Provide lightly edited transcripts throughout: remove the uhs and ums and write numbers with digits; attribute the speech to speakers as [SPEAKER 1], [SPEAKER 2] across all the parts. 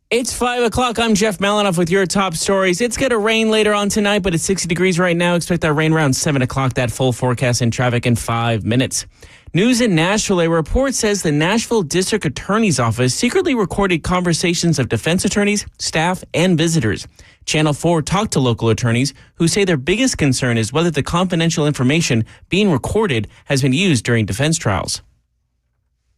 [SPEAKER 1] It's 5 o'clock. I'm Jeff Malinoff with your top stories. It's going to rain later on tonight, but it's 60 degrees right now. Expect that rain around 7 o'clock. That full forecast and traffic in 5 minutes. News in Nashville. A report says the Nashville District Attorney's Office secretly recorded conversations of defense attorneys, staff, and visitors. Channel 4 talked to local attorneys who say their biggest concern is whether the confidential information being recorded has been used during defense trials.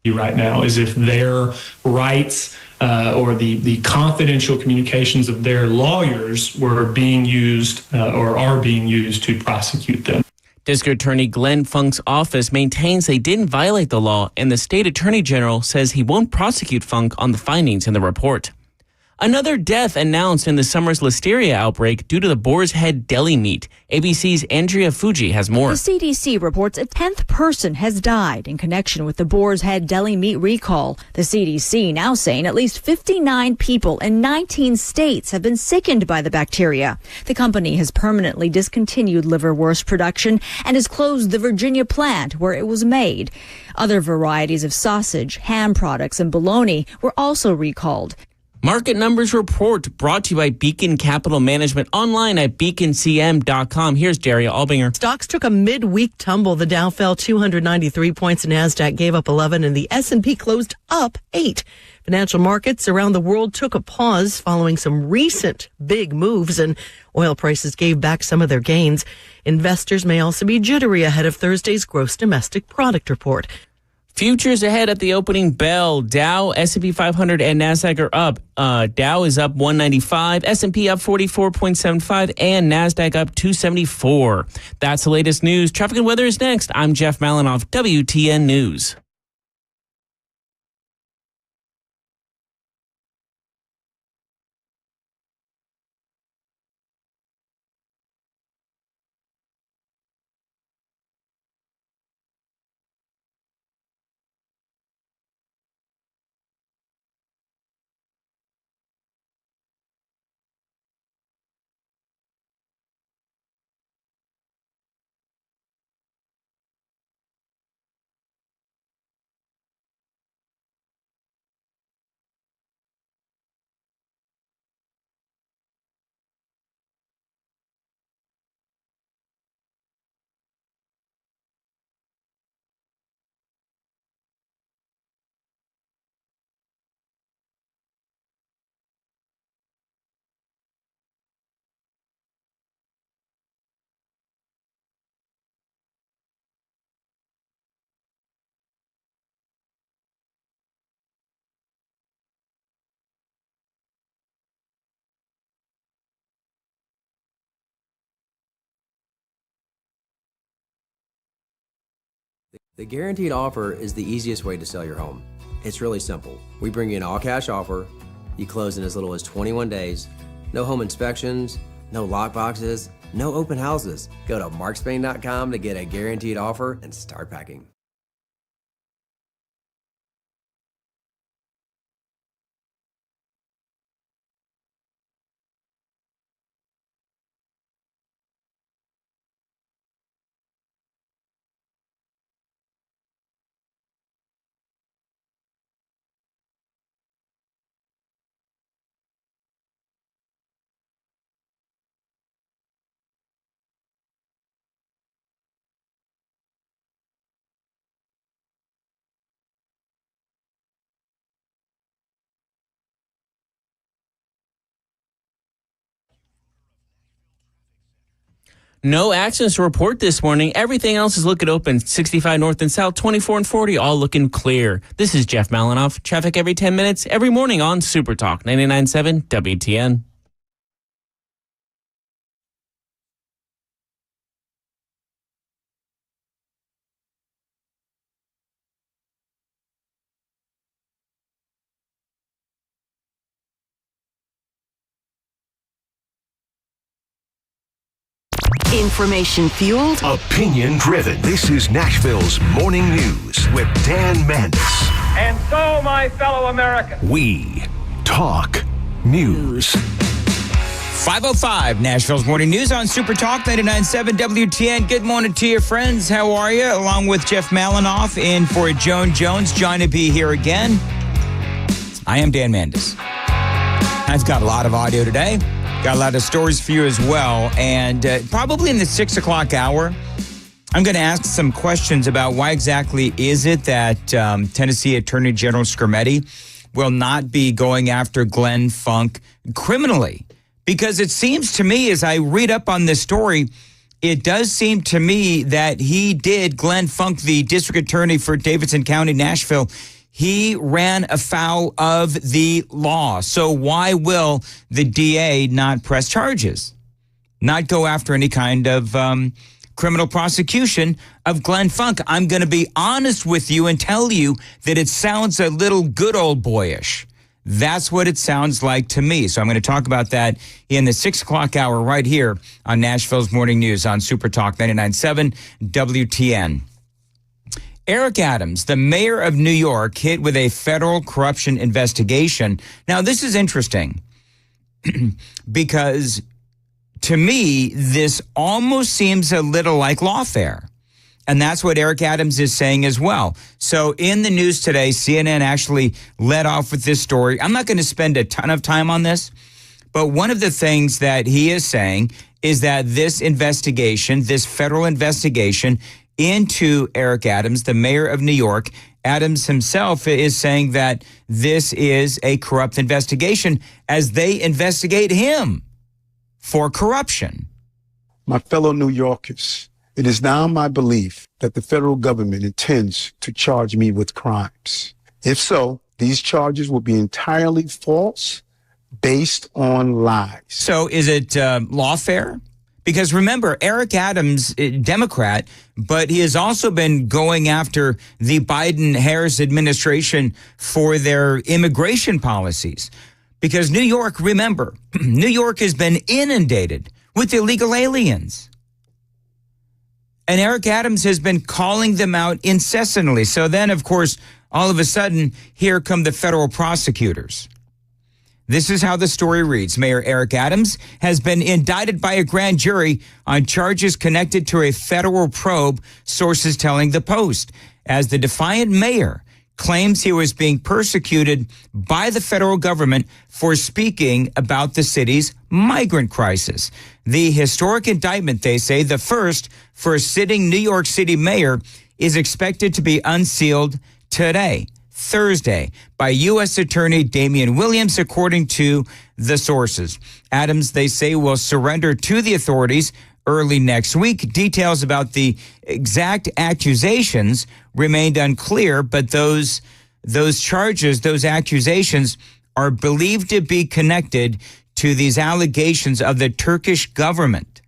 [SPEAKER 2] Right now is if their rights or the confidential communications of their lawyers were being used or are being used to prosecute them.
[SPEAKER 1] District Attorney Glenn Funk's office maintains they didn't violate the law, and the state attorney general says he won't prosecute Funk on the findings in the report. Another death announced in the summer's listeria outbreak due to the Boar's Head deli meat. ABC's Andrea Fuji has more.
[SPEAKER 3] The CDC reports a 10th person has died in connection with the Boar's Head deli meat recall. The CDC now saying at least 59 people in 19 states have been sickened by the bacteria. The company has permanently discontinued liverwurst production and has closed the Virginia plant where it was made. Other varieties of sausage, ham products, and bologna were also recalled.
[SPEAKER 1] Market Numbers Report brought to you by Beacon Capital Management, online at beaconcm.com. Here's Daria Albinger.
[SPEAKER 4] Stocks took a midweek tumble. The Dow fell 293 points, NASDAQ gave up 11, and the S&P closed up 8. Financial markets around the world took a pause following some recent big moves, and oil prices gave back some of their gains. Investors may also be jittery ahead of Thursday's gross domestic product report.
[SPEAKER 1] Futures ahead at the opening bell. Dow, S&P 500, and NASDAQ are up. Dow is up 195, S&P up 44.75, and NASDAQ up 274. That's the latest news. Traffic and weather is next. I'm Jeff Malinoff, WTN News.
[SPEAKER 5] The guaranteed offer is the easiest way to sell your home. It's really simple. We bring you an all-cash offer. You close in as little as 21 days. No home inspections, no lock boxes, no open houses. Go to markspain.com to get a guaranteed offer and start packing.
[SPEAKER 1] No accidents to report this morning. Everything else is looking open. 65 north and south, 24 and 40, all looking clear. This is Jeff Malinoff. Traffic every 10 minutes, every morning on Super Talk 99.7 WTN.
[SPEAKER 6] Information fueled,
[SPEAKER 7] opinion driven. This is Nashville's Morning News with Dan Mandis.
[SPEAKER 8] And so, my fellow Americans,
[SPEAKER 7] we talk news.
[SPEAKER 9] 5:05, Nashville's Morning News on Super Talk 99.7 WTN. Good morning to you, friends. How are you? Along with Jeff Malinoff in for Joan Jones. John to be here again. I am Dan Mandis. I've got a lot of audio today. Got a lot of stories for you as well. And probably in the 6 o'clock hour, I'm going to ask some questions about why exactly is it that Tennessee Attorney General Skrmetti will not be going after Glenn Funk criminally. Because it seems to me, as I read up on this story, it does seem to me that Glenn Funk, the district attorney for Davidson County, Nashville, he ran afoul of the law. So why will the DA not press charges, not go after any kind of criminal prosecution of Glenn Funk? I'm going to be honest with you and tell you that it sounds a little good old boyish. That's what it sounds like to me. So I'm going to talk about that in the 6 o'clock hour right here on Nashville's Morning News on Super Talk 99.7 WTN. Eric Adams, the mayor of New York, hit with a federal corruption investigation. Now, this is interesting because to me, this almost seems a little like lawfare. And that's what Eric Adams is saying as well. So in the news today, CNN actually led off with this story. I'm not going to spend a ton of time on this, but one of the things that he is saying is that this investigation, this federal investigation into Eric Adams, the mayor of New York, Adams himself is saying that this is a corrupt investigation as they investigate him for corruption.
[SPEAKER 10] My fellow New Yorkers, it is now my belief that the federal government intends to charge me with crimes. If so, these charges will be entirely false, based on lies.
[SPEAKER 9] So is it lawfare? Because remember, Eric Adams, Democrat, but he has also been going after the Biden-Harris administration for their immigration policies. Because New York, remember, New York has been inundated with illegal aliens. And Eric Adams has been calling them out incessantly. So then, of course, all of a sudden, here come the federal prosecutors. This is how the story reads. Mayor Eric Adams has been indicted by a grand jury on charges connected to a federal probe, sources telling the Post, as the defiant mayor claims he was being persecuted by the federal government for speaking about the city's migrant crisis. The historic indictment, they say, the first for a sitting New York City mayor, is expected to be unsealed today, Thursday, by U.S. Attorney Damian Williams, according to the sources. Adams, they say, will surrender to the authorities early next week. Details about the exact accusations remained unclear, but those charges, those accusations are believed to be connected to these allegations of the Turkish government.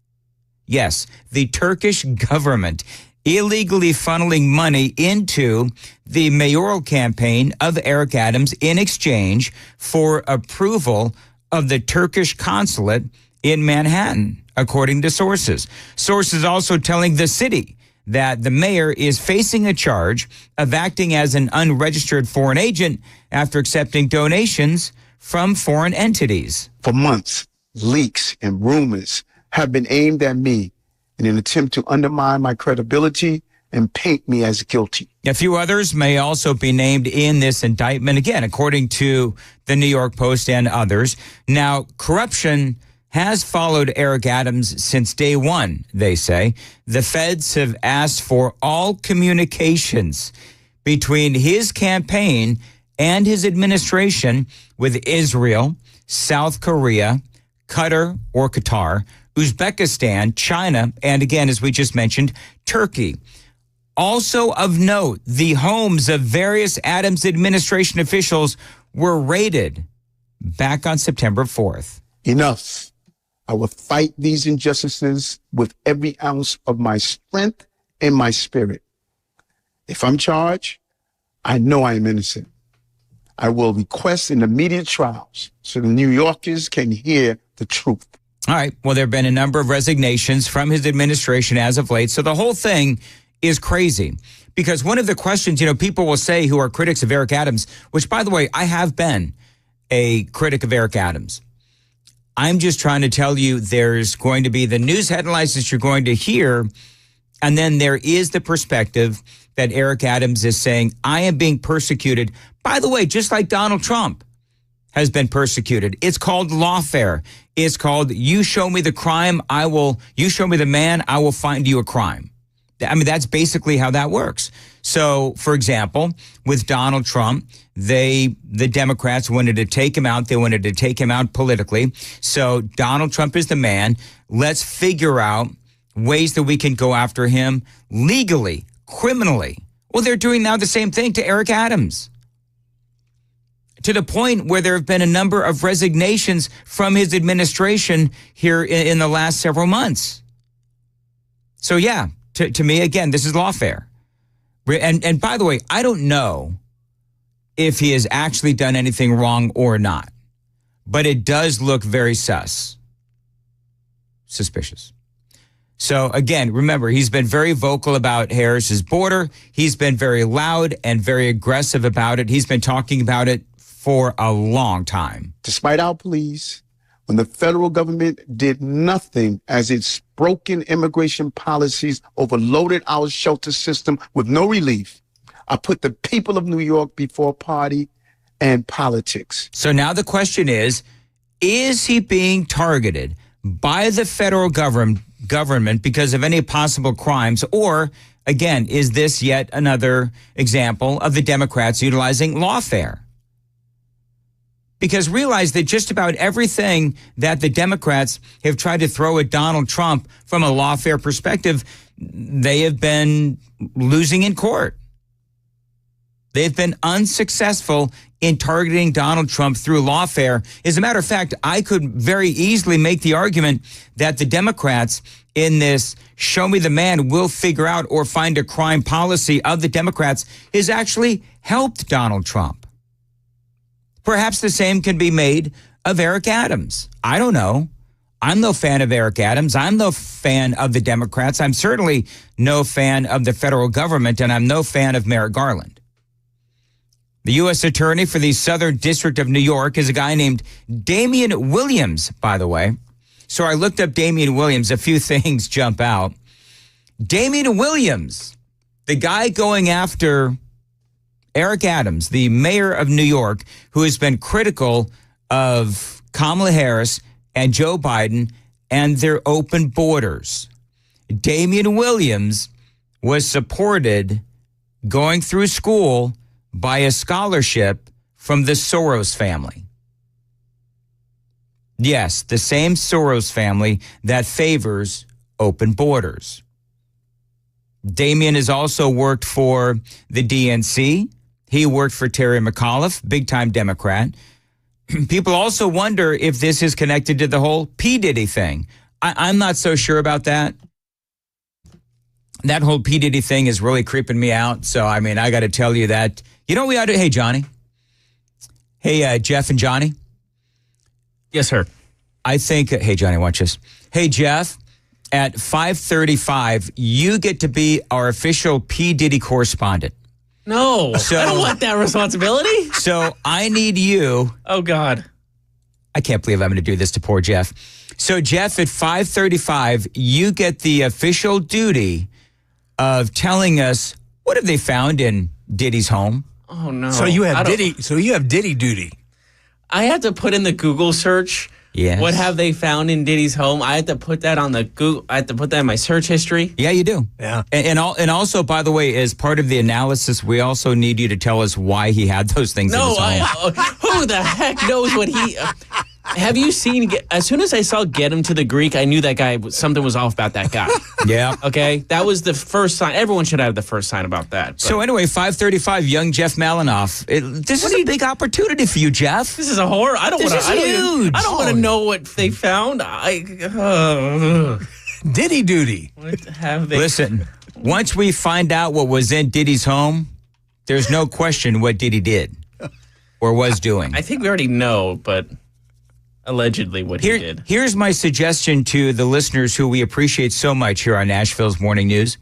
[SPEAKER 9] Yes, the Turkish government illegally funneling money into the mayoral campaign of Eric Adams in exchange for approval of the Turkish consulate in Manhattan, according to sources. Sources also telling the city that the mayor is facing a charge of acting as an unregistered foreign agent after accepting donations from foreign entities.
[SPEAKER 10] For months, leaks and rumors have been aimed at me in an attempt to undermine my credibility and paint me as guilty.
[SPEAKER 9] A few others may also be named in this indictment, again, according to the New York Post and others. Now, corruption has followed Eric Adams since day one, they say. The feds have asked for all communications between his campaign and his administration with Israel, South Korea, Qatar or Qatar, Uzbekistan, China, and again, as we just mentioned, Turkey. Also of note, the homes of various Adams administration officials were raided back on September 4th.
[SPEAKER 10] Enough. I will fight these injustices with every ounce of my strength and my spirit. If I'm charged, I know I am innocent. I will request an immediate trials so the New Yorkers can hear the truth.
[SPEAKER 9] All right. Well, there have been a number of resignations from his administration as of late. So the whole thing is crazy because one of the questions, people will say who are critics of Eric Adams, which, by the way, I have been a critic of Eric Adams. I'm just trying to tell you there's going to be the news headlines that you're going to hear. And then there is the perspective that Eric Adams is saying, I am being persecuted. By the way, just like Donald Trump. has been persecuted. It's called lawfare. It's called you show me the crime, you show me the man, I will find you a crime. I mean, that's basically how that works. So, for example, with Donald Trump, the Democrats wanted to take him out. They wanted to take him out politically. So Donald Trump is the man. Let's figure out ways that we can go after him legally, criminally. Well, they're doing now the same thing to Eric Adams, to the point where there have been a number of resignations from his administration here in the last several months. So, yeah, to me, again, this is lawfare. And by the way, I don't know if he has actually done anything wrong or not, but it does look very suspicious. So again, remember, he's been very vocal about Harris's border. He's been very loud and very aggressive about it. He's been talking about it for a long time.
[SPEAKER 10] Despite our pleas, when the federal government did nothing as its broken immigration policies overloaded our shelter system with no relief, I put the people of New York before party and politics.
[SPEAKER 9] So now the question is he being targeted by the federal government because of any possible crimes? Or, again, is this yet another example of the Democrats utilizing lawfare? Because realize that just about everything that the Democrats have tried to throw at Donald Trump from a lawfare perspective, they have been losing in court. They've been unsuccessful in targeting Donald Trump through lawfare. As a matter of fact, I could very easily make the argument that the Democrats in this show me the man, we'll figure out or find a crime policy of the Democrats has actually helped Donald Trump. Perhaps the same can be made of Eric Adams. I don't know. I'm no fan of Eric Adams. I'm no fan of the Democrats. I'm certainly no fan of the federal government, and I'm no fan of Merrick Garland. The U.S. Attorney for the Southern District of New York is a guy named Damian Williams, by the way. So I looked up Damian Williams. A few things jump out. Damian Williams, the guy going after Eric Adams, the mayor of New York, who has been critical of Kamala Harris and Joe Biden and their open borders. Damian Williams was supported going through school by a scholarship from the Soros family. Yes, the same Soros family that favors open borders. Damian has also worked for the DNC. He worked for Terry McAuliffe, big-time Democrat. People also wonder if this is connected to the whole P. Diddy thing. I'm not so sure about that. That whole P. Diddy thing is really creeping me out. So, I mean, I got to tell you that. You know what we ought to do? Hey, Johnny. Hey, Jeff and Johnny.
[SPEAKER 1] Yes, sir.
[SPEAKER 9] I think, hey, Johnny, watch this. Hey, Jeff, at 5:35, you get to be our official P. Diddy correspondent.
[SPEAKER 1] No, I don't want that responsibility.
[SPEAKER 9] So I need you.
[SPEAKER 1] Oh, God.
[SPEAKER 9] I can't believe I'm going to do this to poor Jeff. So, Jeff, at 5:35, you get the official duty of telling us what have they found in Diddy's home.
[SPEAKER 1] Oh, no.
[SPEAKER 11] So you have Diddy duty.
[SPEAKER 1] I had to put in the Google search.
[SPEAKER 9] Yes.
[SPEAKER 1] What have they found in Diddy's home? I had to put that on the Google. I had to put that in my search history.
[SPEAKER 9] Yeah, you do.
[SPEAKER 11] Yeah.
[SPEAKER 9] And also, by the way, as part of the analysis, we also need you to tell us why he had those things in his home.
[SPEAKER 1] Who the heck knows what he... Have you seen... As soon as I saw Get Him to the Greek, I knew that guy... Something was off about that guy.
[SPEAKER 9] Yeah.
[SPEAKER 1] Okay? That was the first sign. Everyone should have the first sign about that. But.
[SPEAKER 9] So anyway, 5:35, young Jeff Malinoff. This is a big opportunity for you, Jeff.
[SPEAKER 1] This is a horror. I don't want to...
[SPEAKER 9] huge.
[SPEAKER 1] I don't want to know what they found.
[SPEAKER 11] Diddy duty.
[SPEAKER 1] What have they...
[SPEAKER 9] Listen, once we find out what was in Diddy's home, there's no question what Diddy did or was doing.
[SPEAKER 1] I think we already know, but... Allegedly what he did.
[SPEAKER 9] Here's my suggestion to the listeners who we appreciate so much here on Nashville's Morning News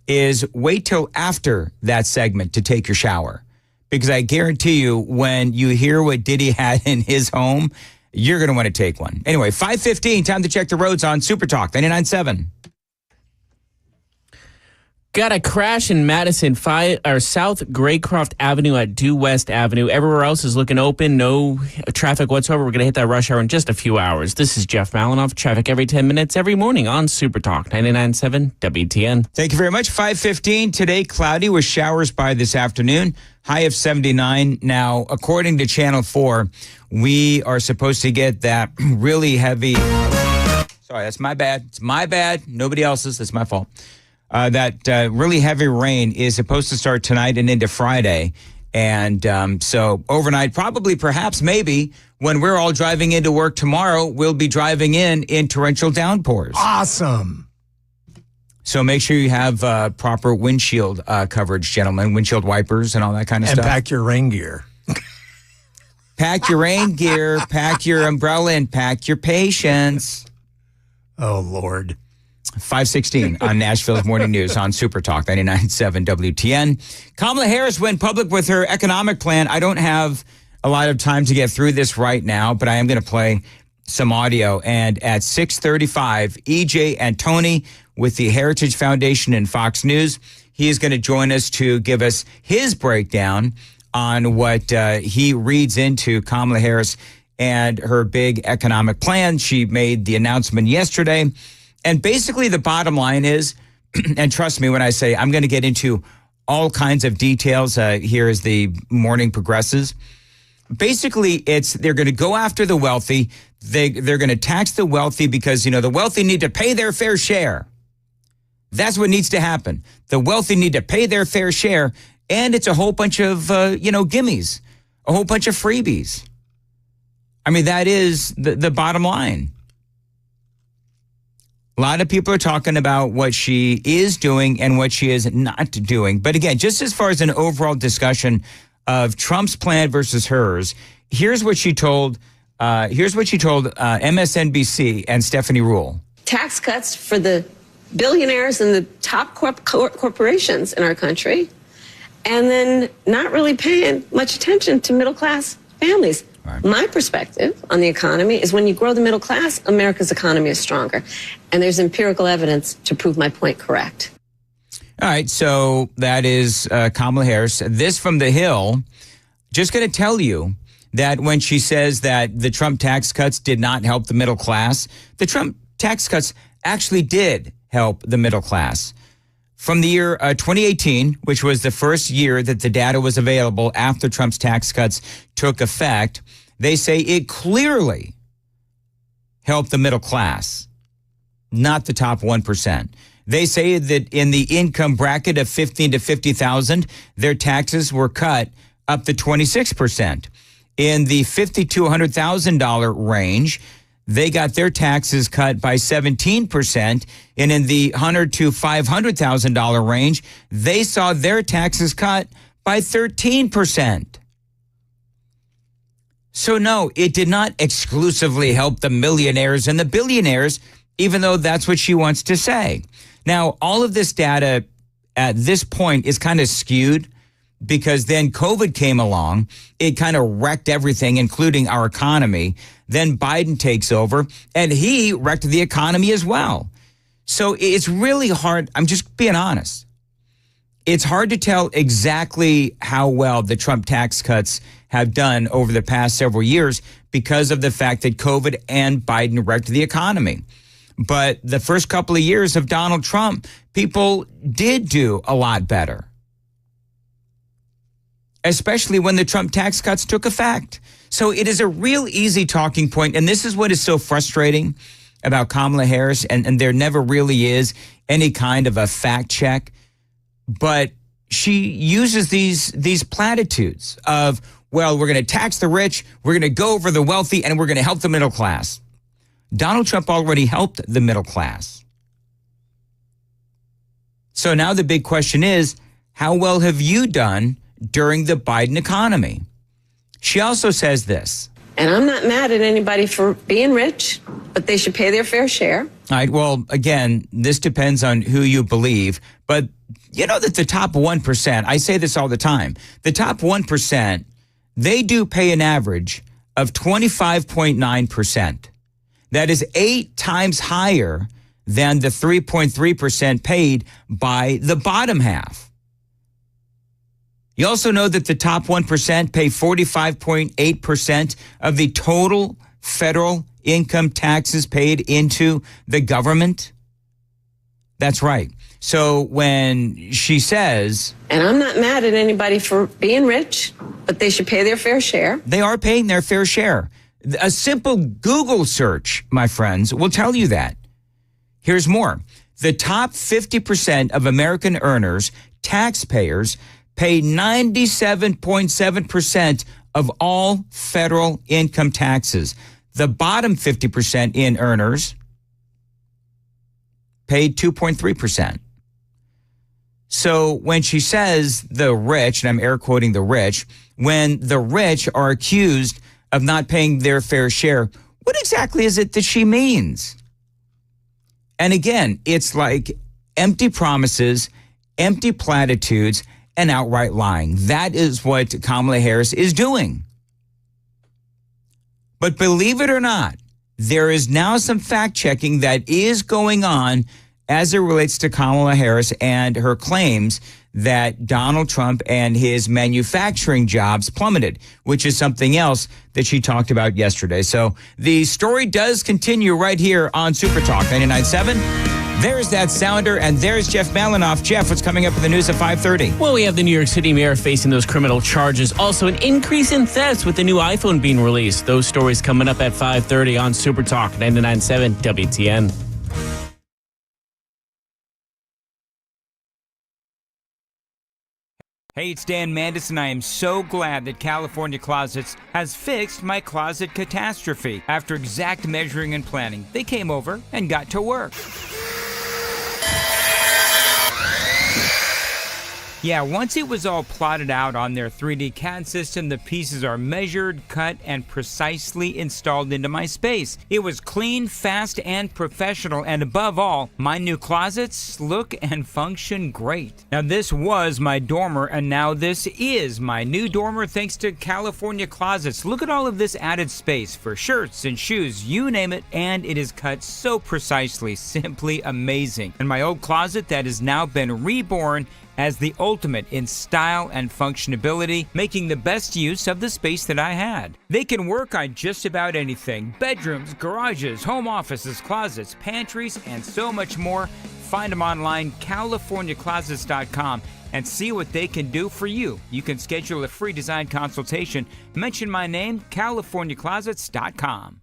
[SPEAKER 9] is wait till after that segment to take your shower. Because I guarantee you when you hear what Diddy had in his home, you're going to want to take one. Anyway, 5:15, time to check the roads on Super Talk 99.7.
[SPEAKER 1] Got a crash in Madison, South Graycroft Avenue at Due West Avenue. Everywhere else is looking open, no traffic whatsoever. We're going to hit that rush hour in just a few hours. This is Jeff Malinoff. Traffic every 10 minutes, every morning on Super Talk 99.7 WTN.
[SPEAKER 9] Thank you very much. 5:15 today, cloudy with showers by this afternoon. High of 79. Now, according to Channel 4, we are supposed to get that really heavy. Sorry, that's my bad. It's my bad. Nobody else's. That's my fault. That really heavy rain is supposed to start tonight and into Friday. And so overnight, probably, perhaps, maybe, when we're all driving into work tomorrow, we'll be driving in torrential downpours.
[SPEAKER 11] Awesome.
[SPEAKER 9] So make sure you have proper windshield coverage, gentlemen, windshield wipers and all that kind of
[SPEAKER 11] And
[SPEAKER 9] stuff.
[SPEAKER 11] pack your rain gear.
[SPEAKER 9] Pack your rain gear, pack your umbrella, and pack your patience.
[SPEAKER 11] Oh, Lord.
[SPEAKER 9] 5:16 on Nashville's Morning News on Super Talk 99.7 WTN. Kamala Harris went public with her economic plan. I don't have a lot of time to get through this right now, but I am going to play some audio. And at 6:35, EJ Antoni with the Heritage Foundation and Fox News, he is going to join us to give us his breakdown on what he reads into Kamala Harris and her big economic plan. She made the announcement yesterday. And basically the bottom line is, and trust me when I say I'm going to get into all kinds of details here as the morning progresses. Basically, they're going to go after the wealthy. They're going to tax the wealthy because, the wealthy need to pay their fair share. That's what needs to happen. The wealthy need to pay their fair share. And it's a whole bunch of, gimmies, a whole bunch of freebies. I mean, that is the bottom line. A lot of people are talking about what she is doing and what she is not doing. But again, just as far as an overall discussion of Trump's plan versus hers, here's what she told MSNBC and Stephanie Rule.
[SPEAKER 12] Tax cuts for the billionaires and the top corporations in our country, and then not really paying much attention to middle-class families. Right. My perspective on the economy is when you grow the middle class, America's economy is stronger. And there's empirical evidence to prove my point correct.
[SPEAKER 9] All right, so that is Kamala Harris. This from The Hill, just going to tell you that when she says that the Trump tax cuts did not help the middle class, the Trump tax cuts actually did help the middle class. From the year 2018, which was the first year that the data was available after Trump's tax cuts took effect, they say it clearly helped the middle class, not the top 1%. They say that in the income bracket of $15,000 to $50,000, their taxes were cut up to 26%. In the $50,000 to $100,000 range, they got their taxes cut by 17%. And in the $100,000 to $500,000 range, they saw their taxes cut by 13%. So no, it did not exclusively help the millionaires and the billionaires, even though that's what she wants to say. Now, all of this data at this point is kind of skewed because then COVID came along. It kind of wrecked everything, including our economy. Then Biden takes over, and he wrecked the economy as well. So it's really hard. I'm just being honest. It's hard to tell exactly how well the Trump tax cuts have done over the past several years because of the fact that COVID and Biden wrecked the economy. But the first couple of years of Donald Trump, people did do a lot better, especially when the Trump tax cuts took effect. So it is a real easy talking point, and this is what is so frustrating about Kamala Harris, and there never really is any kind of a fact check, but she uses these platitudes of, well, we're going to tax the rich, we're going to go over the wealthy, and we're going to help the middle class. Donald Trump already helped the middle class. So now the big question is, how well have you done during the Biden economy? She also says this.
[SPEAKER 12] And I'm not mad at anybody for being rich, but they should pay their fair share.
[SPEAKER 9] All right. Well, again, this depends on who you believe. But you know that the top 1%, I say this all the time, the top 1%, they do pay an average of 25.9%. That is 8 times higher than the 3.3% paid by the bottom half. You also know that the top 1% pay 45.8% of the total federal income taxes paid into the government. That's right. So when she says...
[SPEAKER 12] And I'm not mad at anybody for being rich, but they should pay their fair share.
[SPEAKER 9] They are paying their fair share. A simple Google search, my friends, will tell you that. Here's more. The top 50% of American earners, taxpayers, pay 97.7% of all federal income taxes. The bottom 50% in earners paid 2.3%. So when she says the rich, and I'm air quoting the rich, when the rich are accused of not paying their fair share, what exactly is it that she means? And again, it's like empty promises, empty platitudes, and outright lying. That is what Kamala Harris is doing. But believe it or not, there is now some fact checking that is going on as it relates to Kamala Harris and her claims that Donald Trump and his manufacturing jobs plummeted, which is something else that she talked about yesterday. So the story does continue right here on Super Talk 99.7. There's that sounder, and there's Jeff Malinoff. Jeff, what's coming up in the news at 5:30?
[SPEAKER 1] Well, we have the New York City mayor facing those criminal charges. Also, an increase in thefts with the new iPhone being released. Those stories coming up at 5:30 on Super Talk 99.7 WTN.
[SPEAKER 9] Hey, it's Dan Mandis, and I am so glad that California Closets has fixed my closet catastrophe. After exact measuring and planning, they came over and got to work. Yeah, once it was all plotted out on their 3D CAD system, the pieces are measured, cut, and precisely installed into my space. It was clean, fast, and professional, and above all, my new closets look and function great. Now, this was my dormer, and now this is my new dormer thanks to California Closets. Look at all of this added space for shirts and shoes, you name it, and it is cut so precisely, simply amazing. And my old closet that has now been reborn as the ultimate in style and functionability, making the best use of the space that I had. They can work on just about anything: bedrooms, garages, home offices, closets, pantries, and so much more. Find them online, CaliforniaClosets.com, and see what they can do for you. You can schedule a free design consultation. Mention my name, CaliforniaClosets.com.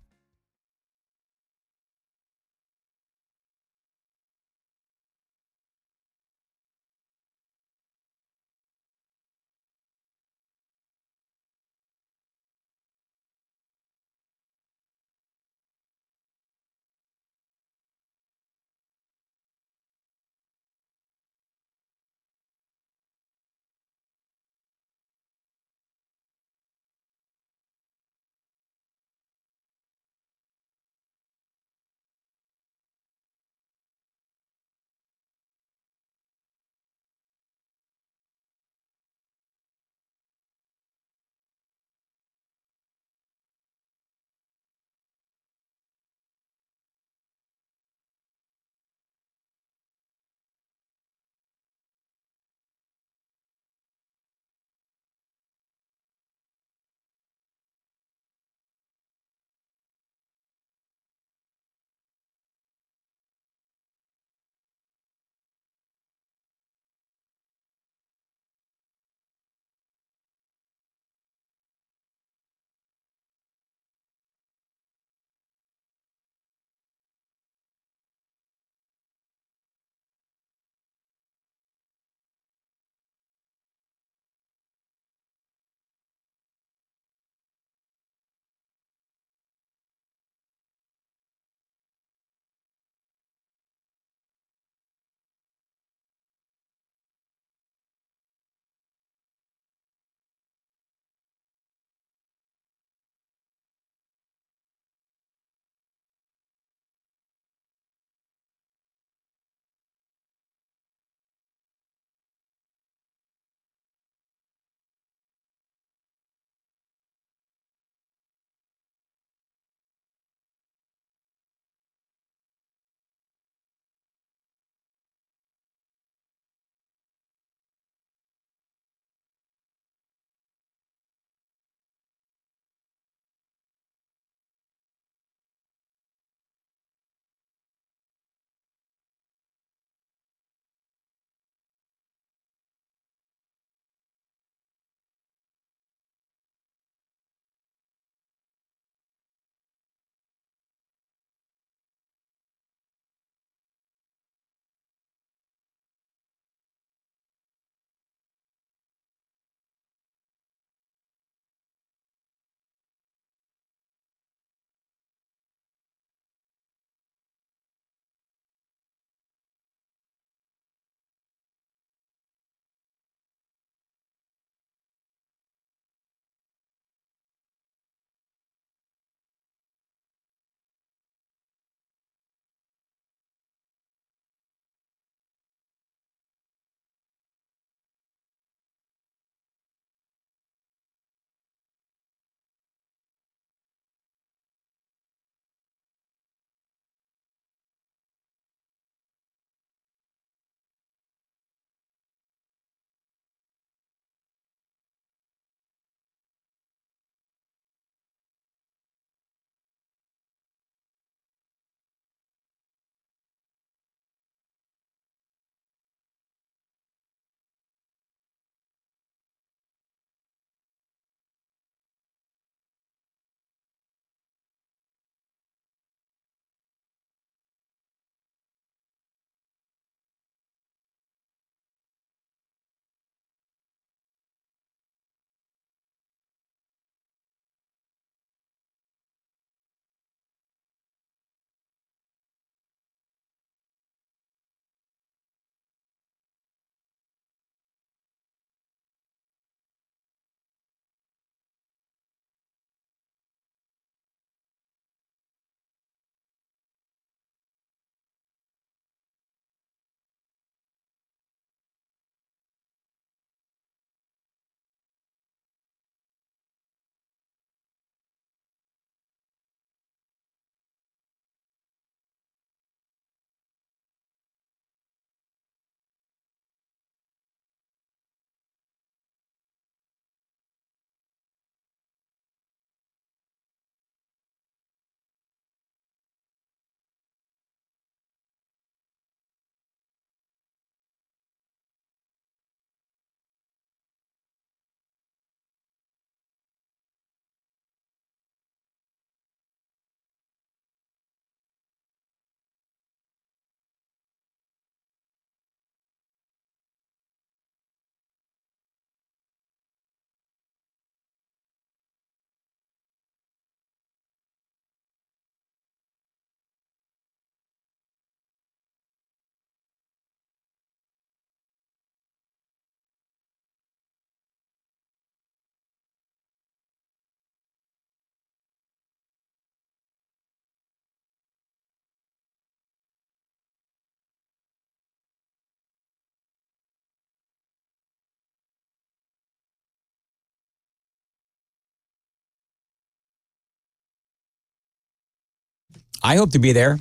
[SPEAKER 9] I hope to be there.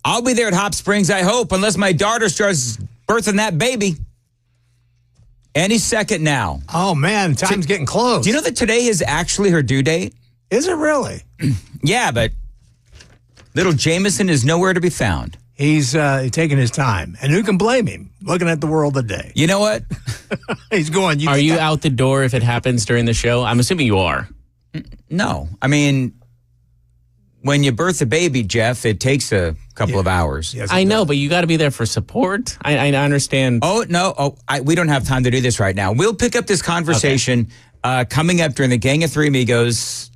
[SPEAKER 9] I'll be there at Hop Springs, I hope, unless my daughter starts birthing that baby. Any second now.
[SPEAKER 11] Oh, man, time's getting close.
[SPEAKER 9] Do you know that today is actually her due date?
[SPEAKER 11] Is it really?
[SPEAKER 9] Yeah, but little Jameson is nowhere to be found.
[SPEAKER 11] He's taking his time. And who can blame him? Looking at the world today.
[SPEAKER 9] You know what?
[SPEAKER 11] He's going.
[SPEAKER 1] Are you out the door if it happens during the show? I'm assuming you are.
[SPEAKER 9] No. I mean, when you birth a baby, Jeff, it takes a couple of hours.
[SPEAKER 11] Yes,
[SPEAKER 1] I know, but you got to be there for support. I understand.
[SPEAKER 9] Oh, no. We don't have time to do this right now. We'll pick up this conversation coming up during the Gang of Three Amigos.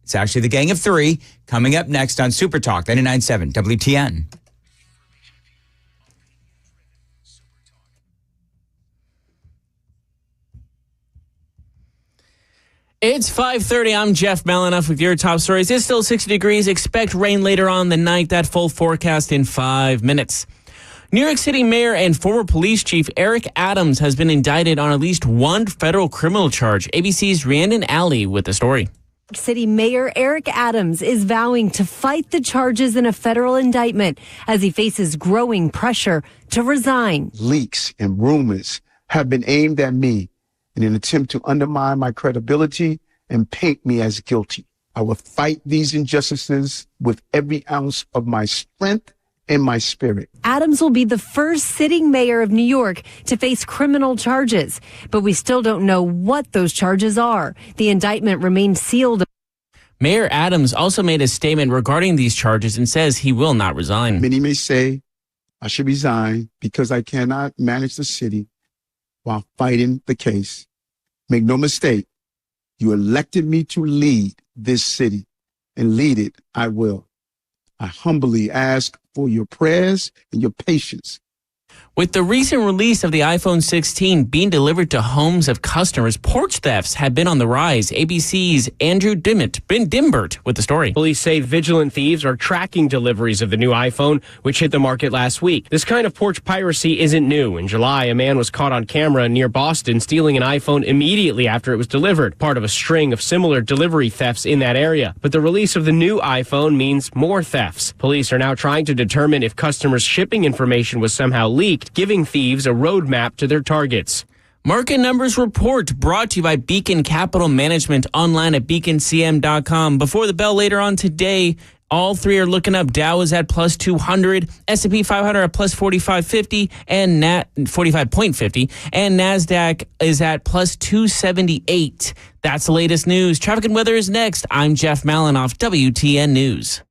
[SPEAKER 9] It's actually the Gang of Three coming up next on Super Talk 99.7 WTN.
[SPEAKER 1] It's 5:30. I'm Jeff Malinoff with your top stories. It's still 60 degrees. Expect rain later on the night. That full forecast in 5 minutes. New York City Mayor and former police chief Eric Adams has been indicted on at least one federal criminal charge. ABC's Rhiannon Alley with the story.
[SPEAKER 13] City Mayor Eric Adams is vowing to fight the charges in a federal indictment as he faces growing pressure to resign.
[SPEAKER 10] Leaks and rumors have been aimed at me in an attempt to undermine my credibility and paint me as guilty. I will fight these injustices with every ounce of my strength and my spirit.
[SPEAKER 13] Adams will be the first sitting mayor of New York to face criminal charges, but we still don't know what those charges are. The indictment remains sealed.
[SPEAKER 1] Mayor Adams also made a statement regarding these charges and says he will not resign.
[SPEAKER 10] Many may say I should resign because I cannot manage the city while fighting the case. Make no mistake, you elected me to lead this city, and lead it I will. I humbly ask for your prayers and your patience.
[SPEAKER 1] With the recent release of the iPhone 16 being delivered to homes of customers, porch thefts have been on the rise. ABC's Andrew Dimbert with the story.
[SPEAKER 14] Police say vigilant thieves are tracking deliveries of the new iPhone, which hit the market last week. This kind of porch piracy isn't new. In July, a man was caught on camera near Boston stealing an iPhone immediately after it was delivered, part of a string of similar delivery thefts in that area. But the release of the new iPhone means more thefts. Police are now trying to determine if customers' shipping information was somehow leaked, giving thieves a roadmap to their targets.
[SPEAKER 1] Market Numbers Report brought to you by Beacon Capital Management, online at beaconcm.com. Before the bell later on today, all three are looking up. Dow is at plus 200, S&P 500 at plus 45.50 and 45.50, and NASDAQ is at plus 278. That's the latest news. Traffic and weather is next. I'm Jeff Malinoff, WTN News.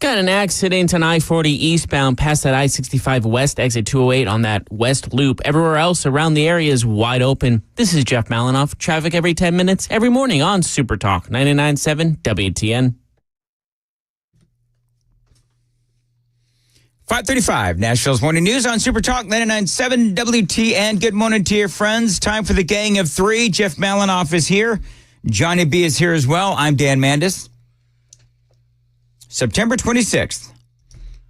[SPEAKER 1] Got an accident on I-40 eastbound past that I-65 west exit 208 on that west loop. Everywhere else around the area is wide open. This is Jeff Malinoff. Traffic every 10 minutes, every morning on Super Talk 99.7 WTN.
[SPEAKER 9] 5:35, Nashville's Morning News on Super Talk 99.7 WTN. Good morning to your friends. Time for the Gang of Three. Jeff Malinoff is here. Johnny B is here as well. I'm Dan Mandis. September 26th,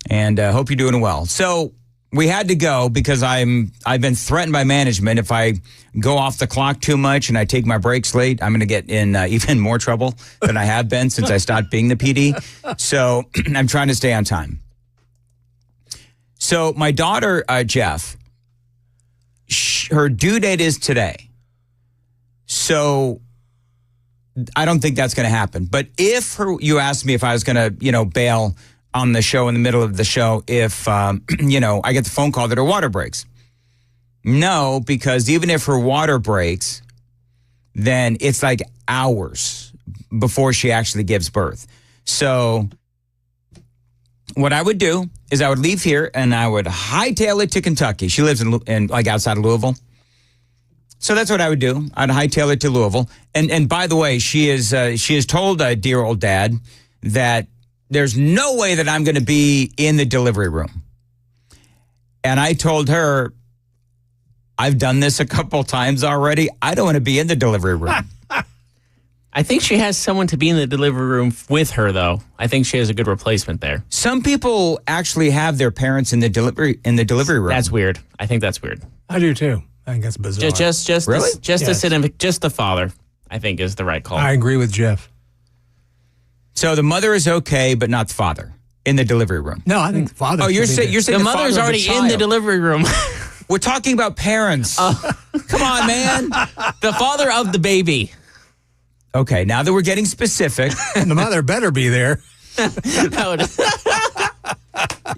[SPEAKER 9] and hope you're doing well. So we had to go because I've been threatened by management. If I go off the clock too much and I take my breaks late, I'm going to get in even more trouble than I have been since I stopped being the PD. So I'm trying to stay on time. So my daughter, Jeff, her due date is today. So I don't think that's going to happen. But you asked me if I was going to, bail on the show in the middle of the show if, I get the phone call that her water breaks. No, because even if her water breaks, then it's like hours before she actually gives birth. So what I would do is I would leave here and I would hightail it to Kentucky. She lives in like outside of Louisville. So that's what I would do. I'd hightail it to Louisville. And by the way, she has told dear old dad that there's no way that I'm going to be in the delivery room. And I told her, I've done this a couple times already. I don't want to be in the delivery room.
[SPEAKER 1] I think she has someone to be in the delivery room with her, though. I think she has a good replacement there.
[SPEAKER 9] Some people actually have their parents in the delivery room.
[SPEAKER 1] That's weird. I think that's weird.
[SPEAKER 11] I do too. I think that's bizarre.
[SPEAKER 1] Just
[SPEAKER 9] really?
[SPEAKER 1] Just the father, I think, is the right call.
[SPEAKER 11] I agree with Jeff.
[SPEAKER 9] So the mother is okay, but not the father in the delivery room.
[SPEAKER 11] No, I think the father.
[SPEAKER 9] Oh, you're saying
[SPEAKER 1] the mother's already in the delivery room.
[SPEAKER 9] We're talking about parents. Come on, man.
[SPEAKER 1] The father of the baby.
[SPEAKER 9] Okay, now that we're getting specific.
[SPEAKER 11] The mother better be there.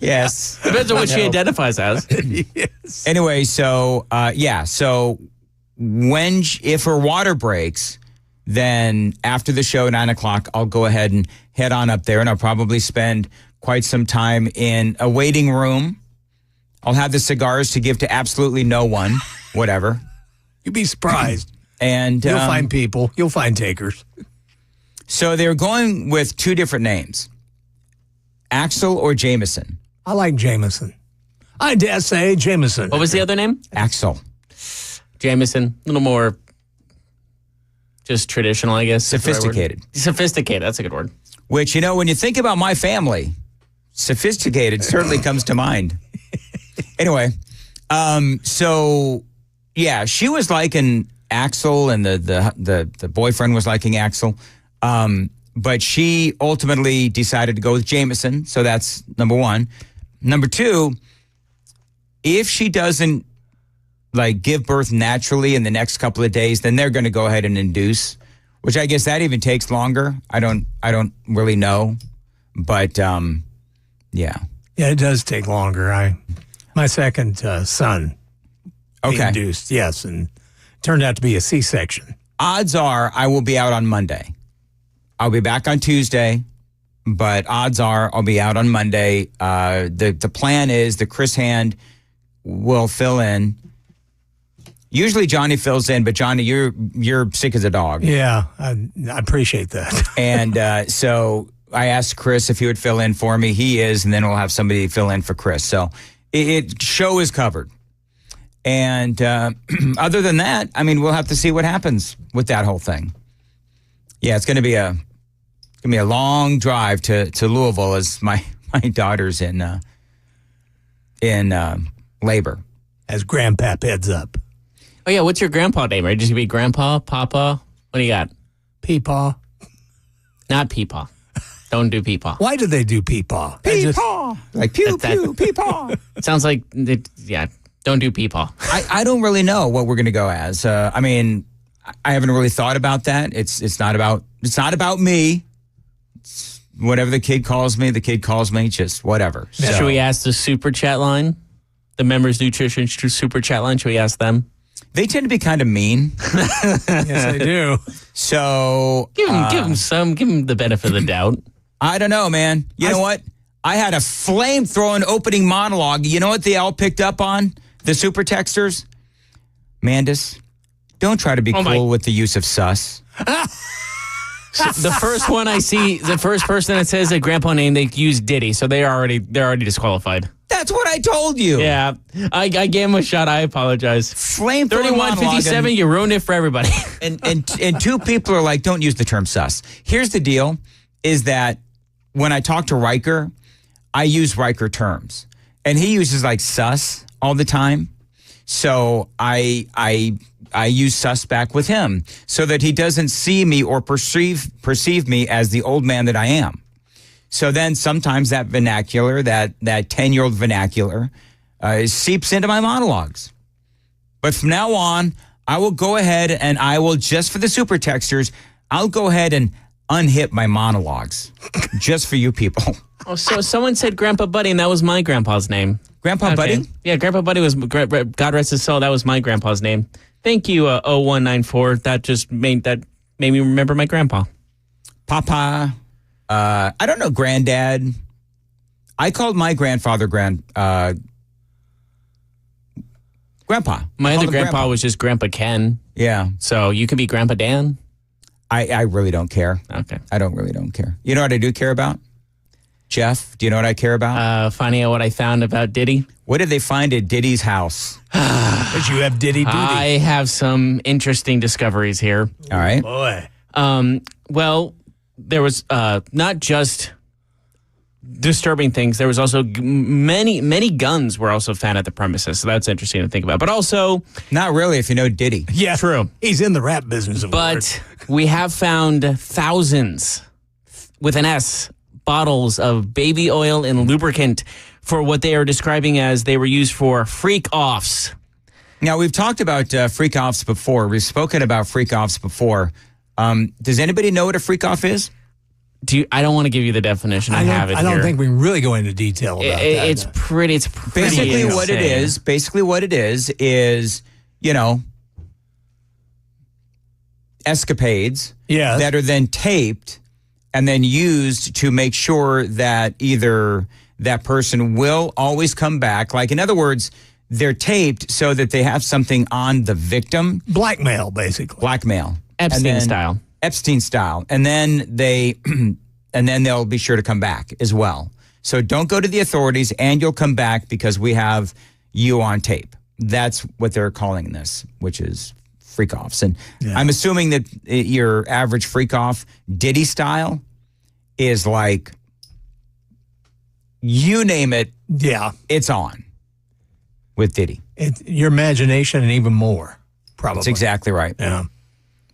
[SPEAKER 9] Yes.
[SPEAKER 1] Depends on what she identifies as.
[SPEAKER 11] Yes.
[SPEAKER 9] Anyway, so, so if her water breaks, then after the show, 9 o'clock, I'll go ahead and head on up there, and I'll probably spend quite some time in a waiting room. I'll have the cigars to give to absolutely no one, whatever.
[SPEAKER 11] You'd be surprised.
[SPEAKER 9] And
[SPEAKER 11] you'll find people. You'll find takers.
[SPEAKER 9] So they're going with two different names, Axel or Jameson.
[SPEAKER 11] I like Jameson. I dare say Jameson.
[SPEAKER 1] What was the other name?
[SPEAKER 9] Axel.
[SPEAKER 1] Jameson. A little more just traditional, I guess.
[SPEAKER 9] Sophisticated.
[SPEAKER 1] Sophisticated. That's a good word.
[SPEAKER 9] Which, when you think about my family, sophisticated certainly comes to mind. Anyway, so yeah, she was liking Axel, and the boyfriend was liking Axel, but she ultimately decided to go with Jameson. So that's number one. Number two, if she doesn't give birth naturally in the next couple of days, then they're going to go ahead and induce, which I guess that even takes longer. I don't really know, but yeah, it
[SPEAKER 11] does take longer. My second son induced, yes, and turned out to be a C-section.
[SPEAKER 9] Odds are I will be out on Monday. I'll be back on Tuesday, but odds are I'll be out on Monday. The plan is that Chris Hand will fill in. Usually Johnny fills in, but Johnny, you're sick as a dog.
[SPEAKER 11] Yeah, I appreciate that.
[SPEAKER 9] And so I asked Chris if he would fill in for me. He is, and then we'll have somebody fill in for Chris. So show is covered. And other than that, we'll have to see what happens with that whole thing. Yeah, it's going to be a long drive to Louisville as my daughter's in labor.
[SPEAKER 11] As Grandpap heads up.
[SPEAKER 1] Oh yeah, what's your grandpa name? Are you just gonna be Grandpa, Papa? What do you got?
[SPEAKER 11] Peepaw.
[SPEAKER 1] Not Peepaw. Don't do Peepaw.
[SPEAKER 11] Why do they do Peepaw?
[SPEAKER 9] Peepaw. Like pew pew Peepaw.
[SPEAKER 1] It sounds like don't do Peepaw.
[SPEAKER 9] I don't really know what we're gonna go as. I haven't really thought about that. It's not about me. It's whatever the kid calls me, just whatever.
[SPEAKER 1] So. Should we ask the super chat line? The Members Nutrition super chat line, should we ask them?
[SPEAKER 9] They tend to be kind of mean.
[SPEAKER 11] Yes, they do.
[SPEAKER 9] So
[SPEAKER 1] give them the benefit of the doubt.
[SPEAKER 9] I don't know, man. You know what? I had a flame-throwing opening monologue. You know what they all picked up on? The super texters? Mandis, don't try to be cool with the use of sus.
[SPEAKER 1] The first one I see, the first person that says a grandpa name, they use Diddy, so they're already disqualified.
[SPEAKER 9] That's what I told you.
[SPEAKER 1] Yeah, I gave him a shot. I apologize.
[SPEAKER 9] Flame
[SPEAKER 1] 3157, you ruined it for everybody.
[SPEAKER 9] and two people are like, don't use the term sus. Here's the deal, is that when I talk to Riker, I use Riker terms. And he uses like sus all the time. So I use sus back with him so that he doesn't see me or perceive me as the old man that I am. So then sometimes that vernacular, that 10-year-old vernacular, seeps into my monologues. But from now on, I will go ahead and I will, just for the super texters, I'll go ahead and unhip my monologues just for you people.
[SPEAKER 1] Oh, so someone said Grandpa Buddy, and that was my grandpa's name.
[SPEAKER 9] Grandpa Buddy?
[SPEAKER 1] Yeah, Grandpa Buddy was, God rest his soul, that was my grandpa's name. Thank you, 0194. That made me remember my grandpa.
[SPEAKER 9] Papa. I don't know, granddad. I called my grandfather grandpa.
[SPEAKER 1] My other grandpa was just Grandpa Ken.
[SPEAKER 9] Yeah.
[SPEAKER 1] So you could be Grandpa Dan?
[SPEAKER 9] I really don't care.
[SPEAKER 1] Okay.
[SPEAKER 9] I don't care. You know what I do care about? Jeff, do you know what I care about?
[SPEAKER 1] Finding out what I found about Diddy.
[SPEAKER 9] What did they find at Diddy's house?
[SPEAKER 11] Because you have Diddy duty.
[SPEAKER 1] I have some interesting discoveries here.
[SPEAKER 9] All right.
[SPEAKER 11] Boy.
[SPEAKER 1] Well, there was not just disturbing things. There was also many guns were also found at the premises. So that's interesting to think about. But also...
[SPEAKER 9] Not really, if you know Diddy.
[SPEAKER 11] Yeah.
[SPEAKER 1] True.
[SPEAKER 11] He's in the rap business.
[SPEAKER 1] But we have found thousands, with an S, bottles of baby oil and lubricant for what they are describing as they were used for freak-offs.
[SPEAKER 9] Now, we've talked about freak-offs before. We've spoken about freak-offs before. Does anybody know what a freak-off is?
[SPEAKER 1] I don't want to give you the definition. I
[SPEAKER 11] don't think we can really go into detail about that.
[SPEAKER 1] It's pretty
[SPEAKER 9] basically
[SPEAKER 1] insane.
[SPEAKER 9] what it is. Basically what it is, escapades that are then taped and then used to make sure that either that person will always come back. Like, in other words, they're taped so that they have something on the victim.
[SPEAKER 11] Blackmail, basically.
[SPEAKER 9] Blackmail.
[SPEAKER 1] Epstein style.
[SPEAKER 9] Epstein style. And then they'll be sure to come back as well. So don't go to the authorities and you'll come back because we have you on tape. That's what they're calling this, which is freak-offs. And I'm assuming that your average freak-off, Diddy style, is like, you name it, it's on with Diddy.
[SPEAKER 11] Your imagination and even more, probably.
[SPEAKER 9] That's exactly right.
[SPEAKER 11] Yeah.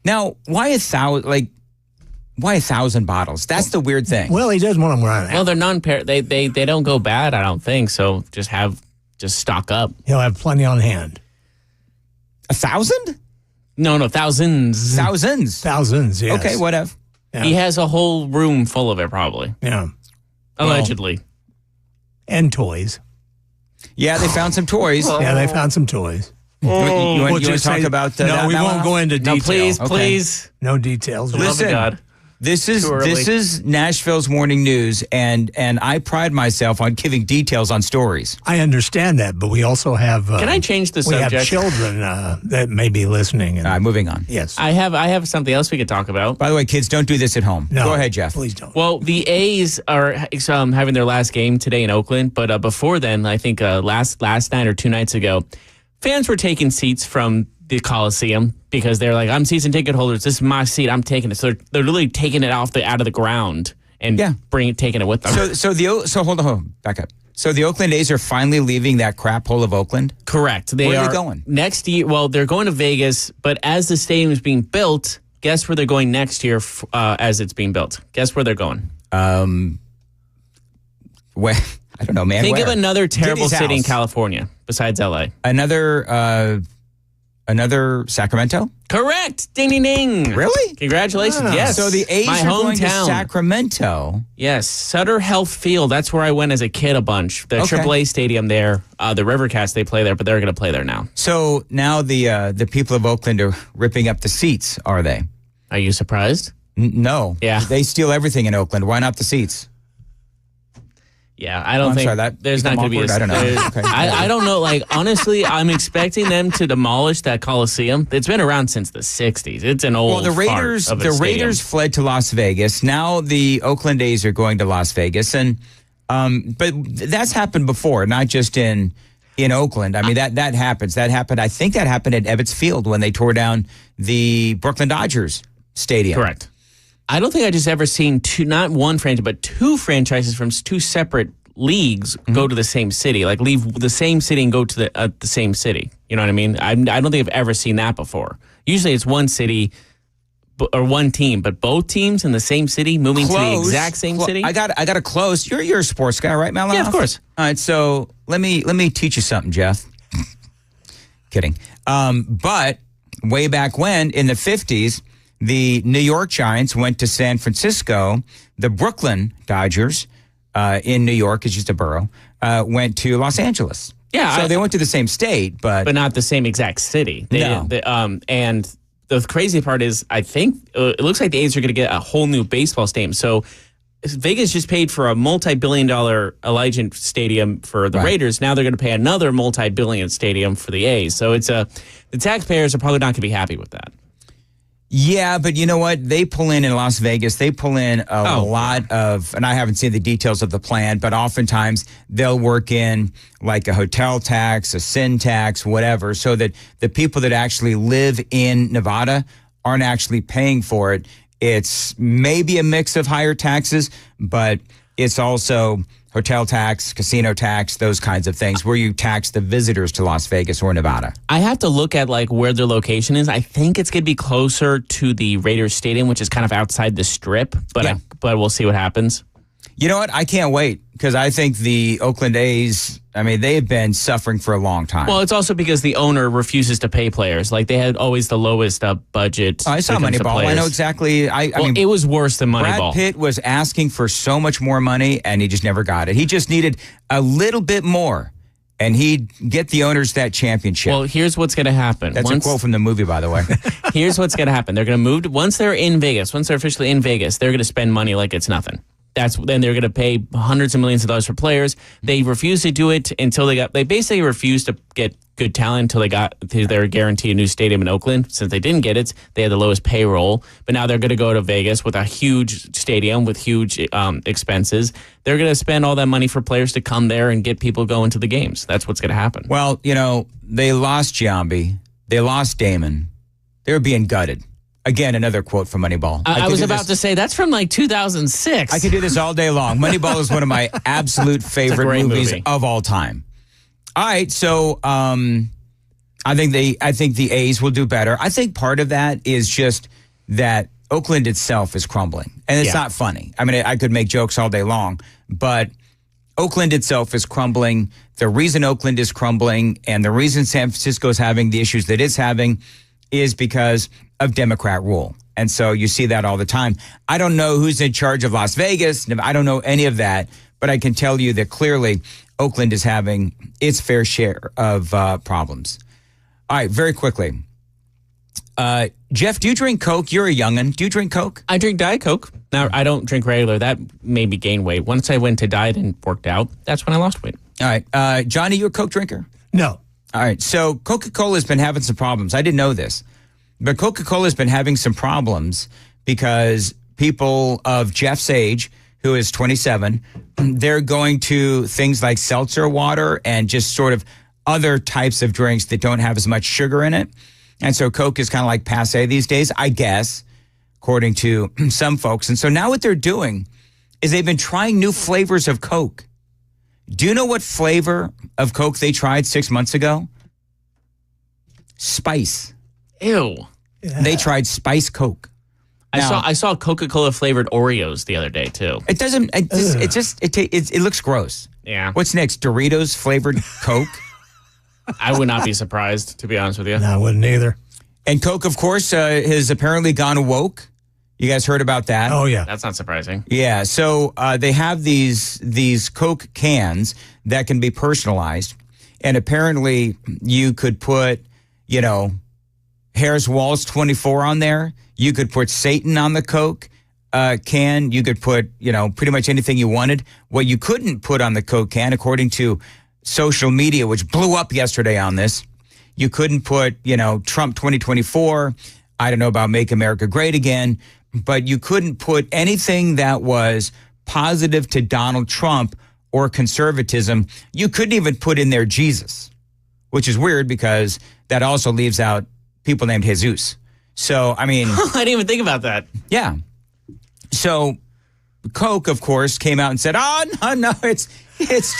[SPEAKER 9] Now, why 1,000 bottles? That's the weird thing.
[SPEAKER 11] Well, he doesn't want them running out.
[SPEAKER 1] Well, they're they don't go bad, I don't think. So just stock up.
[SPEAKER 11] He'll have plenty on hand.
[SPEAKER 9] 1,000?
[SPEAKER 1] No, thousands.
[SPEAKER 11] Thousands, yes.
[SPEAKER 9] Okay, whatever.
[SPEAKER 1] Yeah. He has a whole room full of it, probably.
[SPEAKER 11] Yeah.
[SPEAKER 1] Allegedly.
[SPEAKER 11] And toys.
[SPEAKER 9] Yeah, they found some toys.
[SPEAKER 11] Yeah, they found some toys.
[SPEAKER 9] You want to talk about that?
[SPEAKER 11] No, we won't go into detail.
[SPEAKER 1] No, please.
[SPEAKER 11] No details.
[SPEAKER 9] Listen,
[SPEAKER 1] God.
[SPEAKER 9] This is Nashville's morning news, and I pride myself on giving details on stories.
[SPEAKER 11] I understand that, but we also have.
[SPEAKER 1] Can I change the subject?
[SPEAKER 11] We have children that may be listening.
[SPEAKER 9] And, moving on.
[SPEAKER 11] Yes,
[SPEAKER 1] I have something else we could talk about.
[SPEAKER 9] By the way, kids, don't do this at home.
[SPEAKER 11] No,
[SPEAKER 9] go ahead, Jeff.
[SPEAKER 11] Please don't.
[SPEAKER 1] Well, the A's are having their last game today in Oakland, but before then, I think last night or 2 nights ago, fans were taking seats from the Coliseum because they're like, I'm season ticket holders. This is my seat. I'm taking it. So they're literally taking it out of the ground and taking it with them.
[SPEAKER 9] So hold on, back up. So the Oakland A's are finally leaving that crap hole of Oakland?
[SPEAKER 1] Correct.
[SPEAKER 9] Where are they going?
[SPEAKER 1] Next year, well, they're going to Vegas, but as the stadium is being built, guess where they're going next year as it's being built? Guess where they're going?
[SPEAKER 9] Where? I don't know, man.
[SPEAKER 1] Think of another terrible
[SPEAKER 9] Diddy's
[SPEAKER 1] city in
[SPEAKER 9] house.
[SPEAKER 1] California besides LA.
[SPEAKER 9] Another Sacramento?
[SPEAKER 1] Correct. Ding, ding, ding.
[SPEAKER 9] Really?
[SPEAKER 1] Congratulations. Yes.
[SPEAKER 9] So the A's
[SPEAKER 1] my
[SPEAKER 9] are going to
[SPEAKER 1] hometown.
[SPEAKER 9] Sacramento.
[SPEAKER 1] Yes. Sutter Health Field. That's where I went as a kid a bunch. The AAA stadium there. The Rivercats, they play there, but they're going to play there now.
[SPEAKER 9] So now the people of Oakland are ripping up the seats, are they?
[SPEAKER 1] Are you surprised?
[SPEAKER 9] No.
[SPEAKER 1] Yeah.
[SPEAKER 9] They steal everything in Oakland. Why not the seats?
[SPEAKER 1] Yeah, I don't think there's not going to be
[SPEAKER 9] I don't know. Okay.
[SPEAKER 1] I don't know. Like, honestly, I'm expecting them to demolish that Coliseum. It's been around since the 60s. It's an old
[SPEAKER 9] the Raiders fled to Las Vegas. Now the Oakland A's are going to Las Vegas. And but that's happened before, not just in Oakland. I mean, that happens. That happened. I think that happened at Ebbets Field when they tore down the Brooklyn Dodgers stadium.
[SPEAKER 1] Correct. I don't think I just ever seen not one franchise, but two franchises from two separate leagues go to the same city, like leave the same city and go to the same city. You know what I mean? I don't think I've ever seen that before. Usually it's one city or one team, but both teams in the same city moving to the exact same city. I got a close. You're a sports guy, right, Malinoff?
[SPEAKER 9] Yeah, of course. All right, so let me teach you something, Jeff. Kidding. But way back when, in the 50s, the New York Giants went to San Francisco. The Brooklyn Dodgers in New York, it's just a borough, went to Los Angeles.
[SPEAKER 1] Yeah.
[SPEAKER 9] So they went to the same state, but
[SPEAKER 1] not the same exact city.
[SPEAKER 9] No.
[SPEAKER 1] And the crazy part is, I think it looks like the A's are going to get a whole new baseball stadium. So Vegas just paid for a multi-billion-dollar Allegiant Stadium for the Raiders. Now they're going to pay another multi-billion stadium for the A's. So the taxpayers are probably not going to be happy with that.
[SPEAKER 9] Yeah, but you know what? They pull in Las Vegas, they pull in a lot of, and I haven't seen the details of the plan, but oftentimes they'll work in like a hotel tax, a sin tax, whatever, so that the people that actually live in Nevada aren't actually paying for it. It's maybe a mix of higher taxes, but it's also hotel tax, casino tax, those kinds of things where you tax the visitors to Las Vegas or Nevada.
[SPEAKER 1] I have to look at like where their location is. I think it's going to be closer to the Raiders Stadium, which is kind of outside the strip, but we'll see what happens.
[SPEAKER 9] You know what? I can't wait because I think the Oakland A's, I mean, they have been suffering for a long time.
[SPEAKER 1] Well, it's also because the owner refuses to pay players. Like, they had always the lowest budget.
[SPEAKER 9] I saw Moneyball. I know exactly. I mean,
[SPEAKER 1] it was worse than Moneyball.
[SPEAKER 9] Brad Pitt was asking for so much more money, and he just never got it. He just needed a little bit more, and he'd get the owners that championship.
[SPEAKER 1] Well, here's what's going to happen.
[SPEAKER 9] That's a quote from the movie, by the way.
[SPEAKER 1] Here's what's going to happen. They're going to move once they're in Vegas. Once they're officially in Vegas, they're going to spend money like it's nothing. Then they're going to pay hundreds of millions of dollars for players. They refused to do it until they basically refused to get good talent until they were guaranteed a new stadium in Oakland. Since they didn't get it, they had the lowest payroll. But now they're going to go to Vegas with a huge stadium with huge expenses. They're going to spend all that money for players to come there and get people going to the games. That's what's going to happen.
[SPEAKER 9] Well, you know, they lost Giambi. They lost Damon. They were being gutted. Again, another quote from Moneyball.
[SPEAKER 1] I was about to say, that's from like 2006.
[SPEAKER 9] I could do this all day long. Moneyball is one of my absolute favorite movies of all time. All right, so I think the A's will do better. I think part of that is just that Oakland itself is crumbling. And it's not funny. I mean, I could make jokes all day long, but Oakland itself is crumbling. The reason Oakland is crumbling and the reason San Francisco is having the issues that it's having is because of Democrat rule. And so you see that all the time. I don't know who's in charge of Las Vegas. I don't know any of that, but I can tell you that clearly Oakland is having its fair share of problems. All right, very quickly. Jeff, do you drink Coke? You're a young'un. Do you drink Coke?
[SPEAKER 1] I drink Diet Coke. Now, I don't drink regular. That made me gain weight. Once I went to diet and worked out, that's when I lost weight.
[SPEAKER 9] All right. Johnny, you a Coke drinker?
[SPEAKER 11] No.
[SPEAKER 9] All right. So Coca-Cola has been having some problems. I didn't know this. But Coca-Cola has been having some problems because people of Jeff's age, who is 27, they're going to things like seltzer water and just sort of other types of drinks that don't have as much sugar in it. And so Coke is kind of like passe these days, I guess, according to some folks. And so now what they're doing is they've been trying new flavors of Coke. Do you know what flavor of Coke they tried 6 months ago? Spice.
[SPEAKER 1] Ew.
[SPEAKER 9] Yeah. They tried Spice Coke.
[SPEAKER 1] I saw Coca-Cola flavored Oreos the other day too.
[SPEAKER 9] It doesn't. It looks gross.
[SPEAKER 1] Yeah.
[SPEAKER 9] What's next? Doritos flavored Coke.
[SPEAKER 1] I would not be surprised, to be honest with you.
[SPEAKER 11] No, I wouldn't either.
[SPEAKER 9] And Coke, of course, has apparently gone woke. You guys heard about that?
[SPEAKER 11] Oh yeah,
[SPEAKER 1] that's not surprising.
[SPEAKER 9] Yeah. So they have these Coke cans that can be personalized, and apparently you could put, you know, Harris Walls 24 on there. You could put Satan on the Coke. can, you could put, pretty much anything you wanted. What you couldn't put on the Coke can, according to social media, which blew up yesterday on this, you couldn't put, Trump 2024. I don't know about Make America Great Again, but you couldn't put anything that was positive to Donald Trump or conservatism. You couldn't even put in there Jesus, which is weird because that also leaves out people named Jesus. So, I mean...
[SPEAKER 1] I didn't even think about that.
[SPEAKER 9] Yeah. So Coke, of course, came out and said, oh, no, it's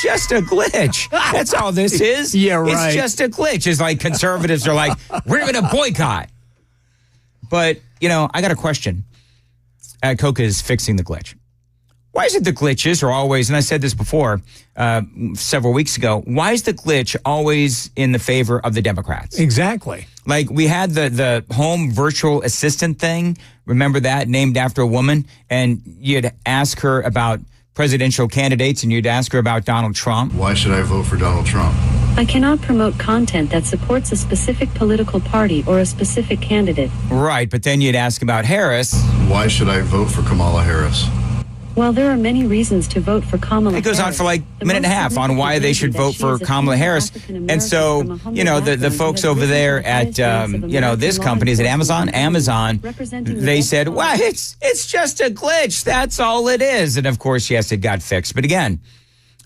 [SPEAKER 9] just a glitch. That's all this is.
[SPEAKER 11] Yeah, right.
[SPEAKER 9] It's just a glitch. It's like conservatives are like, we're going to boycott. But, I got a question. Coke is fixing the glitch. Why is it the glitches are always, and I said this before several weeks ago, why is the glitch always in the favor of the Democrats?
[SPEAKER 11] Exactly.
[SPEAKER 9] Like we had the home virtual assistant thing. Remember that? Named after a woman. And you'd ask her about presidential candidates and you'd ask her about Donald Trump.
[SPEAKER 15] Why should I vote for Donald Trump?
[SPEAKER 16] I cannot promote content that supports a specific political party or a specific candidate.
[SPEAKER 9] Right, but then you'd ask about Harris.
[SPEAKER 15] Why should I vote for Kamala Harris?
[SPEAKER 16] Well, there are many reasons to vote for Kamala Harris.
[SPEAKER 9] It goes on for like a minute and a half on why they should vote for Kamala Harris. And so, the folks over there at, this company, is it Amazon? Amazon, they said, well, it's just a glitch. That's all it is. And of course, yes, it got fixed. But again,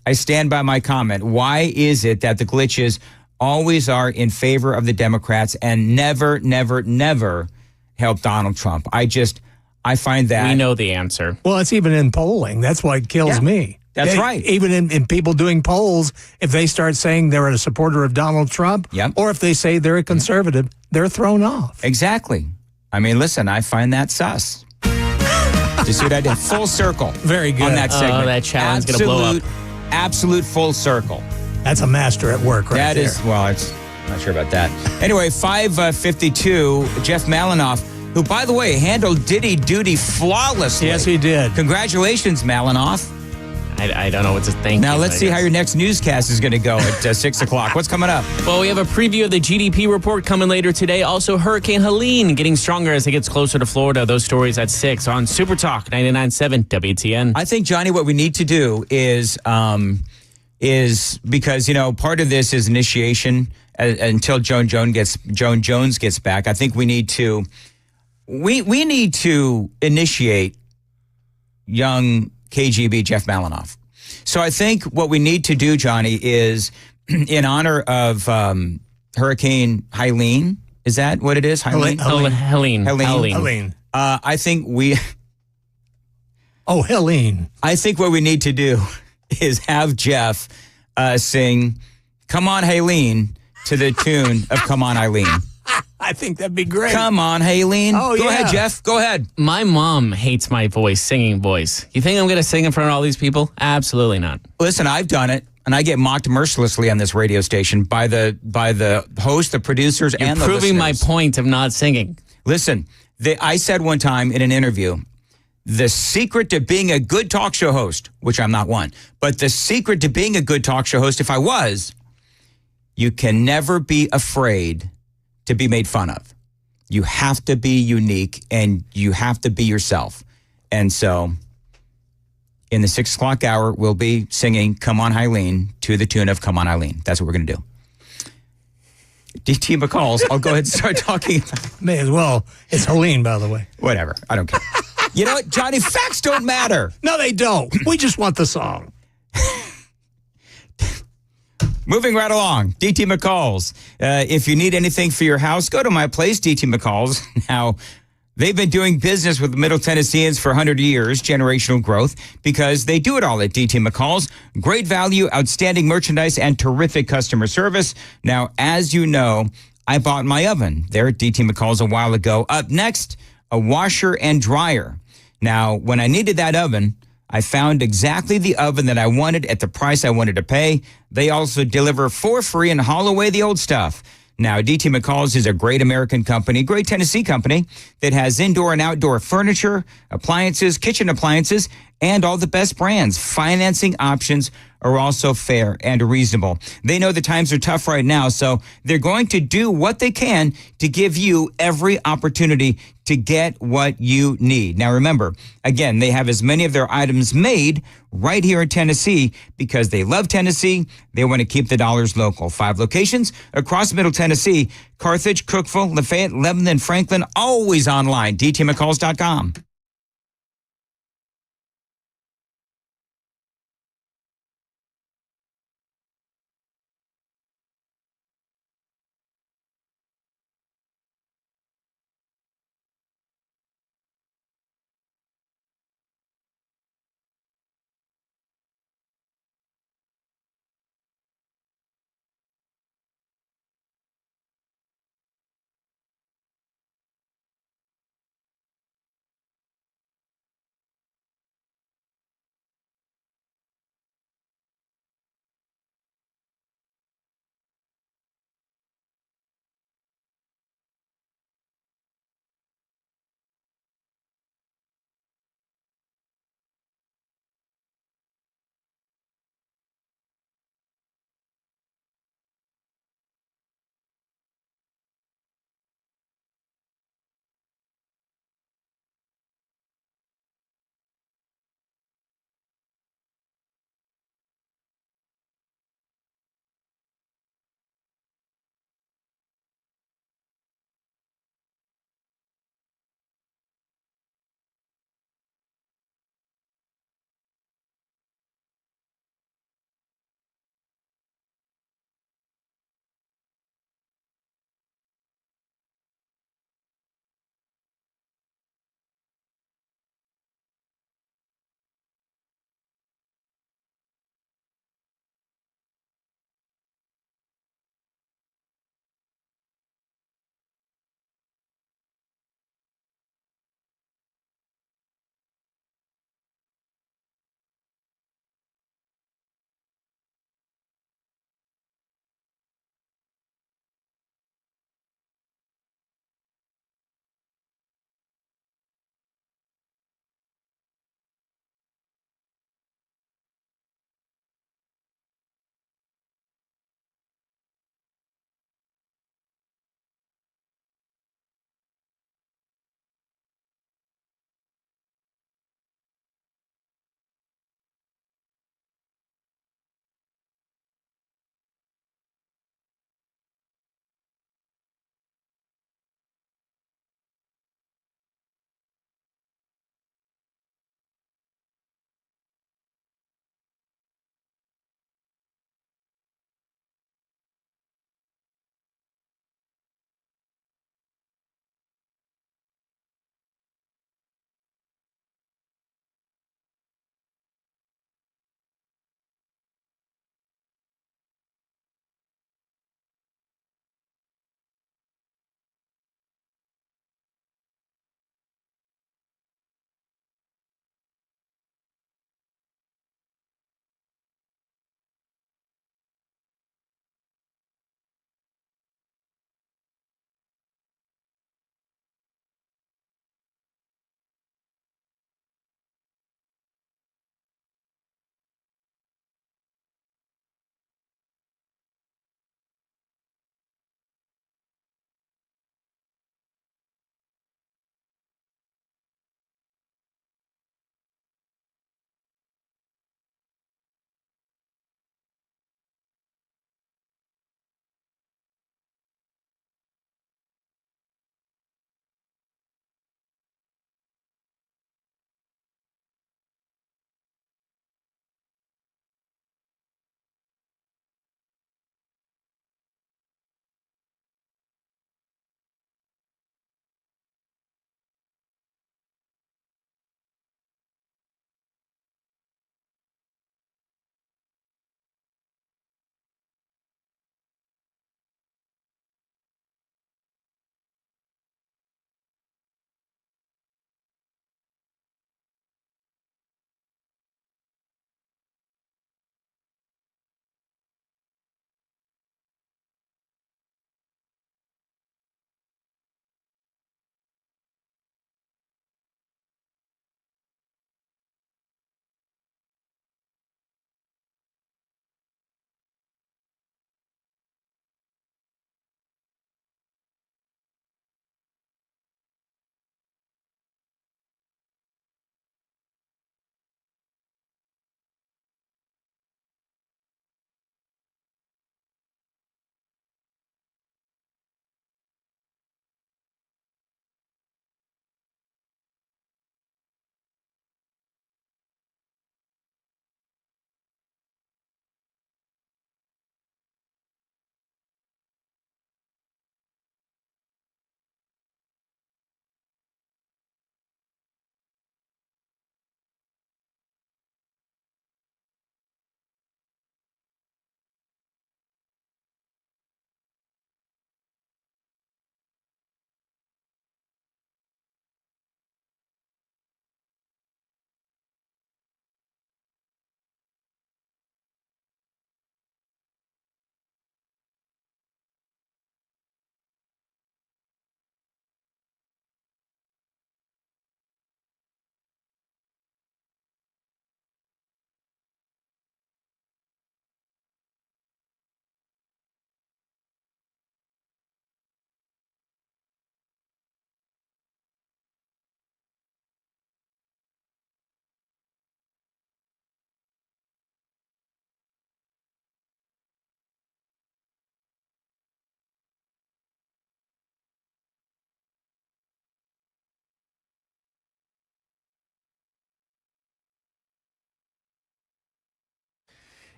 [SPEAKER 9] I stand by my comment. Why is it that the glitches always are in favor of the Democrats and never, never, never help Donald Trump? I find that...
[SPEAKER 1] We know the answer.
[SPEAKER 11] Well, it's even in polling. That's what kills me.
[SPEAKER 9] That's right.
[SPEAKER 11] Even in people doing polls, if they start saying they're a supporter of Donald Trump, or if they say they're a conservative, they're thrown off.
[SPEAKER 9] Exactly. I mean, listen, I find that sus. Do you see what I did? Full circle.
[SPEAKER 11] Very good.
[SPEAKER 9] On that segment.
[SPEAKER 1] Oh, that challenge is going to blow up.
[SPEAKER 9] Absolute full circle.
[SPEAKER 11] That's a master at work right there.
[SPEAKER 9] That is, well, I'm not sure about that. Anyway, 5:52, Jeff Malinoff, who, by the way, handled Diddy duty flawlessly.
[SPEAKER 11] Yes, he did.
[SPEAKER 9] Congratulations, Malinoff.
[SPEAKER 1] I don't know what to think.
[SPEAKER 9] Now, let's see how your next newscast is going to go at 6 o'clock. What's coming up?
[SPEAKER 1] Well, we have a preview of the GDP report coming later today. Also, Hurricane Helene getting stronger as it gets closer to Florida. Those stories at 6 on Super Talk 99.7 WTN.
[SPEAKER 9] I think, Johnny, what we need to do is because, part of this is initiation until Joan Jones gets back. I think we need to... We need to initiate young KGB Jeff Malinoff. So I think what we need to do, Johnny, is in honor of Hurricane Helene. Is that what it is?
[SPEAKER 1] Helene.
[SPEAKER 9] I think we...
[SPEAKER 11] Oh, Helene.
[SPEAKER 9] I think what we need to do is have Jeff sing Come On, Helene to the tune of Come On, Eileen.
[SPEAKER 11] I think that'd be great.
[SPEAKER 9] Come on, Helene.
[SPEAKER 11] Oh,
[SPEAKER 9] Go ahead, Jeff. Go ahead.
[SPEAKER 1] My mom hates my singing voice. You think I'm going to sing in front of all these people? Absolutely not.
[SPEAKER 9] Listen, I've done it, and I get mocked mercilessly on this radio station by the host, the producers, and the listeners.
[SPEAKER 1] You're proving my point of not singing.
[SPEAKER 9] Listen, I said one time in an interview, the secret to being a good talk show host, which I'm not one, but the secret to being a good talk show host, if I was, you can never be afraid to be made fun of. You have to be unique and you have to be yourself. And so in the 6 o'clock hour, we'll be singing Come On, Eileen to the tune of Come On, Eileen. That's what we're going to do. DT McCall's, I'll go ahead and start talking.
[SPEAKER 11] May as well. It's Helene, by the way.
[SPEAKER 9] Whatever. I don't care. You know what, Johnny? Facts don't matter.
[SPEAKER 11] No, they don't. We just want the song.
[SPEAKER 9] Moving right along, DT McCall's. If you need anything for your house, go to my place, DT McCall's. Now, they've been doing business with Middle Tennesseans for 100 years, generational growth, because they do it all at DT McCall's. Great value, outstanding merchandise, and terrific customer service. Now, as you know, I bought my oven there at DT McCall's a while ago. Up next, a washer and dryer. Now, when I needed that oven, I found exactly the oven that I wanted at the price I wanted to pay. They also deliver for free and haul away the old stuff. Now, DT McCall's is a great American company, great Tennessee company that has indoor and outdoor furniture, appliances, kitchen appliances, and all the best brands. Financing options are also fair and reasonable. They know the times are tough right now, so they're going to do what they can to give you every opportunity to get what you need. Now remember, again, they have as many of their items made right here in Tennessee because they love Tennessee. They want to keep the dollars local. 5 locations across Middle Tennessee: Carthage, Cookeville, Lafayette, Lebanon, Franklin, always online, dtmccalls.com.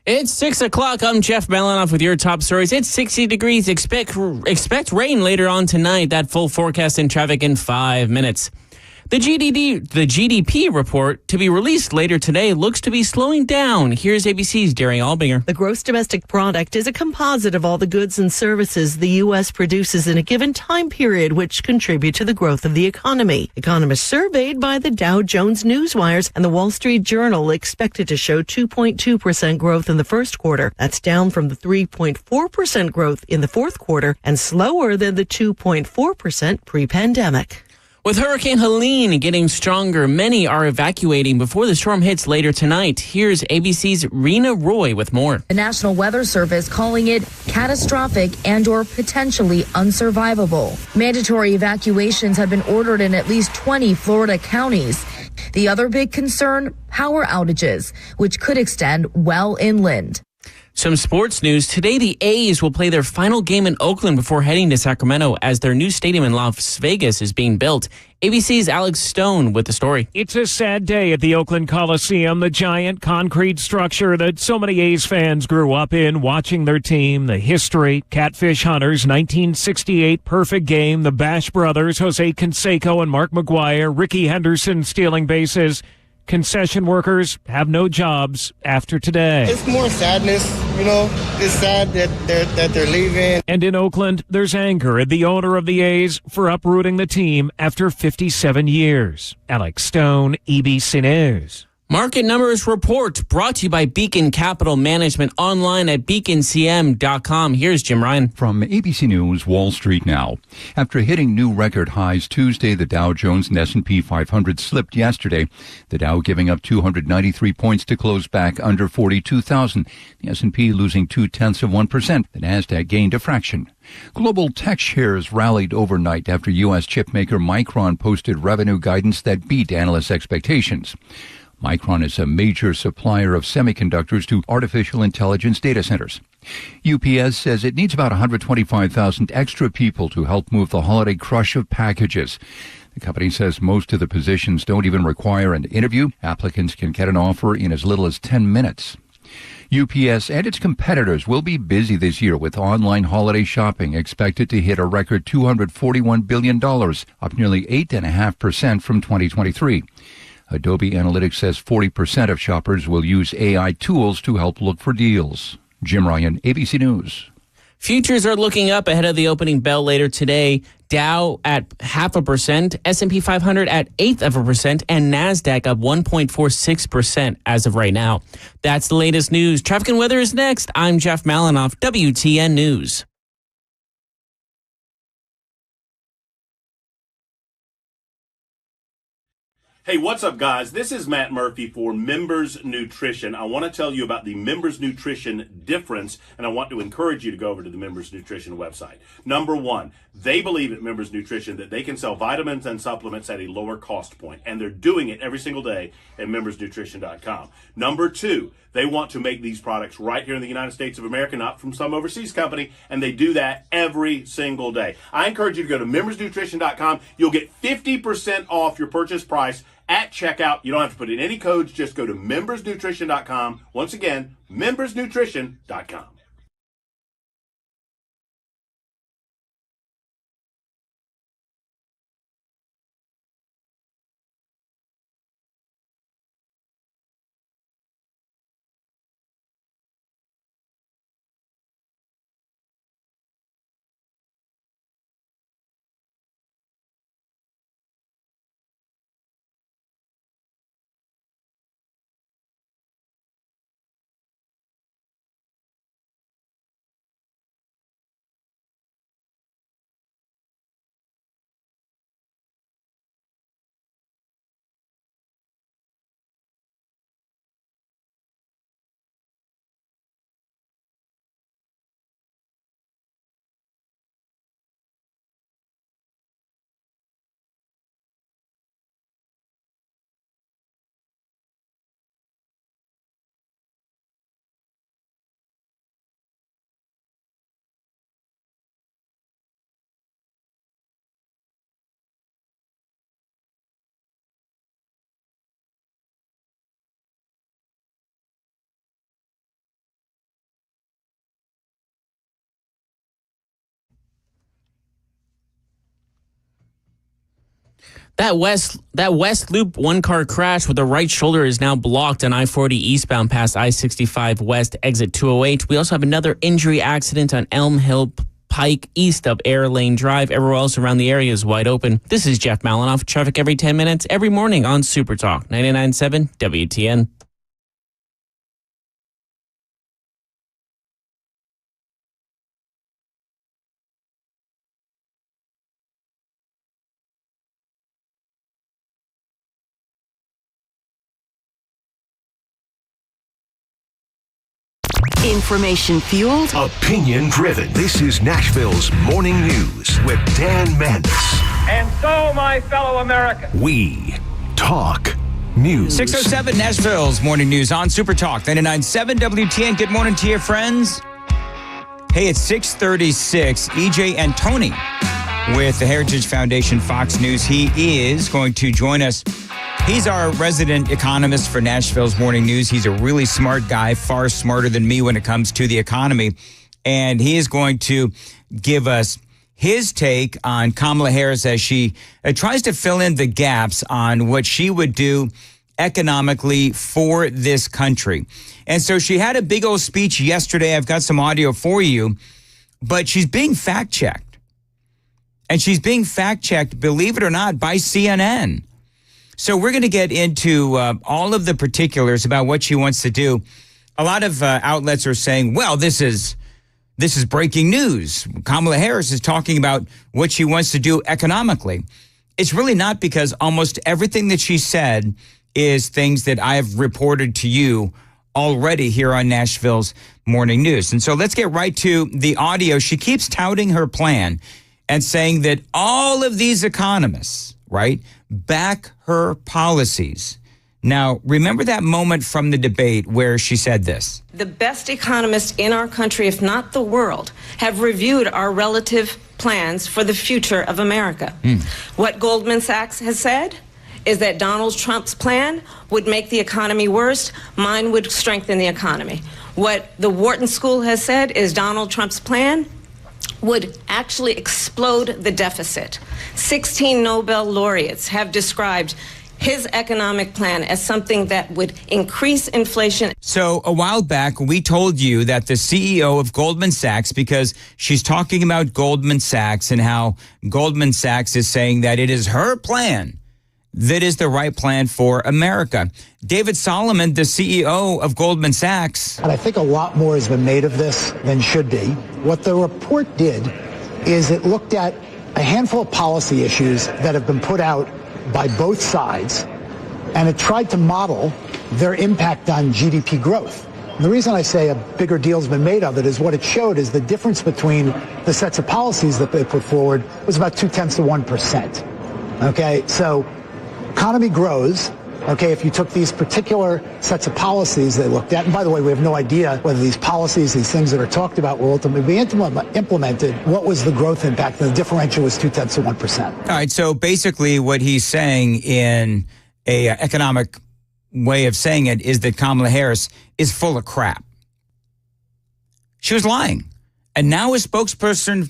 [SPEAKER 1] It's 6 o'clock. I'm Jeff Malinoff with your top stories. It's 60 degrees. Expect rain later on tonight. That full forecast in traffic in 5 minutes. The GDP report to be released later today looks to be slowing down. Here's ABC's Daring Albinger.
[SPEAKER 4] The gross domestic product is a composite of all the goods and services the U.S. produces in a given time period, which contribute to the growth of the economy. Economists surveyed by the Dow Jones Newswires and the Wall Street Journal expected to show 2.2% growth in the first quarter. That's down from the 3.4% growth in the fourth quarter and slower than the 2.4% pre-pandemic.
[SPEAKER 1] With Hurricane Helene getting stronger, many are evacuating before the storm hits later tonight. Here's ABC's Rena Roy with more.
[SPEAKER 17] The National Weather Service calling it catastrophic and or potentially unsurvivable. Mandatory evacuations have been ordered in at least 20 Florida counties. The other big concern, power outages, which could extend well inland.
[SPEAKER 1] Some sports news. Today, the A's will play their final game in Oakland before heading to Sacramento as their new stadium in Las Vegas is being built. ABC's Alex Stone with the story.
[SPEAKER 18] It's a sad day at the Oakland Coliseum, the giant concrete structure that so many A's fans grew up in, watching their team, the history, Catfish Hunters, 1968 perfect game, the Bash Brothers, Jose Canseco and Mark McGuire, Ricky Henderson stealing bases. Concession workers have no jobs after today.
[SPEAKER 19] It's more sadness, It's sad that they're leaving.
[SPEAKER 18] And in Oakland, there's anger at the owner of the A's for uprooting the team after 57 years. Alex Stone, ABC News.
[SPEAKER 1] Market Numbers Report brought to you by Beacon Capital Management, online at beaconcm.com. Here's Jim Ryan.
[SPEAKER 20] From ABC News, Wall Street now. After hitting new record highs Tuesday, the Dow Jones and S&P 500 slipped yesterday. The Dow giving up 293 points to close back under 42,000. The S&P losing 0.2%. The Nasdaq gained a fraction. Global tech shares rallied overnight after U.S. chipmaker Micron posted revenue guidance that beat analysts' expectations. Micron is a major supplier of semiconductors to artificial intelligence data centers. UPS says it needs about 125,000 extra people to help move the holiday crush of packages. The company says most of the positions don't even require an interview. Applicants can get an offer in as little as 10 minutes. UPS and its competitors will be busy this year with online holiday shopping expected to hit a record $241 billion, up nearly 8.5% from 2023. Adobe Analytics says 40% of shoppers will use AI tools to help look for deals. Jim Ryan, ABC News.
[SPEAKER 1] Futures are looking up ahead of the opening bell later today. Dow at 0.5%, S&P 500 at 0.8%, and Nasdaq up 1.46% as of right now. That's the latest news. Traffic and weather is next. I'm Jeff Malinoff, WTN News.
[SPEAKER 21] Hey, what's up, guys? This is Matt Murphy for Members Nutrition. I want to tell you about the Members Nutrition difference, and I want to encourage you to go over to the Members Nutrition website. Number one, they believe at Members Nutrition that they can sell vitamins and supplements at a lower cost point, and they're doing it every single day at membersnutrition.com. Number two, they want to make these products right here in the United States of America, not from some overseas company, and they do that every single day. I encourage you to go to membersnutrition.com. You'll get 50% off your purchase price at checkout. You don't have to put in any codes. Just go to membersnutrition.com. Once again, membersnutrition.com.
[SPEAKER 1] That West Loop one-car crash with the right shoulder is now blocked on I-40 eastbound past I-65 West, exit 208. We also have another injury accident on Elm Hill Pike east of Air Lane Drive. Everywhere else around the area is wide open. This is Jeff Malinoff. Traffic every 10 minutes, every morning on Super Talk 99.7 WTN.
[SPEAKER 6] Information fueled,
[SPEAKER 7] opinion driven. This is Nashville's Morning News with Dan Mandis.
[SPEAKER 8] And so, my fellow Americans,
[SPEAKER 7] we talk news.
[SPEAKER 9] 6:07 Nashville's Morning News on Super Talk 99.7 WTN. Good morning to you, friends. Hey, it's 6:36. EJ and Tony with the Heritage Foundation Fox News. He is going to join us. He's our resident economist for Nashville's Morning News. He's a really smart guy, far smarter than me when it comes to the economy. And he is going to give us his take on Kamala Harris as she tries to fill in the gaps on what she would do economically for this country. And so she had a big old speech yesterday. I've got some audio for you, but she's being fact-checked. And she's being fact-checked, believe it or not, by CNN. So we're going to get into all of the particulars about what she wants to do. A lot of outlets are saying, well, this is breaking news. Kamala Harris is talking about what she wants to do economically. It's really not, because almost everything that she said is things that I have reported to you already here on Nashville's Morning News. And so let's get right to the audio. She keeps touting her plan and saying that all of these economists, right, back her policies. Now, remember that moment from the debate where she said this.
[SPEAKER 12] The best economists in our country, if not the world, have reviewed our relative plans for the future of America. What Goldman Sachs has said is that Donald Trump's plan would make the economy worse. Mine would strengthen the economy. What the Wharton School has said is Donald Trump's plan would actually explode the deficit. 16 Nobel laureates have described his economic plan as something that would increase inflation.
[SPEAKER 9] So a while back, we told you that the CEO of Goldman Sachs, because she's talking about Goldman Sachs and how Goldman Sachs is saying that it is her plan that is the right plan for America. David Solomon, the CEO of Goldman Sachs.
[SPEAKER 2] And I think a lot more has been made of this than should be. What the report did is it looked at a handful of policy issues that have been put out by both sides, and it tried to model their impact on GDP growth. And the reason I say a bigger deal has been made of it is what it showed is the difference between the sets of policies that they put forward was about 0.2%. Okay, so economy grows, okay, if you took these particular sets of policies they looked at, and by the way, we have no idea whether these policies, these things that are talked about will ultimately be implemented, what was the growth impact? And the differential was 0.2%.
[SPEAKER 9] All right, so basically what he's saying in a economic way of saying it is that Kamala Harris is full of crap. She was lying. And now a spokesperson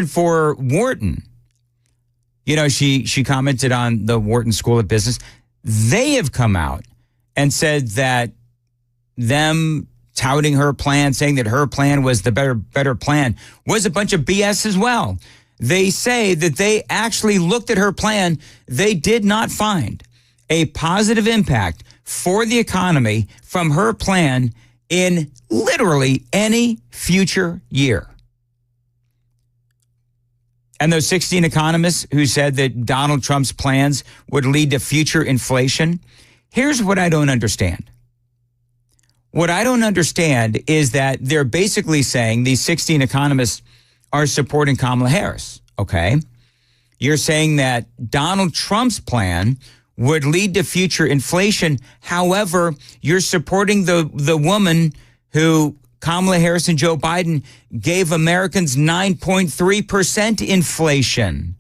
[SPEAKER 9] for Wharton, you know, she commented on the Wharton School of Business. They have come out and said that them touting her plan, saying that her plan was the better plan, was a bunch of BS as well. They say that they actually looked at her plan. They did not find a positive impact for the economy from her plan in literally any future year. And those 16 economists who said that Donald Trump's plans would lead to future inflation, here's what I don't understand. What I don't understand is that they're basically saying these 16 economists are supporting Kamala Harris, okay? You're saying that Donald Trump's plan would lead to future inflation. However, you're supporting the woman who Kamala Harris and Joe Biden gave Americans 9.3% inflation.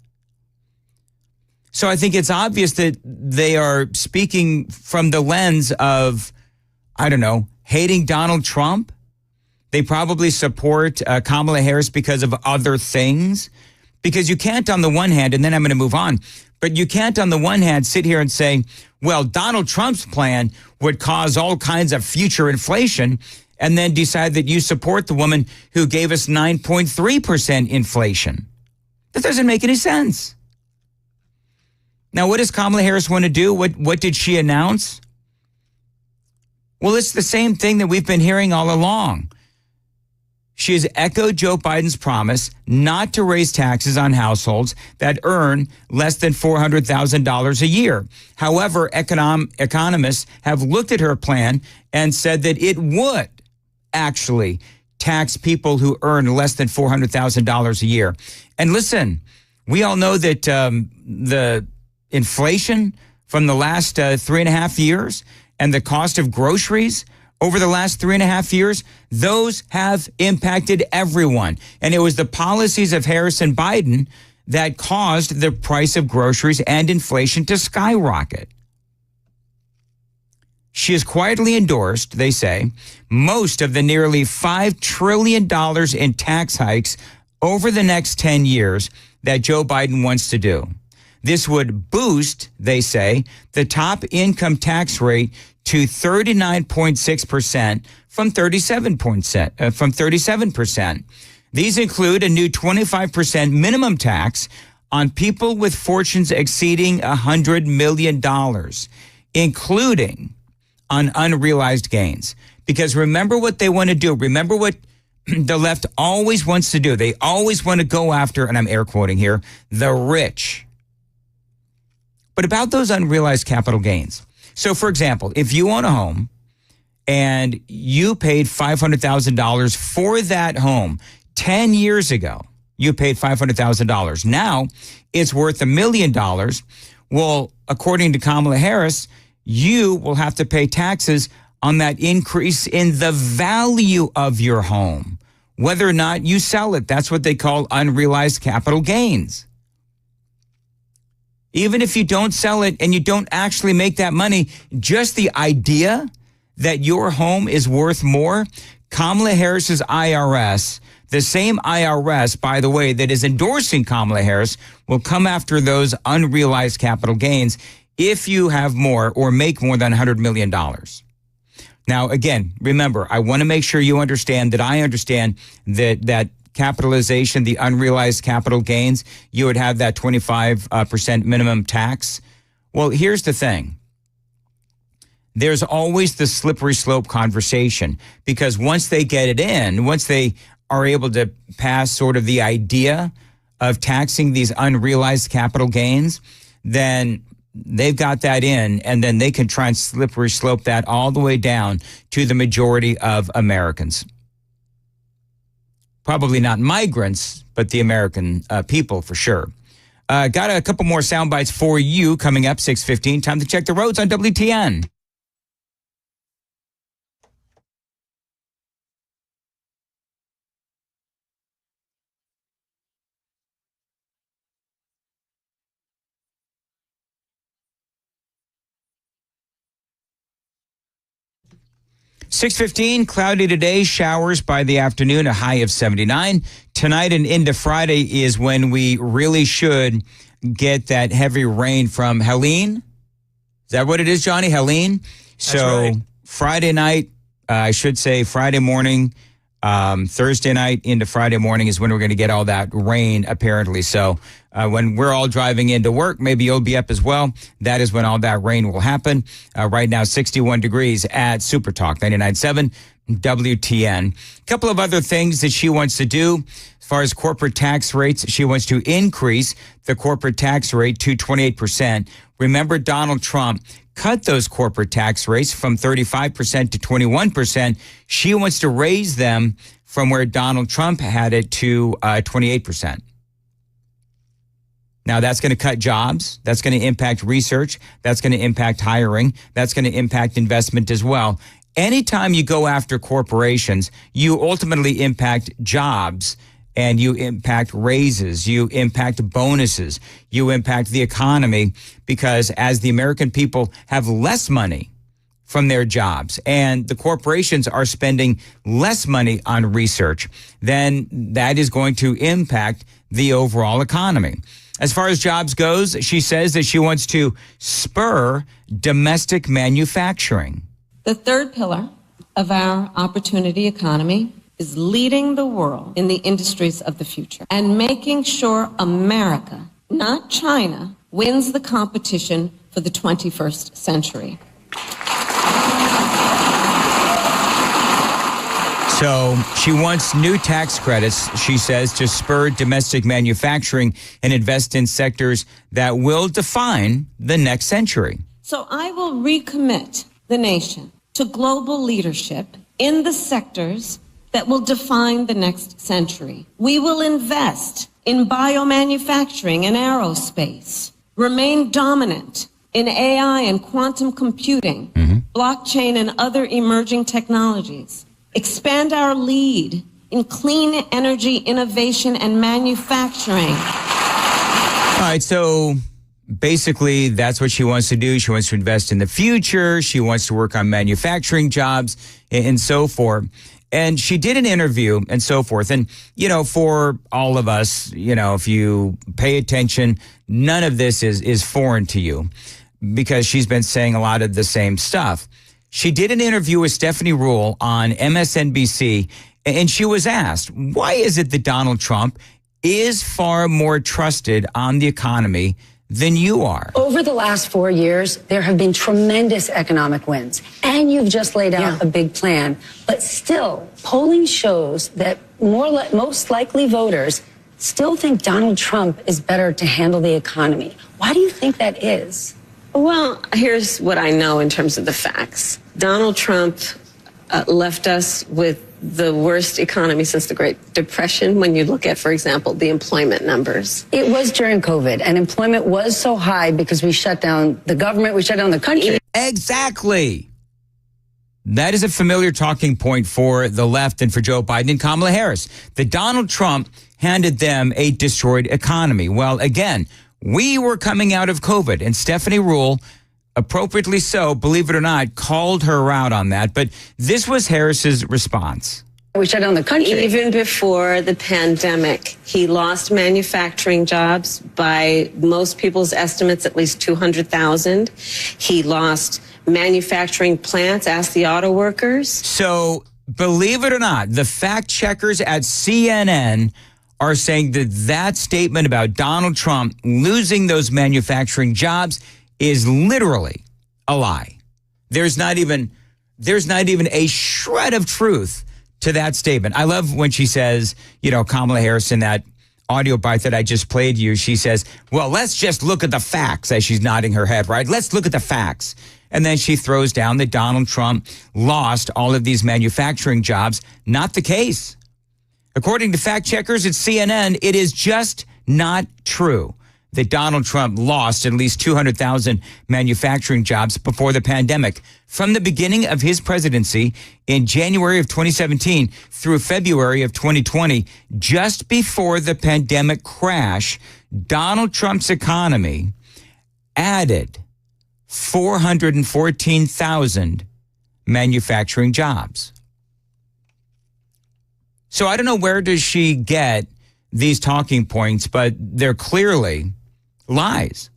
[SPEAKER 9] So I think it's obvious that they are speaking from the lens of, I don't know, hating Donald Trump. They probably support Kamala Harris because of other things, Because you can't on the one hand, and then I'm going to move on, but you can't on the one hand sit here and say, well, Donald Trump's plan would cause all kinds of future inflation, and then decide that you support the woman who gave us 9.3% inflation. That doesn't make any sense. Now, what does Kamala Harris want to do? What did she announce? Well, it's the same thing that we've been hearing all along. She has echoed Joe Biden's promise not to raise taxes on households that earn less than $400,000 a year. However, economists have looked at her plan and said that it would actually tax people who earn less than $400,000 a year. And listen, we all know that the inflation from the last 3.5 years and the cost of groceries over the last 3.5 years, those have impacted everyone. And it was the policies of Harris and Biden that caused the price of groceries and inflation to skyrocket. She has quietly endorsed, they say, most of the nearly $5 trillion in tax hikes over the next 10 years that Joe Biden wants to do. This would boost, they say, the top income tax rate to 39.6% from 37%. These include a new 25% minimum tax on people with fortunes exceeding $100 million, including on unrealized gains. Because remember what they want to do. Remember what the left always wants to do. They always want to go after, and I'm air quoting here, the rich. But about those unrealized capital gains. So, for example, if you own a home and you paid $500,000 for that home 10 years ago, you paid $500,000. Now it's worth $1 million. Well, according to Kamala Harris, you will have to pay taxes on that increase in the value of your home, whether or not you sell it. That's what they call unrealized capital gains. Even if you don't sell it and you don't actually make that money, just the idea that your home is worth more, Kamala Harris's IRS, the same IRS, by the way, that is endorsing Kamala Harris, will come after those unrealized capital gains if you have more or make more than $100 million. Now, again, remember, I want to make sure you understand that I understand that capitalization, the unrealized capital gains, you would have that 25% minimum tax. Well, here's the thing. There's always the slippery slope conversation, because once they get it in, once they are able to pass sort of the idea of taxing these unrealized capital gains, then they've got that in, and then they can try and slippery slope that all the way down to the majority of Americans. Probably not migrants, but the American people for sure. Got a couple more sound bites for you coming up, 6:15. Time to check the roads on WTN. $6:15, cloudy today, showers by the afternoon, a high of 79. Tonight and into Friday is when we really should get that heavy rain from Helene. Is that what it is, Johnny? Helene? So right. Friday night, I should say Friday morning, Thursday night into Friday morning is when we're going to get all that rain, apparently. So when we're all driving into work, maybe you'll be up as well. That is when all that rain will happen. Right now, 61 degrees at Super Talk 99.7 WTN. A couple of other things that she wants to do. As far as corporate tax rates, she wants to increase the corporate tax rate to 28%. Remember, Donald Trump cut those corporate tax rates from 35% to 21%. She wants to raise them from where Donald Trump had it to 28%. Now, that's going to cut jobs. That's going to impact research. That's going to impact hiring. That's going to impact investment as well. Anytime you go after corporations, you ultimately impact jobs, and you impact raises, you impact bonuses, you impact the economy, because as the American people have less money from their jobs, and the corporations are spending less money on research, then that is going to impact the overall economy. As far as jobs goes, she says that she wants to spur domestic manufacturing.
[SPEAKER 12] The third pillar of our opportunity economy is leading the world in the industries of the future and making sure America, not China, wins the competition for the 21st century.
[SPEAKER 9] So she wants new tax credits, she says, to spur domestic manufacturing and invest in sectors that will define the next century.
[SPEAKER 12] So I will recommit the nation to global leadership in the sectors that will define the next century. We will invest in biomanufacturing and aerospace, remain dominant in AI and quantum computing, blockchain and other emerging technologies, expand our lead in clean energy innovation and manufacturing.
[SPEAKER 9] All right, so basically that's what she wants to do. She wants to invest in the future. She wants to work on manufacturing jobs and so forth. And she did an interview and so forth. And, you know, for all of us, you know, if you pay attention, none of this is foreign to you because she's been saying a lot of the same stuff. She did an interview with Stephanie Ruhle on MSNBC, and she was asked, why is it that Donald Trump is far more trusted on the economy than you are?
[SPEAKER 3] Over the last 4 years, there have been tremendous economic wins, and you've just laid out a big plan. But still, polling shows that most likely voters still think Donald Trump is better to handle the economy. Why do you think that is?
[SPEAKER 12] Well, here's what I know in terms of the facts. Donald Trump left us with the worst economy since the Great Depression when you look at, for example, the employment numbers.
[SPEAKER 3] It was during COVID, and employment was so high because we shut down the government, we shut down the country.
[SPEAKER 9] Exactly. That is a familiar talking point for the left and for Joe Biden and Kamala Harris. That Donald Trump handed them a destroyed economy. Well, again, we were coming out of COVID, and Stephanie Ruhle, appropriately so, believe it or not, called her out on that. But this was Harris's response.
[SPEAKER 3] We shut down the country.
[SPEAKER 12] Even before the pandemic, he lost manufacturing jobs by most people's estimates, at least 200,000. He lost manufacturing plants, ask the auto workers.
[SPEAKER 9] So, believe it or not, the fact checkers at CNN are saying that that statement about Donald Trump losing those manufacturing jobs is literally a lie. There's not even a shred of truth to that statement. I love when she says, you know, Kamala Harris in that audio bite that I just played you, she says, well, let's just look at the facts, as she's nodding her head, right? Let's look at the facts. And then she throws down that Donald Trump lost all of these manufacturing jobs. Not the case. According to fact checkers at CNN, it is just not true that Donald Trump lost at least 200,000 manufacturing jobs before the pandemic. From the beginning of his presidency in January of 2017 through February of 2020, just before the pandemic crash, Donald Trump's economy added 414,000 manufacturing jobs. So I don't know where does she get these talking points, but they're clearly lies.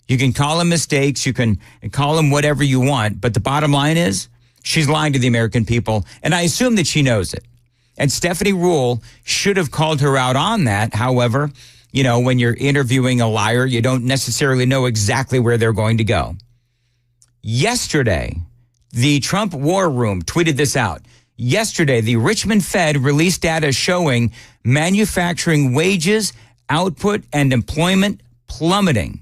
[SPEAKER 9] You can call them mistakes, you can call them whatever you want, but the bottom line is she's lying to the American people, and I assume that she knows it. And Stephanie Ruhle should have called her out on that. However, you know, when you're interviewing a liar, you don't necessarily know exactly where they're going to go. Yesterday, the Trump War Room tweeted this out. Yesterday, the Richmond Fed released data showing manufacturing wages, output, and employment plummeting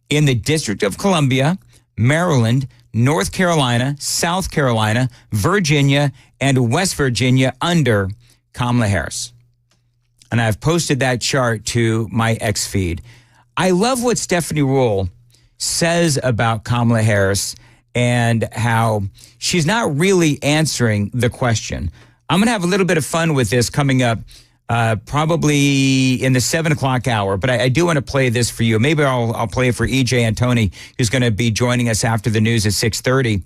[SPEAKER 9] in the District of Columbia, Maryland, North Carolina, South Carolina, Virginia, and West Virginia under Kamala Harris. And I've posted that chart to my X feed. I love what Stephanie Ruhle says about Kamala Harris and how she's not really answering the question. I'm going to have a little bit of fun with this coming up probably in the 7 o'clock hour. But I do want to play this for you. Maybe I'll play it for E.J. Antoni, who's going to be joining us after the news at 6:30.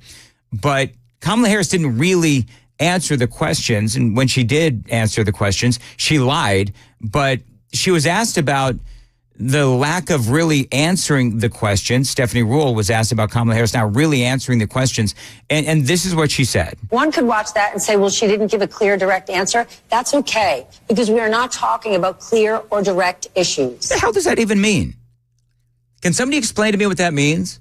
[SPEAKER 9] But Kamala Harris didn't really answer the questions. And when she did answer the questions, she lied. But she was asked about the lack of really answering the questions. Stephanie Ruhle was asked about Kamala Harris not really answering the questions. And this is what she said.
[SPEAKER 3] One could watch that and say, well, she didn't give a clear, direct answer. That's okay, because we are not talking about clear or direct issues.
[SPEAKER 9] What the hell does that even mean? Can somebody explain to me what that means?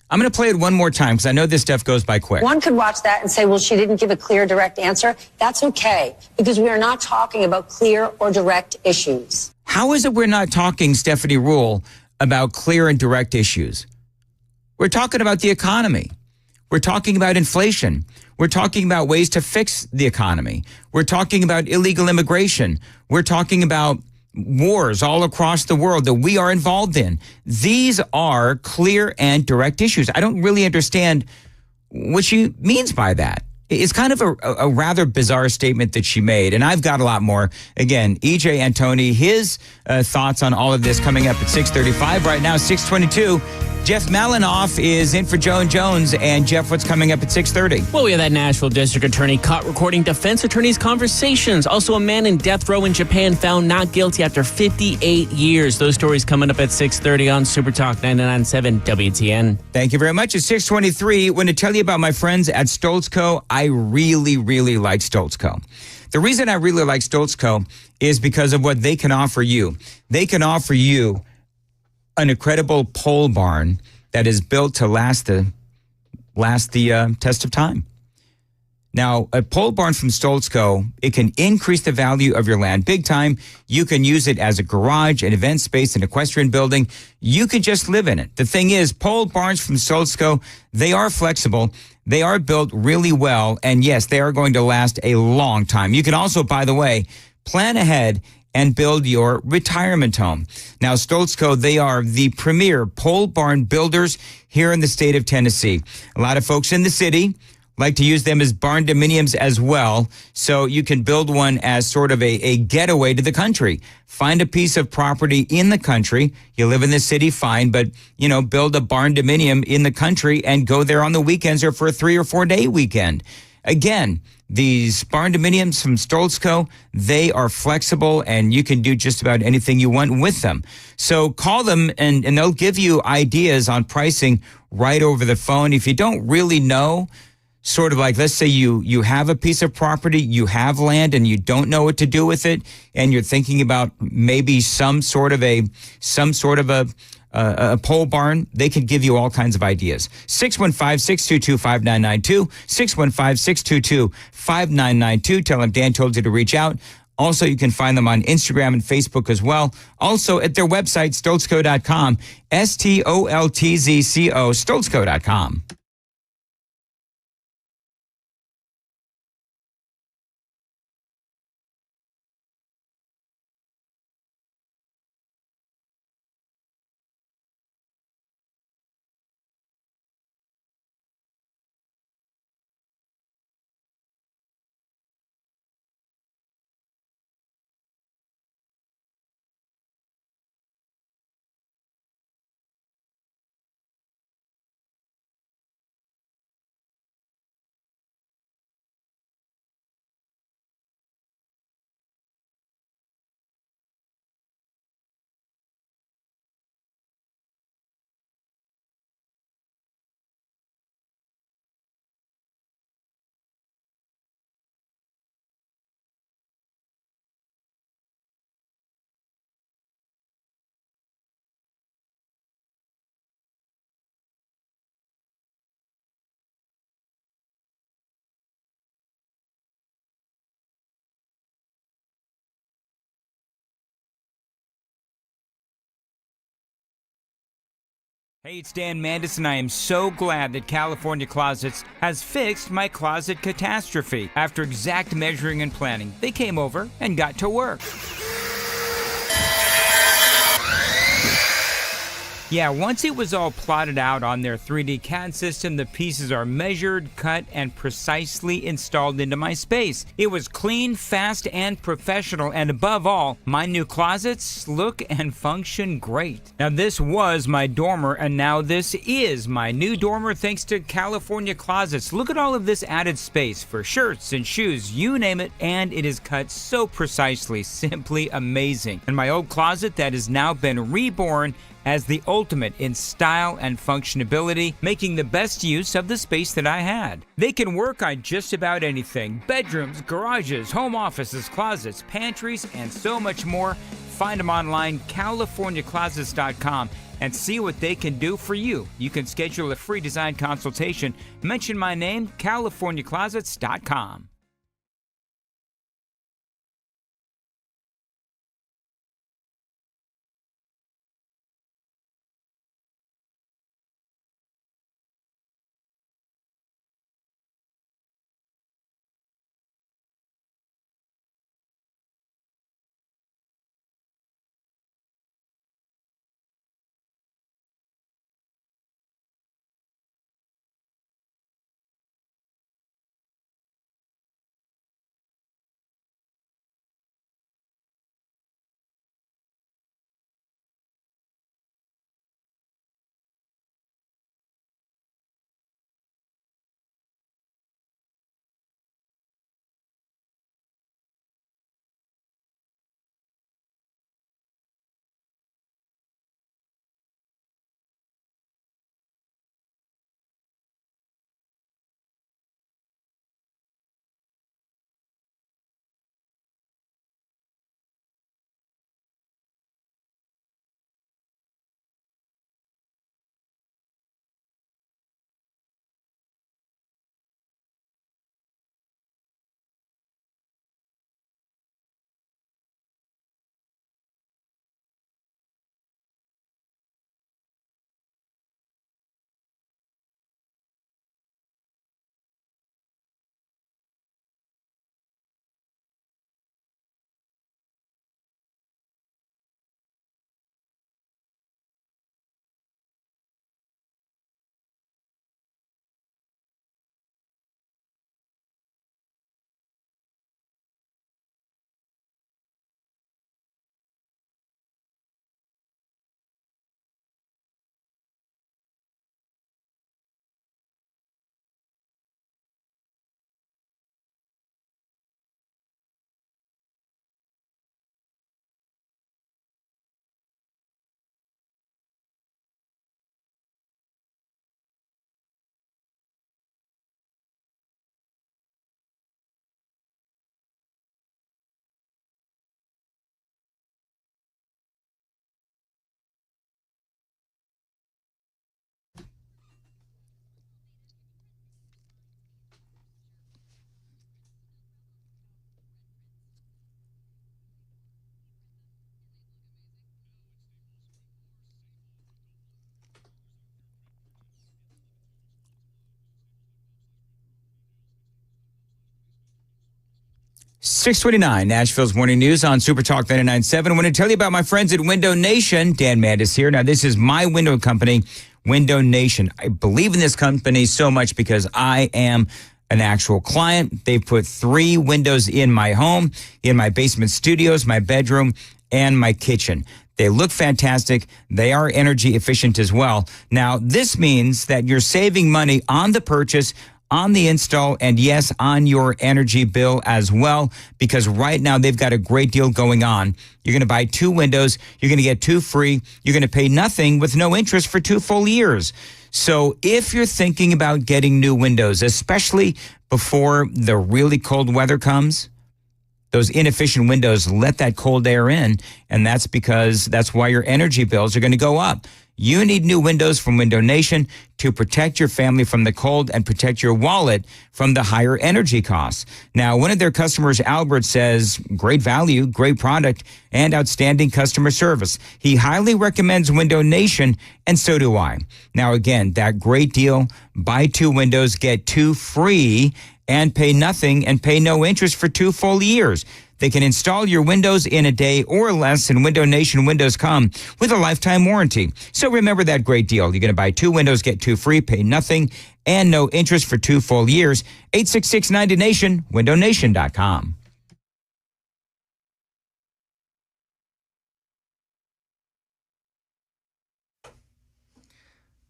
[SPEAKER 9] I'm going to play it one more time because I know this stuff goes by quick.
[SPEAKER 3] One could watch that and say, well, she didn't give a clear, direct answer. That's okay, because we are not talking about clear or direct issues.
[SPEAKER 9] How is it we're not talking, Stephanie Ruhle, about clear and direct issues? We're talking about the economy. We're talking about inflation. We're talking about ways to fix the economy. We're talking about illegal immigration. We're talking about wars all across the world that we are involved in. These are clear and direct issues. I don't really understand what she means by that. It's kind of a rather bizarre statement that she made, and I've got a lot more. Again, E.J. Antoni, his thoughts on all of this coming up at 6:35. Right now, 6:22. Jeff Malinoff is in for Joan Jones. And Jeff, what's coming up at 6:30?
[SPEAKER 1] Well, we have that Nashville district attorney caught recording defense attorneys' conversations. Also, a man in death row in Japan found not guilty after 58 years. Those stories coming up at 6:30 on Super Talk 99.7 WTN.
[SPEAKER 9] Thank you very much. It's 6:23. Want to tell you about my friends at Stoltz Co. I really, really like Stoltz Co. The reason I really like Stoltz Co. is because of what they can offer you. They can offer you an incredible pole barn that is built to last the test of time. Now, a pole barn from Stoltz Co., it can increase the value of your land big time. You can use it as a garage, an event space, an equestrian building. You could just live in it. The thing is, pole barns from Stoltz Co., they are flexible. They are built really well. And yes, they are going to last a long time. You can also, by the way, plan ahead and build your retirement home. Now, Stoltz Co., they are the premier pole barn builders here in the state of Tennessee. A lot of folks in the city like to use them as barn dominiums as well, so you can build one as sort of a getaway to the country. Find a piece of property in the country. You live in the city, fine, but, build a barn dominium in the country and go there on the weekends or for a 3 or 4 day weekend. Again, these barn dominiums from Stoltz Co., they are flexible and you can do just about anything you want with them. So call them and they'll give you ideas on pricing right over the phone. If you don't really know, sort of like, let's say you have a piece of property, you have land and you don't know what to do with it, and you're thinking about maybe some sort of a pole barn, they could give you all kinds of ideas. 615-622-5992, 615-622-5992. Tell them Dan told you to reach out. Also, you can find them on Instagram and Facebook as well. Also, at their website, stoltzco.com, STOLTZCO, stoltzco.com. Hey, it's Dan Mandis, and I am so glad that California Closets has fixed my closet catastrophe. After exact measuring and planning, they came over and got to work. Yeah, once it was all plotted out on their 3D CAD system, the pieces are measured, cut, and precisely installed into my space. It was clean, fast, and professional, and above all, my new closets look and function great. Now, this was my dormer, and now this is my new dormer thanks to California Closets. Look at all of this added space for shirts and shoes, you name it, and it is cut so precisely, simply amazing. And my old closet that has now been reborn as the ultimate in style and functionability, making the best use of the space that I had. They can work on just about anything: bedrooms, garages, home offices, closets, pantries, and so much more. Find them online, CaliforniaClosets.com, and see what they can do for you. You can schedule a free design consultation. Mention my name, CaliforniaClosets.com. .629, Nashville's Morning News on Super Talk 99.7. I want to tell you about my friends at Window Nation. Dan Mandis here. Now, this is my window company, Window Nation. I believe in this company so much because I am an actual client. They put 3 windows in my home, in my basement studios, my bedroom, and my kitchen. They look fantastic. They are energy efficient as well. Now, this means that you're saving money on the purchase, on the install, and yes, on your energy bill as well, because right now they've got a great deal going on. You're going to buy 2 windows. You're going to get 2 free. You're going to pay nothing with no interest for 2 full years. So if you're thinking about getting new windows, especially before the really cold weather comes, those inefficient windows let that cold air in, and that's why your energy bills are going to go up. You need new windows from Window Nation to protect your family from the cold and protect your wallet from the higher energy costs. Now, one of their customers, Albert, says, great value, great product, and outstanding customer service. He highly recommends Window Nation, and so do I. Now, again, that great deal, buy 2 windows, get 2 free, and pay nothing and pay no interest for 2 full years. They can install your windows in a day or less, and Window Nation windows come with a lifetime warranty. So remember that great deal. You're going to buy 2 windows, get 2 free, pay nothing, and no interest for 2 full years. 866-90-NATION, windownation.com.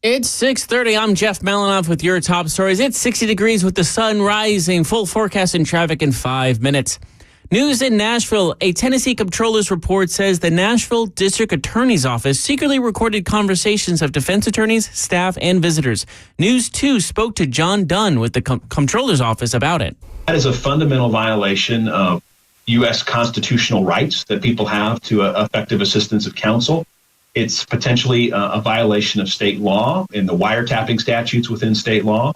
[SPEAKER 1] It's 6:30. I'm Jeff Malinoff with your top stories. It's 60 degrees with the sun rising. Full forecast and traffic in 5 minutes. News in Nashville. A Tennessee comptroller's report says the Nashville District Attorney's Office secretly recorded conversations of defense attorneys, staff, and visitors. News 2 spoke to John Dunn with the comptroller's office about it.
[SPEAKER 5] That is a fundamental violation of U.S. constitutional rights that people have to effective assistance of counsel. It's potentially a violation of state law and the wiretapping statutes within state law.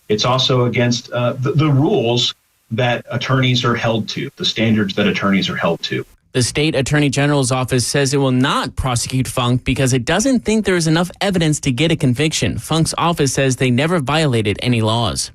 [SPEAKER 5] It's also against the rules that attorneys are held to, the standards that attorneys are held to.
[SPEAKER 1] The state attorney general's office says it will not prosecute Funk because it doesn't think there is enough evidence to get a conviction. Funk's office says they never violated any laws.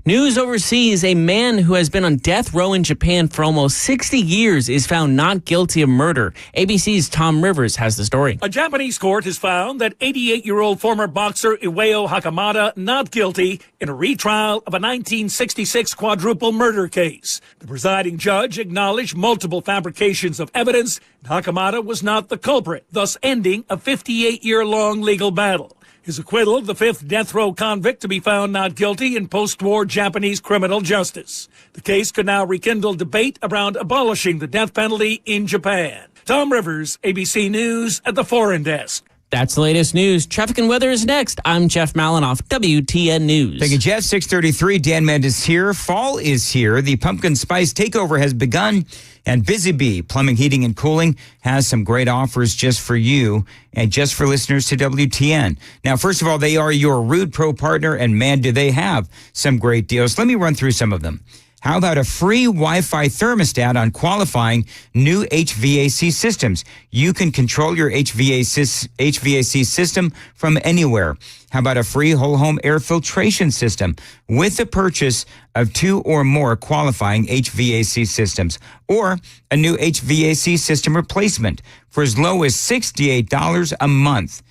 [SPEAKER 1] News overseas, a man who has been on death row in Japan for almost 60 years is found not guilty of murder. ABC's Tom Rivers has the story.
[SPEAKER 22] A Japanese court has found that 88-year-old former boxer Iwao Hakamada not guilty in a retrial of a 1966 quadruple murder case. The presiding judge acknowledged multiple fabrications of evidence. Hakamada was not the culprit, thus ending a 58-year-long legal battle. His acquittal, the 5th death row convict to be found not guilty in post-war Japanese criminal justice. The case could now rekindle debate around abolishing the death penalty in Japan. Tom Rivers, ABC News at the Foreign Desk.
[SPEAKER 1] That's the latest news. Traffic and weather is next. I'm Jeff Malinoff, WTN News.
[SPEAKER 9] Thank you, Jeff. 6:33. Dan Mandis here. Fall is here. The pumpkin spice takeover has begun. And Busy Bee Plumbing, Heating, and Cooling has some great offers just for you and just for listeners to WTN. Now, first of all, they are your Rude Pro partner, and man, do they have some great deals. Let me run through some of them. How about a free Wi-Fi thermostat on qualifying new HVAC systems? You can control your HVAC system from anywhere. How about a free whole home air filtration system with the purchase of 2 or more qualifying HVAC systems, or a new HVAC system replacement for as low as $68 a month?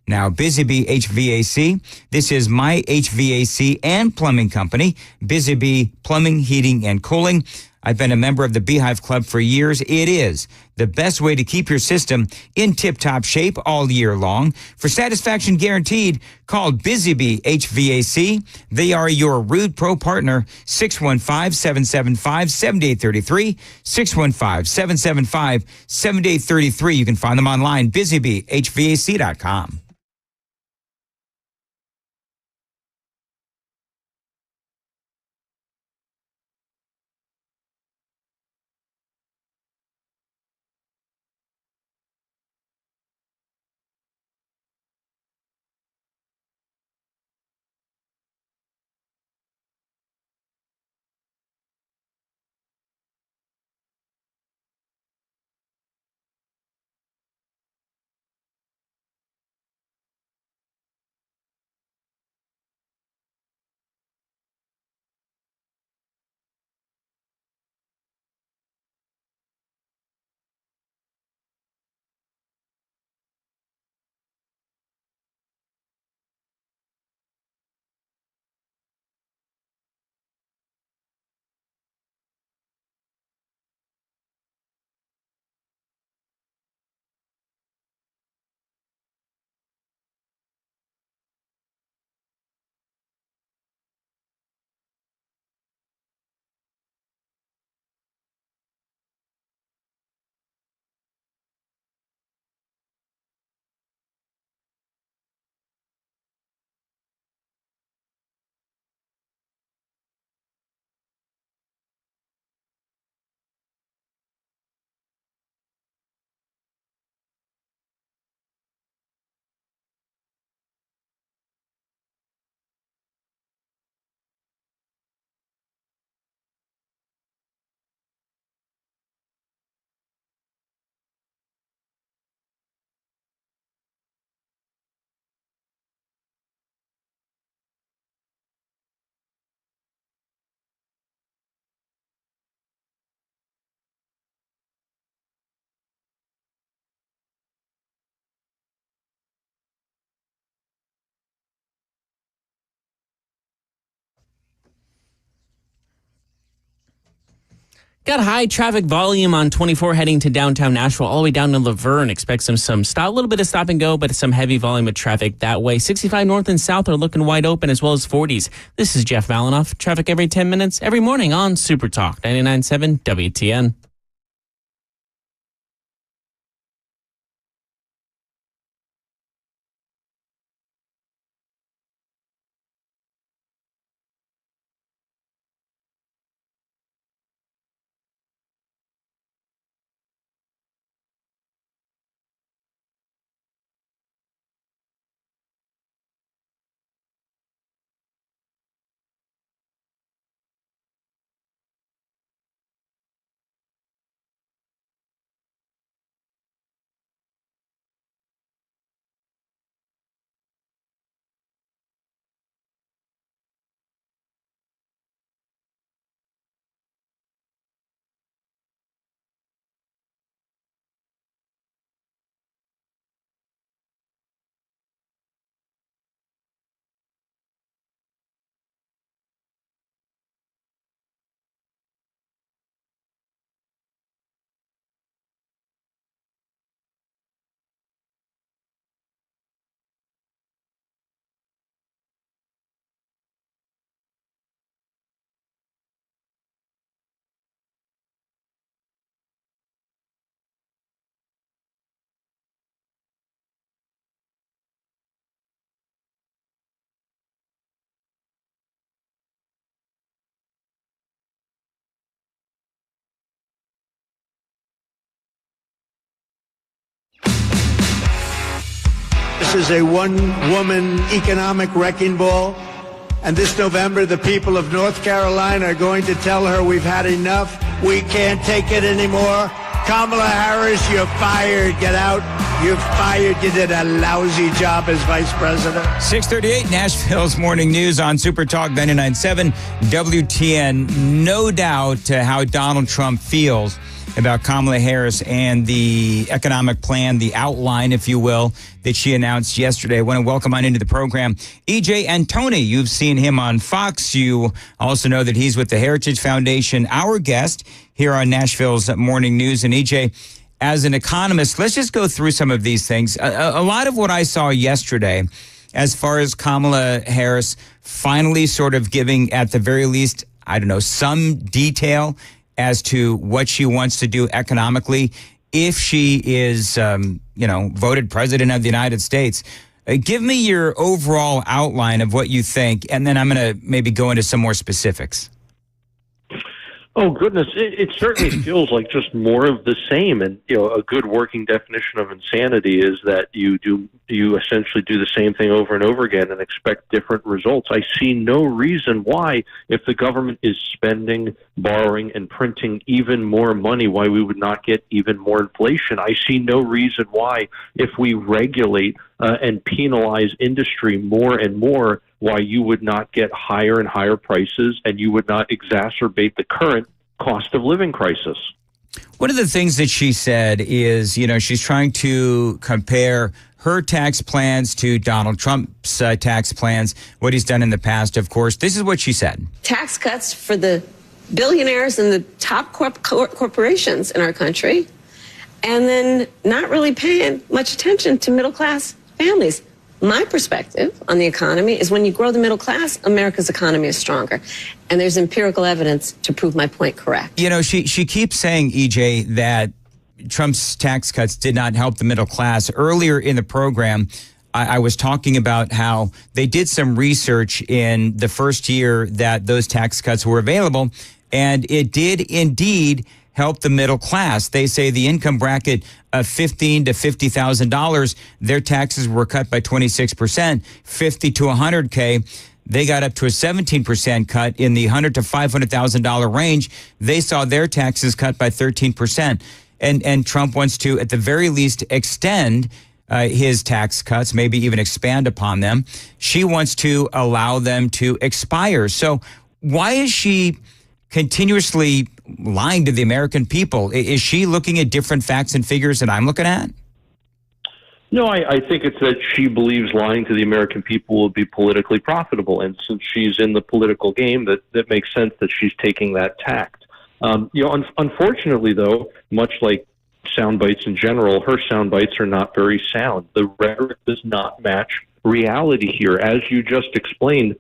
[SPEAKER 9] Now, Busy Bee HVAC, this is my HVAC and plumbing company, Busy Bee Plumbing, Heating, and Cooling. I've been a member of the Beehive Club for years. It is the best way to keep your system in tip-top shape all year long. For satisfaction guaranteed, call Busy Bee HVAC. They are your Rude Pro partner, 615-775-7833, 615-775-7833. You can find them online, busybeehvac.com.
[SPEAKER 1] Got high traffic volume on 24 heading to downtown Nashville, all the way down to Laverne. Expect some stop, a little bit of stop and go, but some heavy volume of traffic that way. 65 north and south are looking wide open, as well as 40s. This is Jeff Malinoff. Traffic every 10 minutes, every morning on Super Talk 99.7 WTN.
[SPEAKER 10] This is a one-woman economic wrecking ball. And this November, the people of North Carolina are going to tell her we've had enough. We can't take it anymore. Kamala Harris, you're fired. Get out. You're fired. You did a lousy job as vice president.
[SPEAKER 9] 6:38, Nashville's morning news on Super Talk 99.7 WTN. No doubt how Donald Trump feels about Kamala Harris and the economic plan, the outline, if you will, that she announced yesterday. I want to welcome on into the program E.J. Antoni. You've seen him on Fox. You also know that he's with the Heritage Foundation, our guest here on Nashville's Morning News. And E.J., as an economist, let's just go through some of these things. A lot of what I saw yesterday, as far as Kamala Harris finally sort of giving, at the very least, I don't know, some detail as to what she wants to do economically if she is, voted president of the United States. Give me your overall outline of what you think, and then I'm going to maybe go into some more specifics.
[SPEAKER 13] Oh, goodness. It certainly feels like just more of the same. And, a good working definition of insanity is that you essentially do the same thing over and over again and expect different results. I see no reason why, if the government is spending, borrowing, and printing even more money, why we would not get even more inflation. I see no reason why, if we regulate and penalize industry more and more, why you would not get higher and higher prices and you would not exacerbate the current cost of living crisis.
[SPEAKER 9] One of the things that she said is, she's trying to compare her tax plans to Donald Trump's tax plans, what he's done in the past, of course. This is what she said.
[SPEAKER 12] Tax cuts for the billionaires and the top corporations in our country, and then not really paying much attention to middle-class families. My perspective on the economy is when you grow the middle class, America's economy is stronger. And there's empirical evidence to prove my point correct.
[SPEAKER 9] She keeps saying, EJ, that Trump's tax cuts did not help the middle class. Earlier in the program, I was talking about how they did some research in the first year that those tax cuts were available, and it did indeed help the middle class. They say the income bracket of $15,000 to $50,000, their taxes were cut by 26%. 50 to 100K, they got up to a 17% cut. In the $100,000 to $500,000 range, they saw their taxes cut by 13%. And Trump wants to, at the very least, extend his tax cuts, maybe even expand upon them. She wants to allow them to expire. So why is she continuously lying to the American people? Is she looking at different facts and figures that I'm looking at?
[SPEAKER 13] No, I think it's that she believes lying to the American people will be politically profitable. And since she's in the political game, that makes sense that she's taking that tact. Unfortunately, though, much like sound bites in general, her sound bites are not very sound. The rhetoric does not match reality here. As you just explained,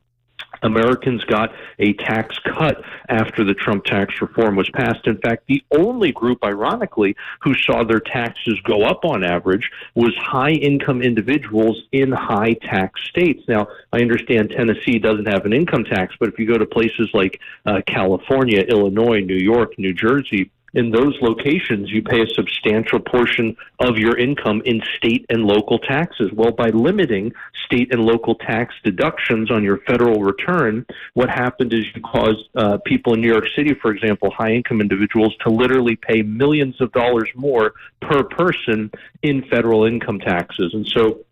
[SPEAKER 13] Americans got a tax cut after the Trump tax reform was passed. In fact, the only group, ironically, who saw their taxes go up on average was high-income individuals in high-tax states. Now, I understand Tennessee doesn't have an income tax, but if you go to places like California, Illinois, New York, New Jersey, in those locations, you pay a substantial portion of your income in state and local taxes. Well, by limiting state and local tax deductions on your federal return, what happened is you caused people in New York City, for example, high-income individuals, to literally pay millions of dollars more per person in federal income taxes. And so,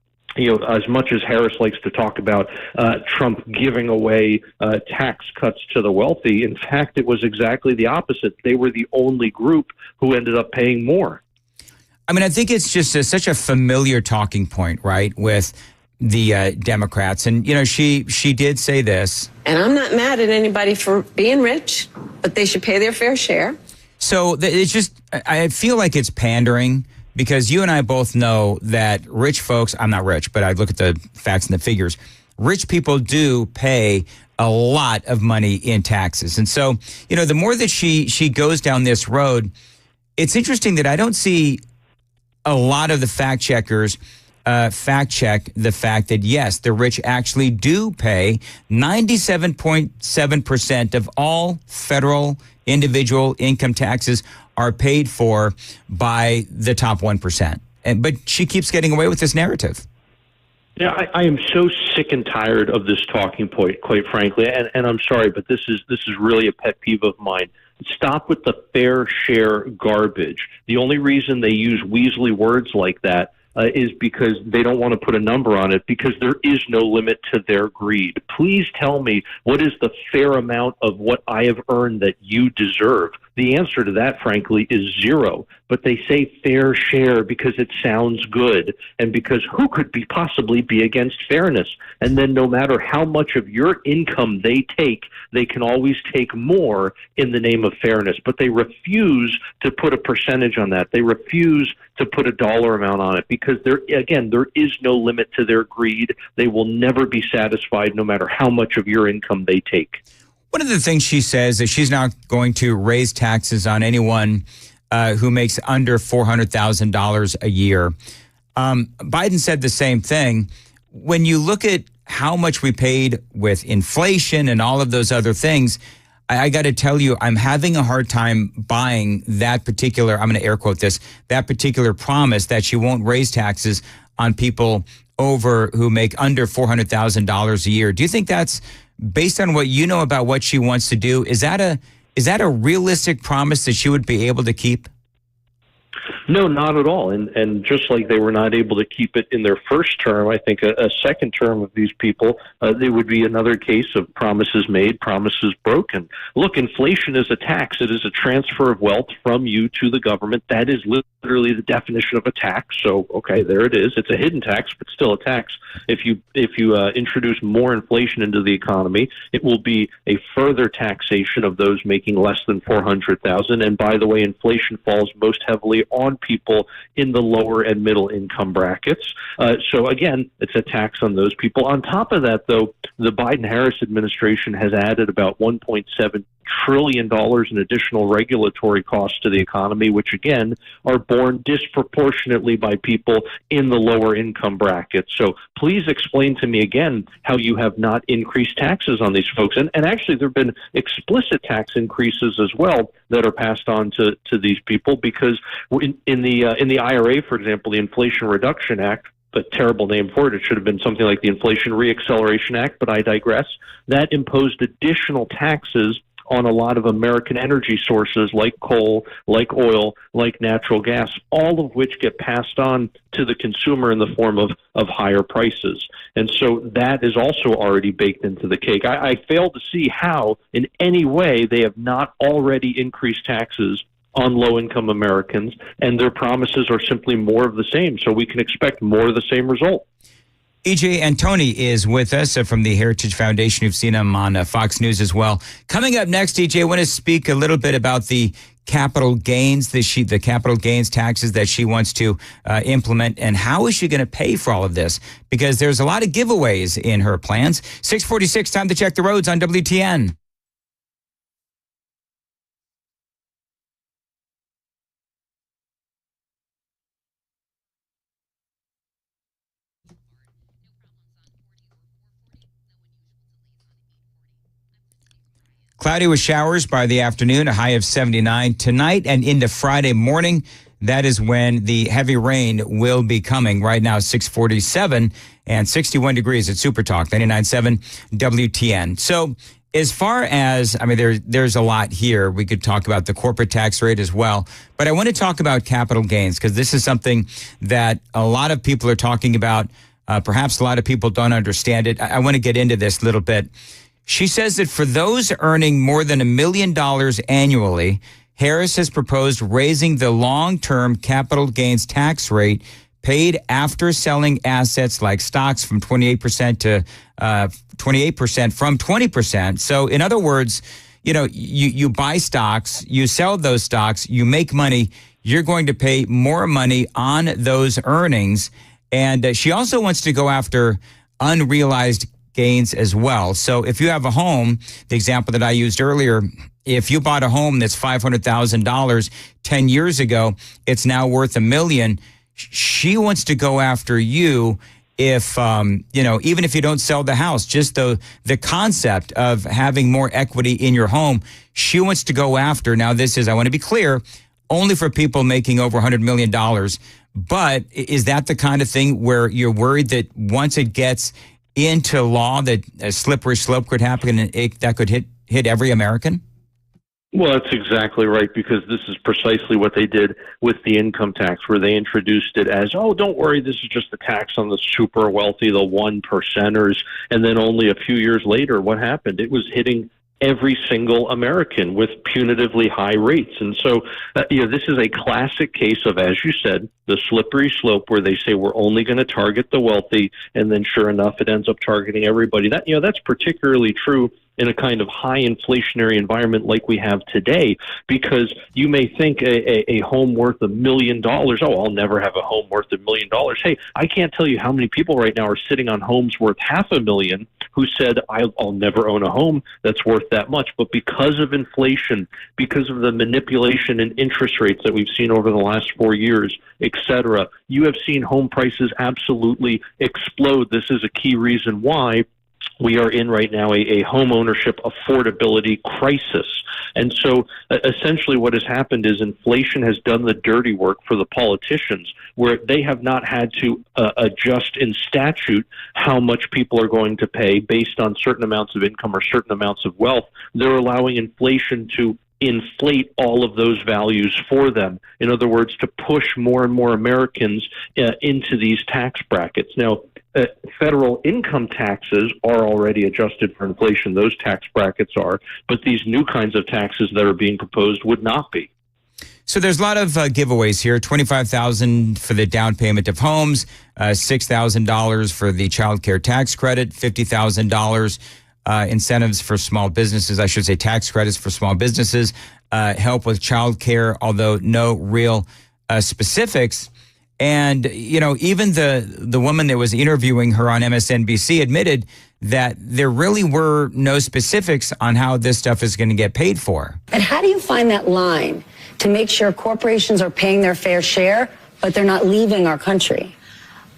[SPEAKER 13] as much as Harris likes to talk about Trump giving away tax cuts to the wealthy, in fact, it was exactly the opposite. They were the only group who ended up paying more.
[SPEAKER 9] I mean, I think it's just such a familiar talking point, right, with the Democrats. And, she did say this.
[SPEAKER 12] And I'm not mad at anybody for being rich, but they should pay their fair share.
[SPEAKER 9] So it's just, I feel like it's pandering. Because you and I both know that rich folks, I'm not rich, but I look at the facts and the figures. Rich people do pay a lot of money in taxes. And so, the more that she goes down this road, it's interesting that I don't see a lot of the fact checkers fact check the fact that, yes, the rich actually do pay 97.7% of all federal individual income taxes are paid for by the top 1%. But she keeps getting away with this narrative.
[SPEAKER 13] Yeah, I am so sick and tired of this talking point, quite frankly. And I'm sorry, but this is really a pet peeve of mine. Stop with the fair share garbage. The only reason they use weaselly words like that is because they don't want to put a number on it, because there is no limit to their greed. Please tell me, what is the fair amount of what I have earned that you deserve? The answer to that, frankly, is zero. But they say fair share because it sounds good, and because who could possibly be against fairness? And then no matter how much of your income they take, they can always take more in the name of fairness. But they refuse to put a percentage on that. They refuse to put a dollar amount on it, because there is no limit to their greed. They will never be satisfied no matter how much of your income they take.
[SPEAKER 9] One of the things she says is she's not going to raise taxes on anyone who makes under $400,000 a year. Biden said the same thing. When you look at how much we paid with inflation and all of those other things, I got to tell you, I'm having a hard time buying that particular, I'm going to air quote this, that particular promise that she won't raise taxes on people who make under $400,000 a year. Do you think that's, based on what you know about what she wants to do, is that a realistic promise that she would be able to keep?
[SPEAKER 13] No, not at all. And just like they were not able to keep it in their first term, I think a second term of these people, there would be another case of promises made, promises broken. Look, inflation is a tax. It is a transfer of wealth from you to the government. That is literally the definition of a tax. So, okay, there it is. It's a hidden tax, but still a tax. If you introduce more inflation into the economy, it will be a further taxation of those making less than $400,000. And by the way, inflation falls most heavily on people in the lower and middle income brackets. So again, it's a tax on those people. On top of that, though, the Biden-Harris administration has added about $1.7 trillion in additional regulatory costs to the economy, which again are borne disproportionately by people in the lower income brackets. So please explain to me again how you have not increased taxes on these folks. And actually, there have been explicit tax increases as well that are passed on to these people, because in the IRA, for example, the Inflation Reduction Act, a terrible name for it. It should have been something like the Inflation Reacceleration Act, but I digress. That imposed additional taxes on a lot of American energy sources like coal, like oil, like natural gas, all of which get passed on to the consumer in the form of higher prices. And so that is also already baked into the cake. I fail to see how, in any way, they have not already increased taxes on low-income Americans, and their promises are simply more of the same. So we can expect more of the same result.
[SPEAKER 9] EJ Antoni is with us from the Heritage Foundation. You've seen him on Fox News as well. Coming up next, EJ, I want to speak a little bit about the capital gains, the capital gains taxes that she wants to implement, and how is she going to pay for all of this? Because there's a lot of giveaways in her plans. 6:46, time to check the roads on WTN. Cloudy with showers by the afternoon, a high of 79. Tonight and into Friday morning, that is when the heavy rain will be coming. Right now, 6:47 and 61 degrees at Super Talk, 99.7 WTN. So as far as, there's a lot here. We could talk about the corporate tax rate as well. But I want to talk about capital gains because this is something that a lot of people are talking about. Perhaps a lot of people don't understand it. I want to get into this a little bit. She says that for those earning more than $1 million annually, Harris has proposed raising the long-term capital gains tax rate paid after selling assets like stocks from 28% to 28% from 20%. So in other words, you buy stocks, you sell those stocks, you make money, you're going to pay more money on those earnings. And she also wants to go after unrealized gains as well. So if you have a home, the example that I used earlier, if you bought a home that's $500,000 10 years ago, it's now worth $1 million. She wants to go after you if, even if you don't sell the house, just the concept of having more equity in your home, she wants to go after. Now, this is, I want to be clear, only for people making over $100 million. But is that the kind of thing where you're worried that once it gets into law that a slippery slope could happen and that could hit every American?
[SPEAKER 13] Well, that's exactly right, because this is precisely what they did with the income tax, where they introduced it as, oh, don't worry, this is just a tax on the super wealthy, the 1%ers. And then only a few years later, what happened? It was hitting every single American with punitively high rates. And so, this is a classic case of, as you said, the slippery slope where they say we're only going to target the wealthy, and then sure enough, it ends up targeting everybody. That's particularly true in a kind of high inflationary environment like we have today, because you may think a home worth $1 million, oh, I'll never have a home worth $1 million. Hey, I can't tell you how many people right now are sitting on homes worth $500,000 who said, I'll never own a home that's worth that much. But because of inflation, because of the manipulation in interest rates that we've seen over the last 4 years, et cetera, you have seen home prices absolutely explode. This is a key reason why we are in right now a home ownership affordability crisis. And so essentially what has happened is inflation has done the dirty work for the politicians, where they have not had to adjust in statute how much people are going to pay based on certain amounts of income or certain amounts of wealth. They're allowing inflation to inflate all of those values for them. In other words, to push more and more Americans into these tax brackets. Now, federal income taxes are already adjusted for inflation. Those tax brackets are, but these new kinds of taxes that are being proposed would not be.
[SPEAKER 9] So there's a lot of giveaways here. $25,000 for the down payment of homes, $6,000 for the child care tax credit, $50,000 incentives for small businesses, I should say tax credits for small businesses, help with child care, although no real specifics. And, even the woman that was interviewing her on MSNBC admitted that there really were no specifics on how this stuff is going to get paid for.
[SPEAKER 3] And how do you find that line to make sure corporations are paying their fair share, but they're not leaving our country?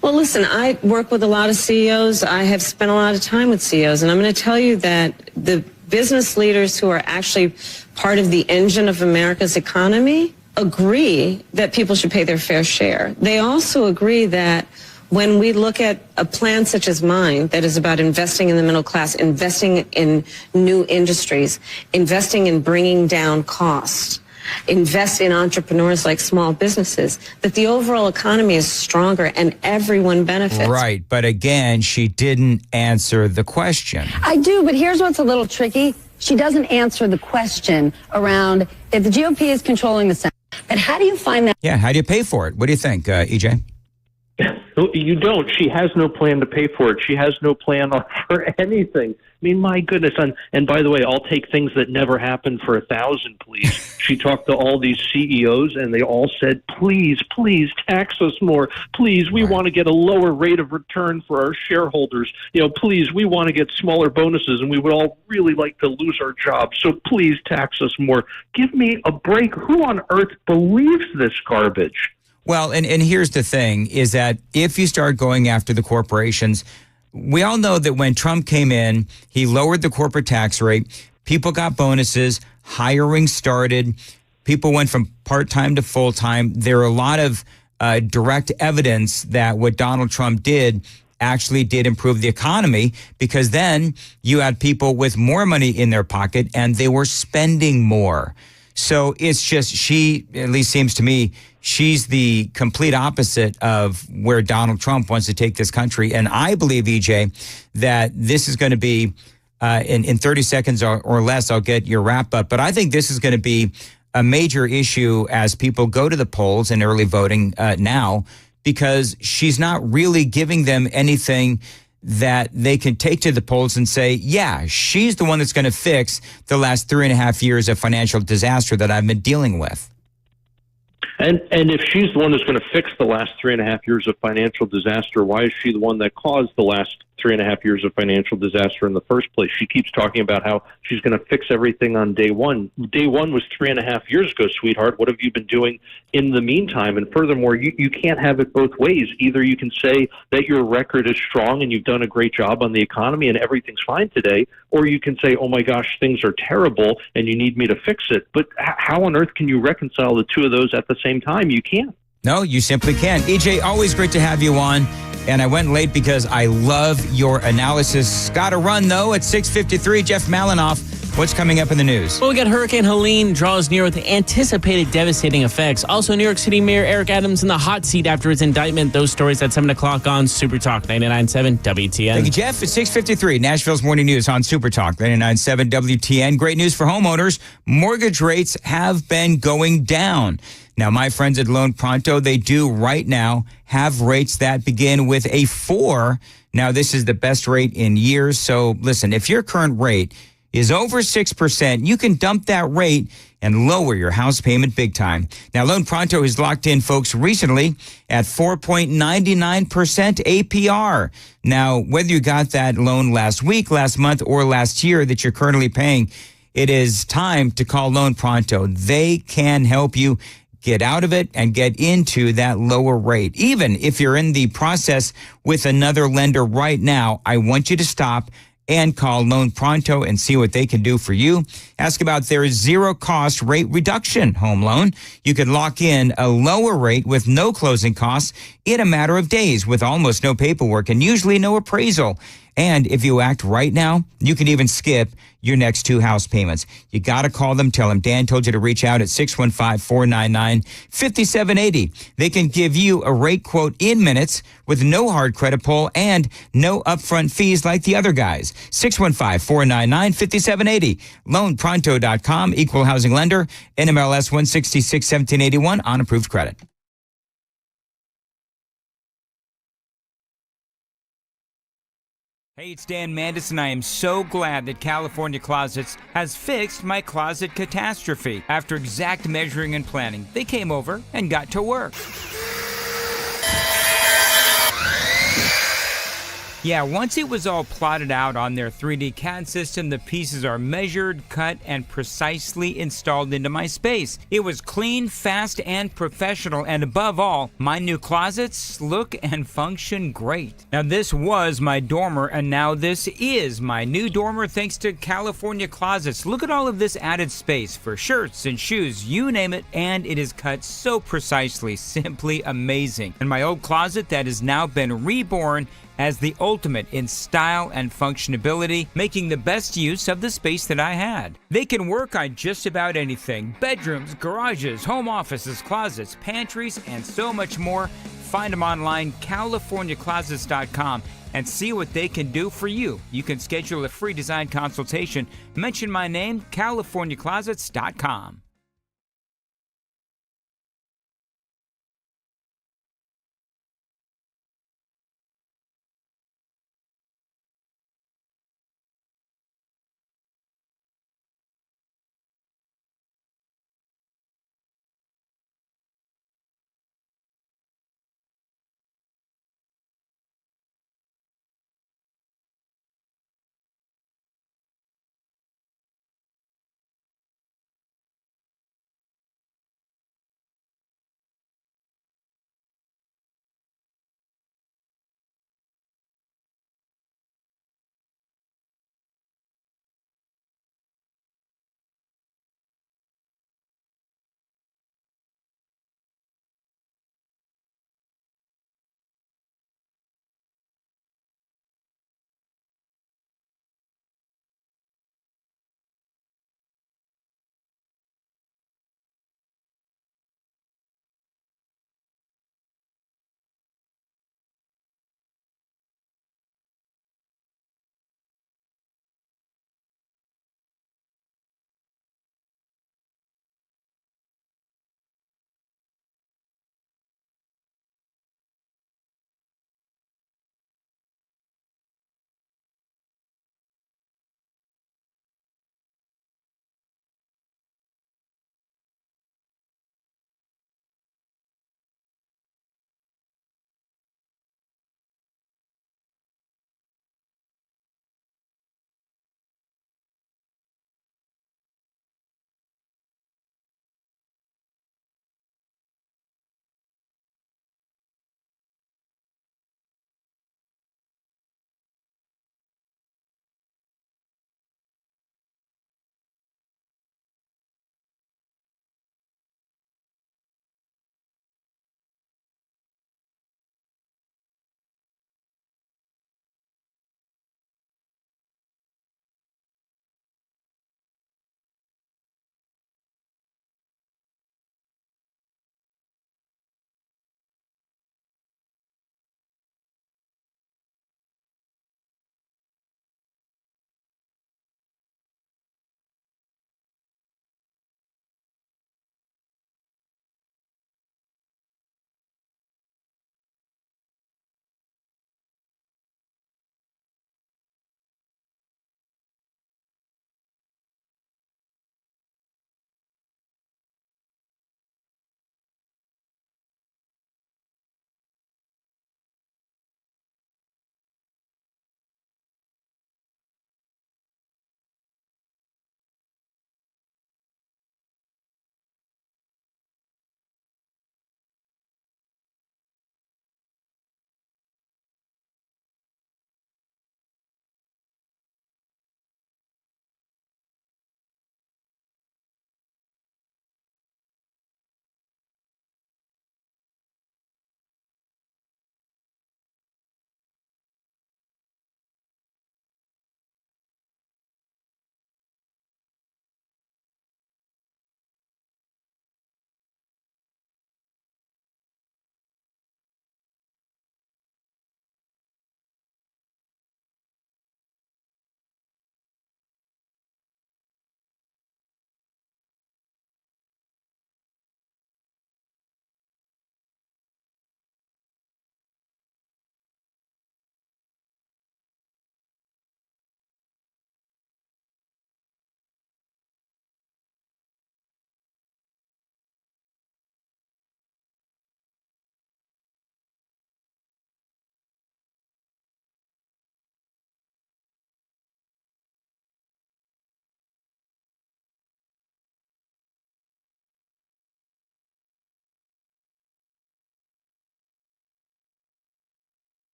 [SPEAKER 12] Well, listen, I work with a lot of CEOs. I have spent a lot of time with CEOs, and I'm going to tell you that the business leaders who are actually part of the engine of America's economy agree that people should pay their fair share. They also agree that when we look at a plan such as mine that is about investing in the middle class, investing in new industries, investing in bringing down costs, invest in entrepreneurs like small businesses, that the overall economy is stronger and everyone benefits.
[SPEAKER 9] Right. But again, she didn't answer the question.
[SPEAKER 3] I do, but here's what's a little tricky. She doesn't answer the question around if the GOP is controlling the Senate. But how do you find that?
[SPEAKER 9] Yeah, how do you pay for it? What do you think, EJ?
[SPEAKER 13] No, you don't. She has no plan to pay for it. She has no plan for anything. I mean, my goodness. And by the way, I'll take things that never happened for 1,000, please. She talked to all these CEOs, and they all said, please, please tax us more. Please, we want to get a lower rate of return for our shareholders. Please, we want to get smaller bonuses, and we would all really like to lose our jobs. So please tax us more. Give me a break. Who on earth believes this garbage?
[SPEAKER 9] Well, and here's the thing, is that if you start going after the corporations, we all know that when Trump came in, he lowered the corporate tax rate. People got bonuses. Hiring started. People went from part-time to full-time. There are a lot of direct evidence that what Donald Trump did actually did improve the economy, because then you had people with more money in their pocket and they were spending more. So it's just, she, at least seems to me, she's the complete opposite of where Donald Trump wants to take this country. And I believe, EJ, that this is going to be, in 30 seconds or less, I'll get your wrap up. But I think this is going to be a major issue as people go to the polls in early voting now, because she's not really giving them anything that they can take to the polls and say, yeah, she's the one that's going to fix the last 3.5 years of financial disaster that I've been dealing with.
[SPEAKER 13] And if she's the one who's going to fix the last 3.5 years of financial disaster, why is she the one that caused the last 3.5 years of financial disaster in the first place? She keeps talking about how she's going to fix everything on day one. Day one was 3.5 years ago, sweetheart. What have you been doing in the meantime? And furthermore, you can't have it both ways. Either you can say that your record is strong and you've done a great job on the economy and everything's fine today, or you can say, oh my gosh, things are terrible and you need me to fix it. But how on earth can you reconcile the two of those at the same time? You can't.
[SPEAKER 9] No, you simply can't. EJ, always great to have you on. And I went late because I love your analysis. Got to run, though, at 6:53. Jeff Malinoff, what's coming up in the news?
[SPEAKER 1] Well, we got Hurricane Helene draws near with anticipated devastating effects. Also, New York City Mayor Eric Adams in the hot seat after his indictment. Those stories at 7 o'clock on Super Talk 99.7 WTN.
[SPEAKER 9] Thank you, Jeff. At 6:53, Nashville's Morning News on Super Talk 99.7 WTN. Great news for homeowners. Mortgage rates have been going down. Now, my friends at Loan Pronto, they do right now have rates that begin with a 4. Now, this is the best rate in years. So listen, if your current rate is over 6%, you can dump that rate and lower your house payment big time. Now, Loan Pronto has locked in folks recently at 4.99% APR. Now, whether you got that loan last week, last month, or last year that you're currently paying, it is time to call Loan Pronto. They can help you get out of it and get into that lower rate. Even if you're in the process with another lender right now, I want you to stop and call Loan Pronto and see what they can do for you. Ask about their zero-cost rate reduction home loan. You can lock in a lower rate with no closing costs in a matter of days with almost no paperwork and usually no appraisal. And if you act right now, you can even skip your next 2 house payments. You got to call them. Tell them Dan told you to reach out at 615-499-5780. They can give you a rate quote in minutes with no hard credit pull and no upfront fees like the other guys. 615-499-5780. LoanPronto.com, equal housing lender, NMLS 166-1781 on approved credit. Hey, it's Dan Mandis, and I am so glad that California Closets has fixed my closet catastrophe. After exact measuring and planning, they came over and got to work. Yeah, once it was all plotted out on their 3D CAD system, the pieces are measured, cut, and precisely installed into my space. It was clean, fast, and professional, and above all, my new closets look and function great. Now, this was my dormer, and now this is my new dormer thanks to California Closets. Look at all of this added space for shirts and shoes, you name it, and it is cut so precisely, simply amazing. And my old closet that has now been reborn as the ultimate in style and functionability, making the best use of the space that I had. They can work on just about anything: bedrooms, garages, home offices, closets, pantries, and so much more. Find them online, CaliforniaClosets.com, and see what they can do for you. You can schedule a free design consultation. Mention my name, CaliforniaClosets.com.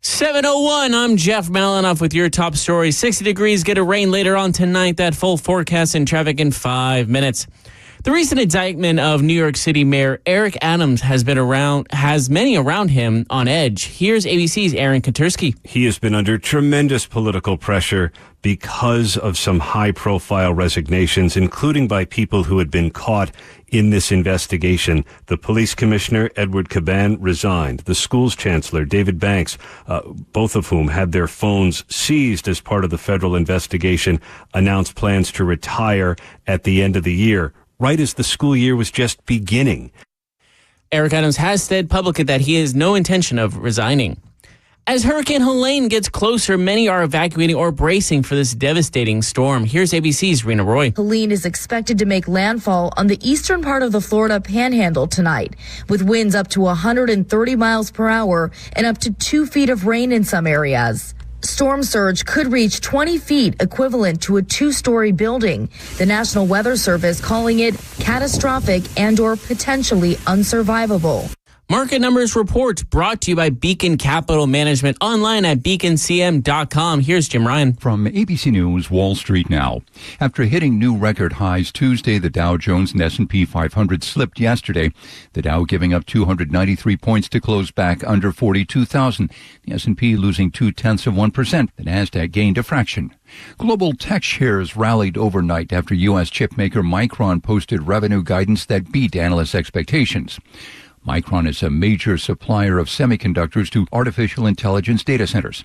[SPEAKER 1] 7:01, I'm Jeff Malinoff with your top story. 60 degrees, get a rain later on tonight. That full forecast and traffic in 5 minutes. The recent indictment of New York City Mayor Eric Adams has many around him on edge. Here's ABC's Aaron Katursky.
[SPEAKER 14] He has been under tremendous political pressure because of some high-profile resignations, including by people who had been caught in this investigation. The police commissioner, Edward Caban, resigned. The school's chancellor, David Banks, both of whom had their phones seized as part of the federal investigation, announced plans to retire at the end of the year, right as the school year was just beginning.
[SPEAKER 1] Eric Adams has said publicly that he has no intention of resigning. As Hurricane Helene gets closer, many are evacuating or bracing for this devastating storm. Here's ABC's Rena Roy.
[SPEAKER 17] Helene is expected to make landfall on the eastern part of the Florida Panhandle tonight, with winds up to 130 miles per hour and up to 2 feet of rain in some areas. Storm surge could reach 20 feet, equivalent to a 2-story building. The National Weather Service calling it catastrophic and/or potentially unsurvivable.
[SPEAKER 1] Market Numbers Report brought to you by Beacon Capital Management, online at beaconcm.com. Here's Jim Ryan.
[SPEAKER 20] From ABC News, Wall Street now. After hitting new record highs Tuesday, the Dow Jones and S&P 500 slipped yesterday. The Dow giving up 293 points to close back under 42,000. The S&P losing 0.2%. The Nasdaq gained a fraction. Global tech shares rallied overnight after U.S. chipmaker Micron posted revenue guidance that beat analysts' expectations. Micron is a major supplier of semiconductors to artificial intelligence data centers.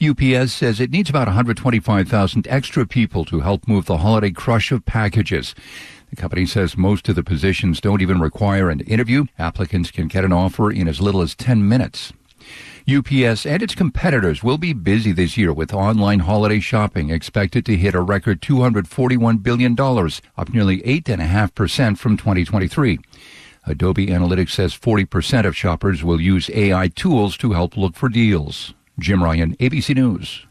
[SPEAKER 20] UPS says it needs about 125,000 extra people to help move the holiday crush of packages. The company says most of the positions don't even require an interview. Applicants can get an offer in as little as 10 minutes. UPS and its competitors will be busy this year with online holiday shopping expected to hit a record $241 billion, up nearly 8.5% from 2023. Adobe Analytics says 40% of shoppers will use AI tools to help look for deals. Jim Ryan, ABC News.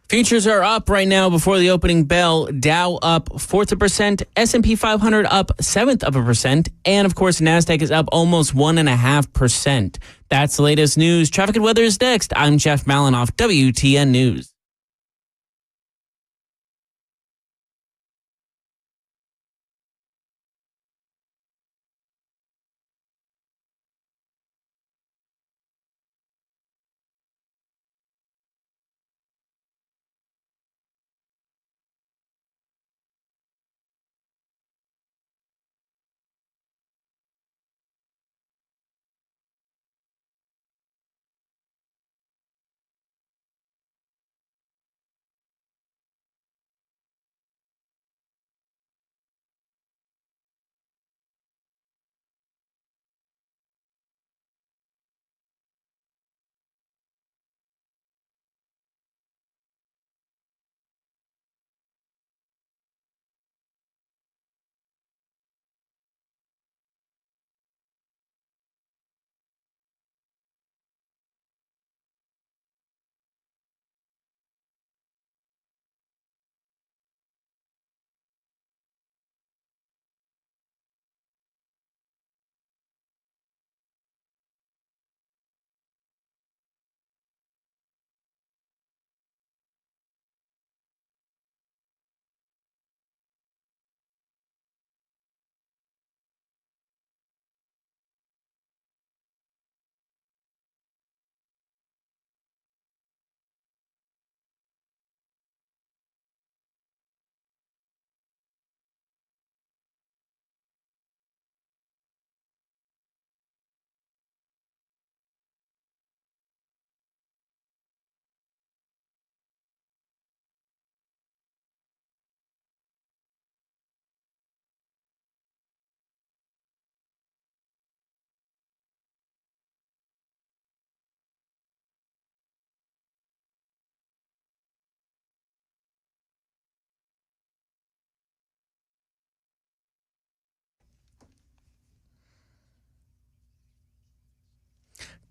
[SPEAKER 1] Futures are up right now before the opening bell. Dow up 0.4%, S&P 500 up 0.7%, and of course Nasdaq is up almost 1.5%. That's the latest news. Traffic and weather is next. I'm Jeff Malinoff, WTN News.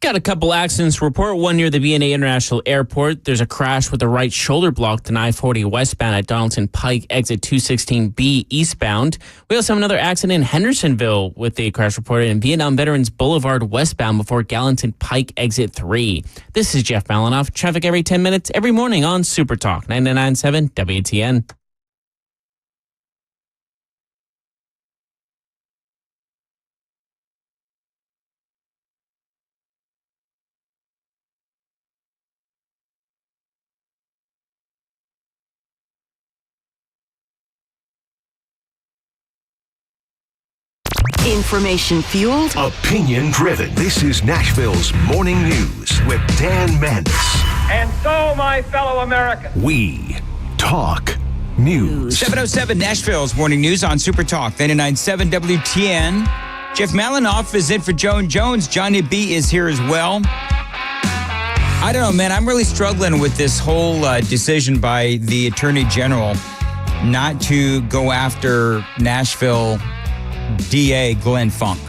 [SPEAKER 1] Got a couple accidents to report. One near the BNA International Airport. There's a crash with the right shoulder blocked on I-40 westbound at Donaldson Pike, exit 216B eastbound. We also have another accident in Hendersonville with a crash reported in Vietnam Veterans Boulevard westbound before Gallatin Pike, exit 3. This is Jeff Malinoff. Traffic every 10 minutes, every morning on Super Talk 99.7 WTN.
[SPEAKER 6] Information fueled,
[SPEAKER 7] opinion driven. This is Nashville's Morning News with Dan Mandis.
[SPEAKER 8] And so, my fellow Americans,
[SPEAKER 7] we talk news.
[SPEAKER 9] 7:07 Nashville's Morning News on Super Talk 99.7 WTN. Jeff Malinoff is in for Joan Jones. Johnny B is here as well. I don't know, man. I'm really struggling with this whole decision by the Attorney General not to go after Nashville DA Glenn Funk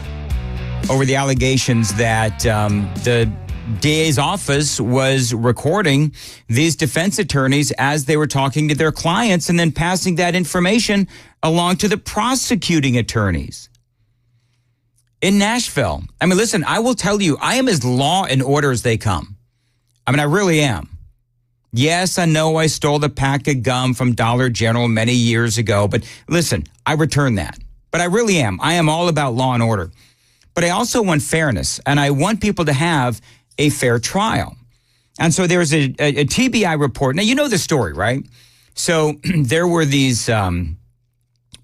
[SPEAKER 9] over the allegations that the DA's office was recording these defense attorneys as they were talking to their clients and then passing that information along to the prosecuting attorneys in Nashville. I mean, listen, I will tell you, I am as law and order as they come. I mean, I really am. Yes, I know I stole the pack of gum from Dollar General many years ago, but listen, I returned that. But I really am. I am all about law and order. But I also want fairness, and I want people to have a fair trial. And so there's a TBI report. Now, you know the story, right? So there were these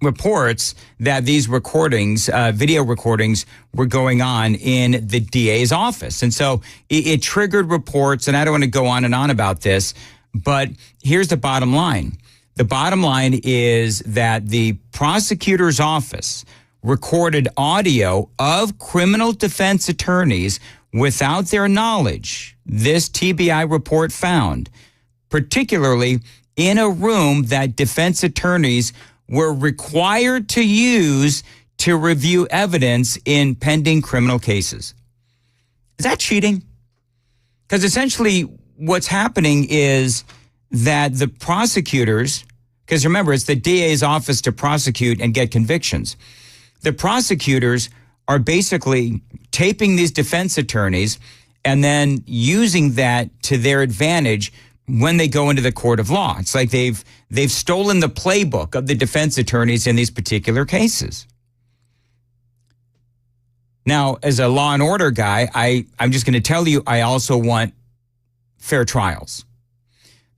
[SPEAKER 9] reports that these recordings, video recordings, were going on in the DA's office. And so it triggered reports, and I don't want to go on and on about this, but here's the bottom line. The bottom line is that the prosecutor's office recorded audio of criminal defense attorneys without their knowledge, this TBI report found, particularly in a room that defense attorneys were required to use to review evidence in pending criminal cases. Is that cheating? Because essentially what's happening is that the prosecutors, because remember, it's the DA's office to prosecute and get convictions. The prosecutors are basically taping these defense attorneys and then using that to their advantage when they go into the court of law. It's like they've stolen the playbook of the defense attorneys in these particular cases. Now, as a law and order guy, I'm just going to tell you, I also want fair trials.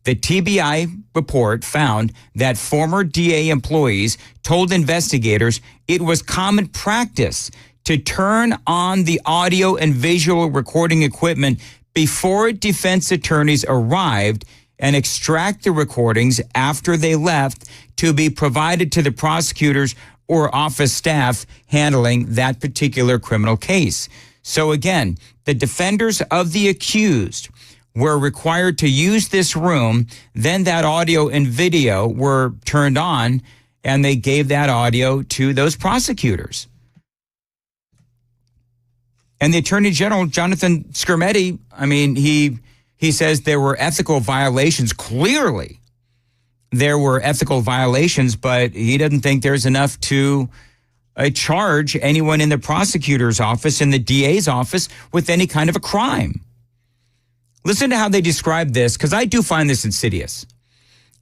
[SPEAKER 9] The TBI report found that former DA employees told investigators it was common practice to turn on the audio and visual recording equipment before defense attorneys arrived and extract the recordings after they left to be provided to the prosecutors or office staff handling that particular criminal case. So again, the defenders of the accused were required to use this room, then that audio and video were turned on, and they gave that audio to those prosecutors. And the Attorney General, Jonathan Skrmetti, I mean, he says there were ethical violations. Clearly, there were ethical violations, but he doesn't think there's enough to charge anyone in the prosecutor's office, in the DA's office, with any kind of a crime. Listen to how they describe this, because I do find this insidious.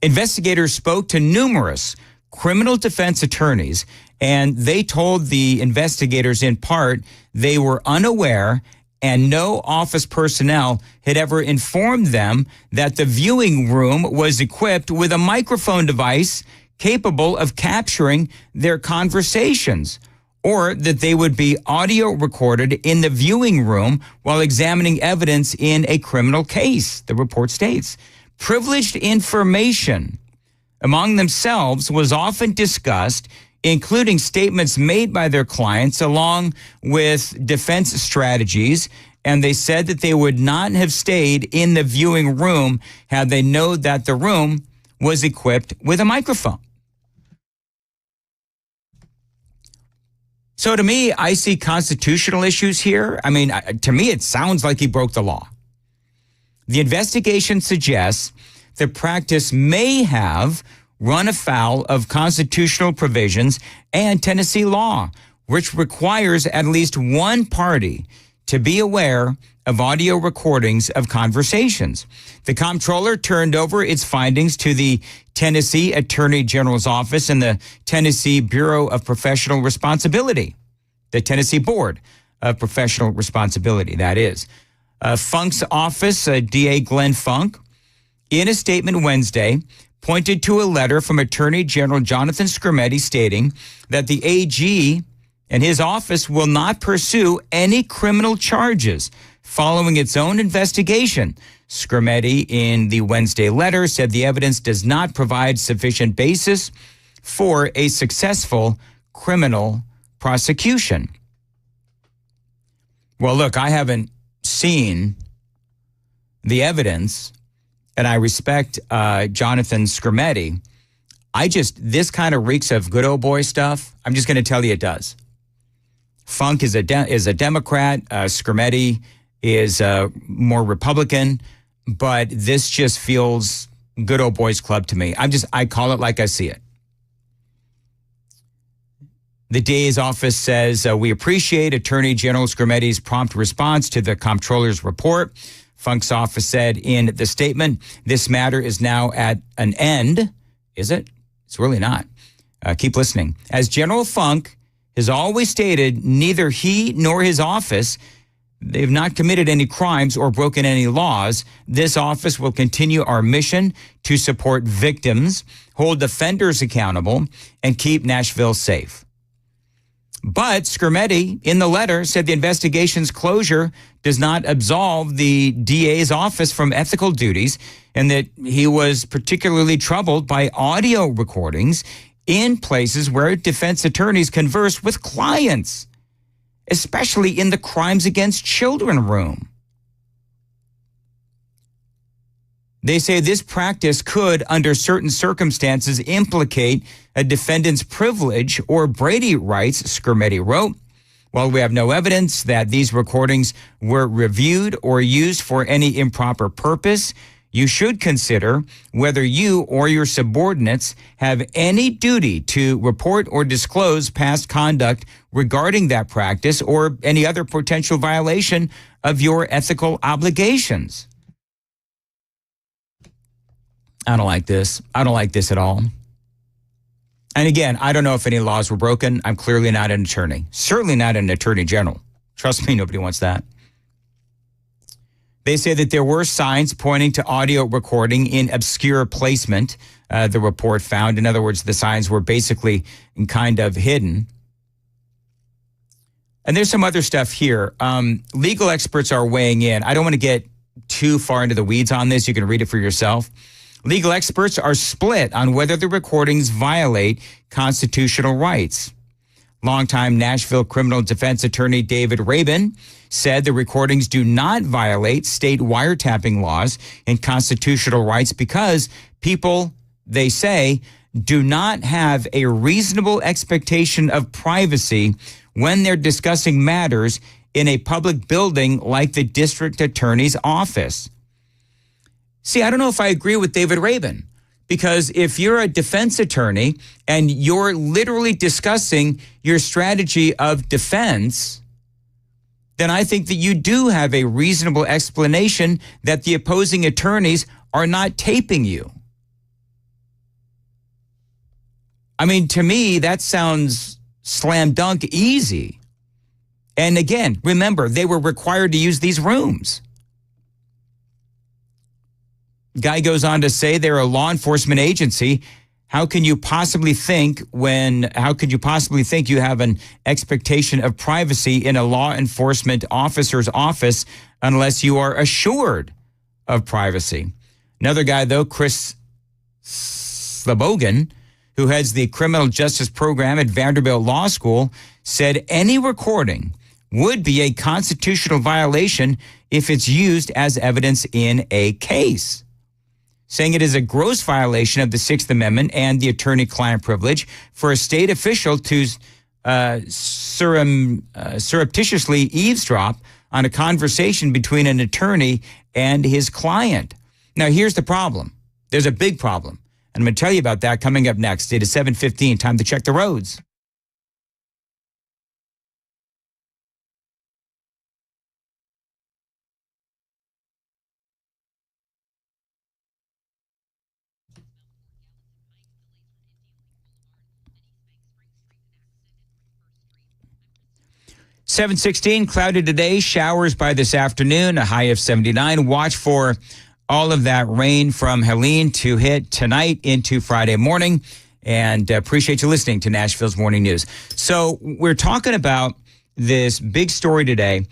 [SPEAKER 9] Investigators spoke to numerous criminal defense attorneys, and they told the investigators in part they were unaware and no office personnel had ever informed them that the viewing room was equipped with a microphone device capable of capturing their conversations, or that they would be audio recorded in the viewing room while examining evidence in a criminal case, the report states. Privileged information among themselves was often discussed, including statements made by their clients along with defense strategies, and they said that they would not have stayed in the viewing room had they known that the room was equipped with a microphone. So to me, I see constitutional issues here. I mean, to me, it sounds like he broke the law. The investigation suggests the practice may have run afoul of constitutional provisions and Tennessee law, which requires at least one party to be aware of audio recordings of conversations. The comptroller turned over its findings to the Tennessee Attorney General's office and the Tennessee Bureau of Professional Responsibility, the Tennessee Board of Professional Responsibility, that is. Funk's office, DA Glenn Funk, in a statement Wednesday, pointed to a letter from Attorney General Jonathan Skrmetti stating that the AG and his office will not pursue any criminal charges following its own investigation. Skrmetti, in the Wednesday letter, said the evidence does not provide sufficient basis for a successful criminal prosecution. Well, look, I haven't seen the evidence, and I respect Jonathan Skrmetti. This kind of reeks of good old boy stuff. I'm just going to tell you it does. Funk is a Democrat. Skrmetti is more Republican, but this just feels good old boys club to me. I call it like I see it. The DA's office says, we appreciate Attorney General Skrmetti's prompt response to the comptroller's report. Funk's office said in the statement, this matter is now at an end. Is it? It's really not. Keep listening. As General Funk has always stated, neither he nor his office, they've not committed any crimes or broken any laws. This office will continue our mission to support victims, hold offenders accountable, and keep Nashville safe. But Skrmetti, in the letter, said the investigation's closure does not absolve the DA's office from ethical duties and that he was particularly troubled by audio recordings in places where defense attorneys converse with clients, especially in the crimes against children room. They say this practice could, under certain circumstances, implicate a defendant's privilege or Brady rights, Skrmetti wrote. While we have no evidence that these recordings were reviewed or used for any improper purpose, you should consider whether you or your subordinates have any duty to report or disclose past conduct regarding that practice or any other potential violation of your ethical obligations. I don't like this. I don't like this at all. And again, I don't know if any laws were broken. I'm clearly not an attorney. Certainly not an attorney general. Trust me, nobody wants that. They say that there were signs pointing to audio recording in obscure placement, the report found. In other words, the signs were basically kind of hidden. And there's some other stuff here. Legal experts are weighing in. I don't want to get too far into the weeds on this. You can read it for yourself. Legal experts are split on whether the recordings violate constitutional rights. Longtime Nashville criminal defense attorney David Rabin said the recordings do not violate state wiretapping laws and constitutional rights because people, they say, do not have a reasonable expectation of privacy when they're discussing matters in a public building like the district attorney's office. See, I don't know if I agree with David Rabin, because if you're a defense attorney and you're literally discussing your strategy of defense, then I think that you do have a reasonable explanation that the opposing attorneys are not taping you. I mean, to me, that sounds slam dunk easy. And again, remember, they were required to use these rooms. Guy goes on to say they're a law enforcement agency. How can you possibly think you have an expectation of privacy in a law enforcement officer's office unless you are assured of privacy? Another guy, though, Chris Slebogan, who heads the criminal justice program at Vanderbilt Law School, said any recording would be a constitutional violation if it's used as evidence in a case, saying it is a gross violation of the Sixth Amendment and the attorney-client privilege for a state official to surreptitiously eavesdrop on a conversation between an attorney and his client. Now, here's the problem. There's a big problem. And I'm going to tell you about that coming up next. It is 7:15. Time to check the roads. $7:16, cloudy today, showers by this afternoon, a high of 79. Watch for all of that rain from Helene to hit tonight into Friday morning. And appreciate you listening to Nashville's Morning News. So we're talking about this big story today.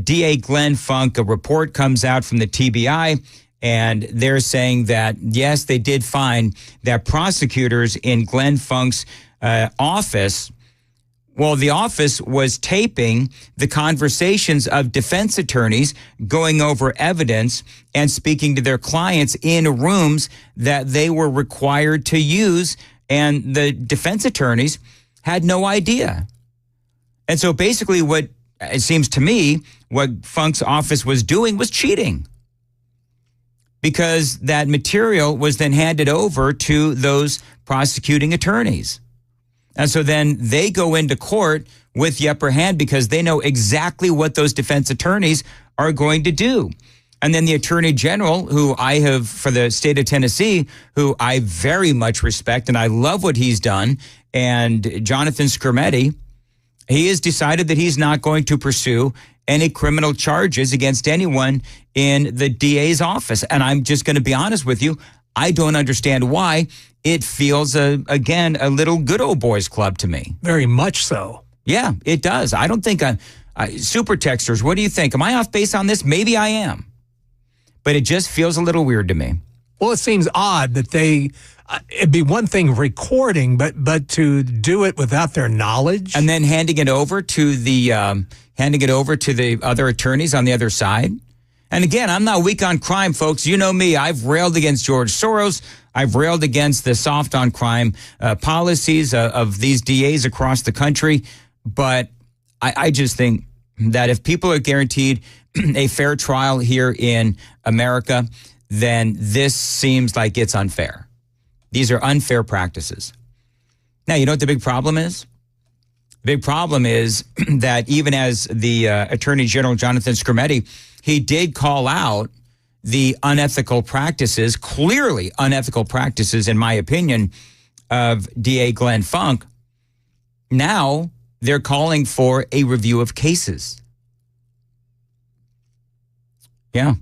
[SPEAKER 9] DA Glenn Funk, a report comes out from the TBI, and they're saying that, yes, they did find that prosecutors in Glenn Funk's office, well, the office was taping the conversations of defense attorneys going over evidence and speaking to their clients in rooms that they were required to use, and the defense attorneys had no idea. And so basically what it seems to me what Funk's office was doing was cheating, because that material was then handed over to those prosecuting attorneys. And so then they go into court with the upper hand because they know exactly what those defense attorneys are going to do. And then the attorney general, who I have for the state of Tennessee, who I very much respect and I love what he's done, and Jonathan Skrmetti, he has decided that he's not going to pursue any criminal charges against anyone in the DA's office. And I'm just going to be honest with you, I don't understand why. It feels, again, a little good old boys club to me.
[SPEAKER 11] Very much so.
[SPEAKER 9] Yeah, it does. I don't think super texters, what do you think? Am I off base on this? Maybe I am. But it just feels a little weird to me.
[SPEAKER 11] Well, it seems odd that they, it'd be one thing recording, but to do it without their knowledge.
[SPEAKER 9] And then handing it over to the other attorneys on the other side. And again, I'm not weak on crime, folks. You know me. I've railed against George Soros. I've railed against the soft on crime policies of these DAs across the country. But I just think that if people are guaranteed a fair trial here in America, then this seems like it's unfair. These are unfair practices. Now, you know what the big problem is? The big problem is that even as the Attorney General, Jonathan Skrmetti, he did call out the unethical practices, clearly unethical practices, in my opinion, of DA Glenn Funk. Now they're calling for a review of cases. Yeah.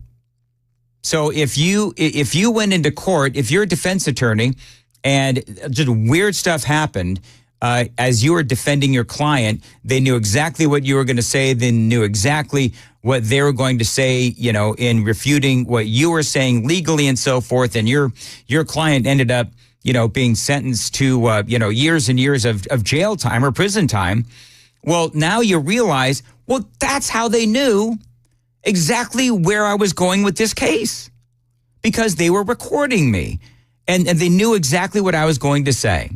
[SPEAKER 9] So if you went into court, if you're a defense attorney and just weird stuff happened, as you were defending your client, they knew exactly what you were going to say. They knew exactly what they were going to say, you know, in refuting what you were saying legally and so forth. And your client ended up, you know, being sentenced to, years and years of jail time or prison time. Well, now you realize, well, that's how they knew exactly where I was going with this case, because they were recording me and they knew exactly what I was going to say.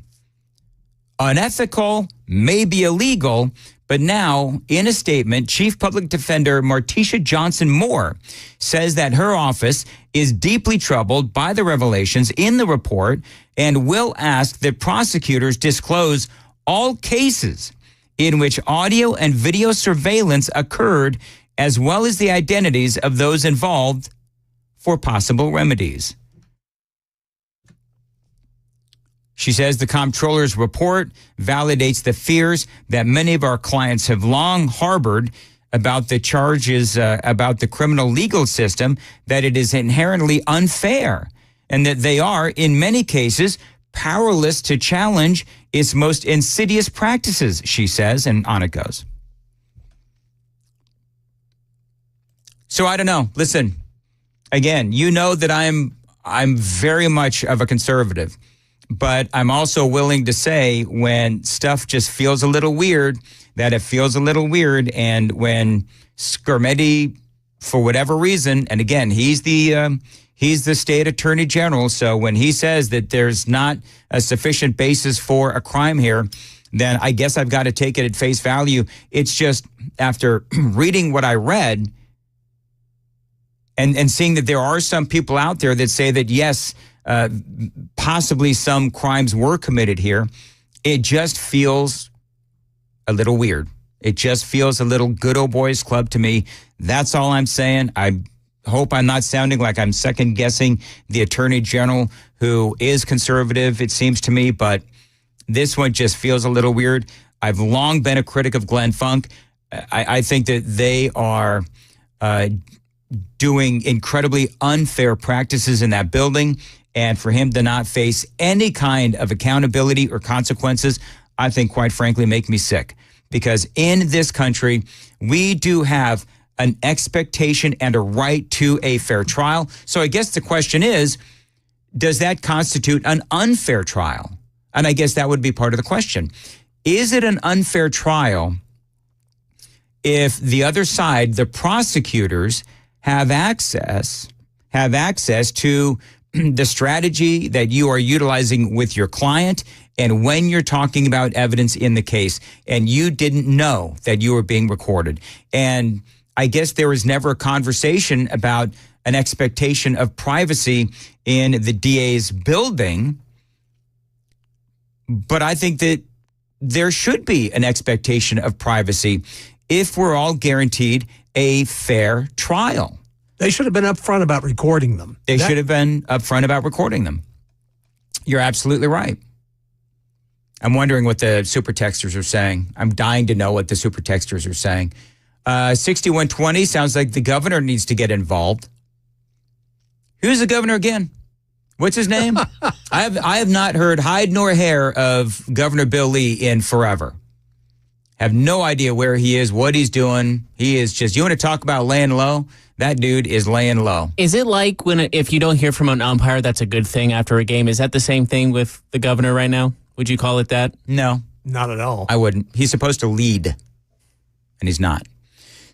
[SPEAKER 9] Unethical, maybe illegal, but now in a statement, Chief Public Defender Martisha Johnson Moore says that her office is deeply troubled by the revelations in the report and will ask that prosecutors disclose all cases in which audio and video surveillance occurred, as well as the identities of those involved for possible remedies. She says the comptroller's report validates the fears that many of our clients have long harbored about the charges about the criminal legal system, that it is inherently unfair and that they are, in many cases, powerless to challenge its most insidious practices, she says, and on it goes. So I don't know. Listen, again, you know that I'm very much of a conservative. But I'm also willing to say when stuff just feels a little weird, that it feels a little weird. And when Skrmetti, for whatever reason, and again, he's the state attorney general. So when he says that there's not a sufficient basis for a crime here, then I guess I've got to take it at face value. It's just after reading what I read and seeing that there are some people out there that say that, yes, possibly some crimes were committed here, it just feels a little weird. It just feels a little good old boys club to me. That's all I'm saying. I hope I'm not sounding like I'm second guessing the Attorney General, who is conservative, it seems to me, but this one just feels a little weird. I've long been a critic of Glenn Funk. I think that they are doing incredibly unfair practices in that building, and for him to not face any kind of accountability or consequences, I think, quite frankly, make me sick. Because in this country, we do have an expectation and a right to a fair trial. So I guess the question is, does that constitute an unfair trial? And I guess that would be part of the question. Is it an unfair trial if the other side, the prosecutors, have access to the strategy that you are utilizing with your client, and when you're talking about evidence in the case and you didn't know that you were being recorded? And I guess there was never a conversation about an expectation of privacy in the DA's building. But I think that there should be an expectation of privacy if we're all guaranteed a fair trial.
[SPEAKER 11] They should have been upfront about recording them.
[SPEAKER 9] They should have been upfront about recording them. You're absolutely right. I'm wondering what the super texters are saying. I'm dying to know what the super texters are saying. 6120 sounds like the governor needs to get involved. Who's the governor again? What's his name? I have not heard hide nor hair of Governor Bill Lee in forever. Have no idea where he is, what he's doing. He is just, you want to talk about laying low? That dude is laying low.
[SPEAKER 1] Is it like if you don't hear from an umpire, that's a good thing after a game? Is that the same thing with the governor right now? Would you call it that?
[SPEAKER 9] No.
[SPEAKER 11] Not at all.
[SPEAKER 9] I wouldn't. He's supposed to lead, and he's not.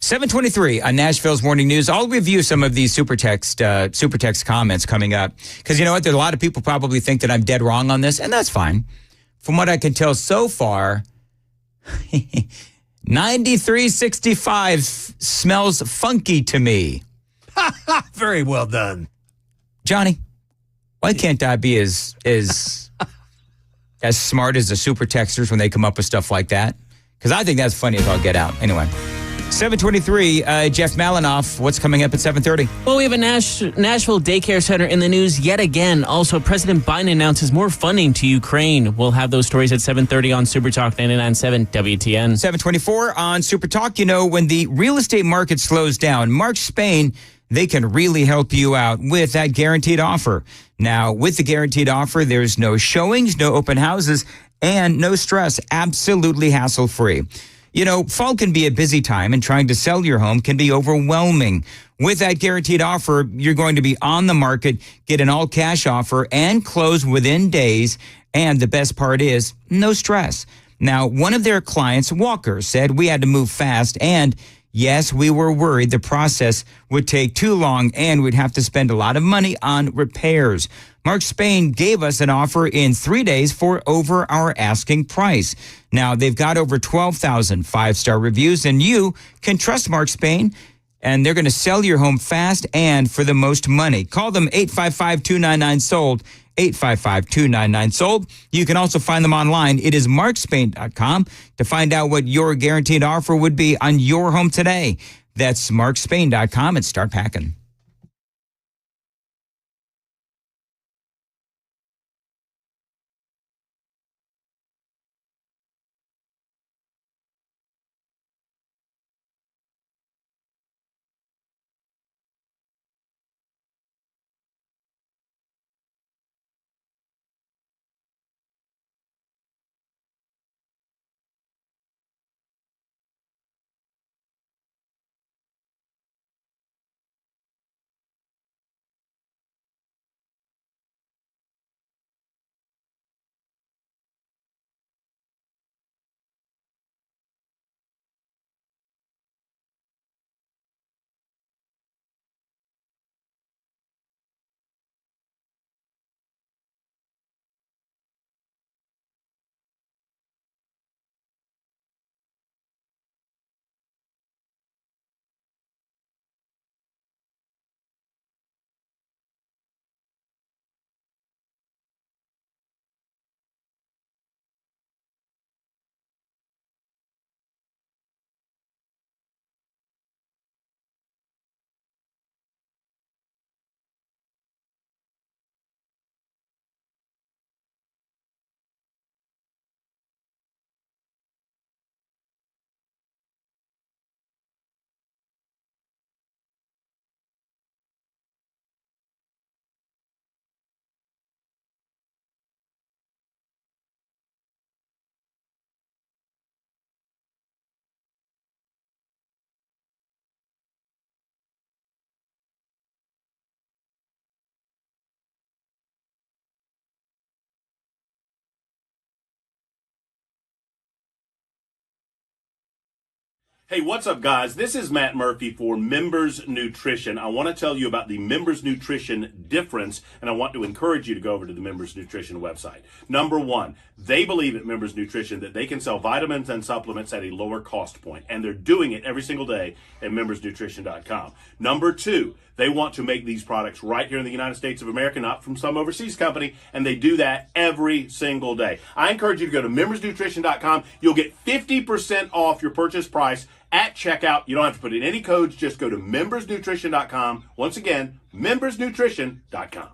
[SPEAKER 9] 723 on Nashville's Morning News. I'll review some of these super text comments coming up. Because you know what? There's a lot of people probably think that I'm dead wrong on this, and that's fine. From what I can tell so far, 9365 smells funky to me.
[SPEAKER 11] Very well done.
[SPEAKER 9] Johnny, why can't I be as smart as the super texters when they come up with stuff like that? Because I think that's funny as I'll get out. Anyway. 723, Jeff Malinoff, what's coming up at 7:30?
[SPEAKER 1] Well, we have a Nashville daycare center in the news yet again. Also, President Biden announces more funding to Ukraine. We'll have those stories at 7:30 on Super Talk 99.7 WTN.
[SPEAKER 9] 724 on Super Talk. You know, when the real estate market slows down, Mark Spain, they can really help you out with that guaranteed offer. Now, with the guaranteed offer, there's no showings, no open houses, and no stress. Absolutely hassle-free. You know, fall can be a busy time, and trying to sell your home can be overwhelming. With that guaranteed offer, you're going to be on the market, get an all-cash offer, and close within days. And the best part is, no stress. Now, one of their clients, Walker, said we had to move fast, and yes, we were worried the process would take too long and we'd have to spend a lot of money on repairs. Mark Spain gave us an offer in 3 days for over our asking price. Now, they've got over 12,000 five-star reviews, and you can trust Mark Spain, and they're going to sell your home fast and for the most money. Call them 855-299-SOLD, 855-299-SOLD. You can also find them online. It is markspain.com to find out what your guaranteed offer would be on your home today. That's markspain.com, and start packing.
[SPEAKER 21] Hey, what's up, guys? This is Matt Murphy for Members Nutrition. I want to tell you about the Members Nutrition difference, and I want to encourage you to go over to the Members Nutrition website. Number one, they believe at Members Nutrition that they can sell vitamins and supplements at a lower cost point, and they're doing it every single day at membersnutrition.com. Number two, they want to make these products right here in the United States of America, not from some overseas company, and they do that every single day. I encourage you to go to membersnutrition.com. You'll get 50% off your purchase price at checkout. You don't have to put in any codes. Just go to membersnutrition.com. Once again, membersnutrition.com.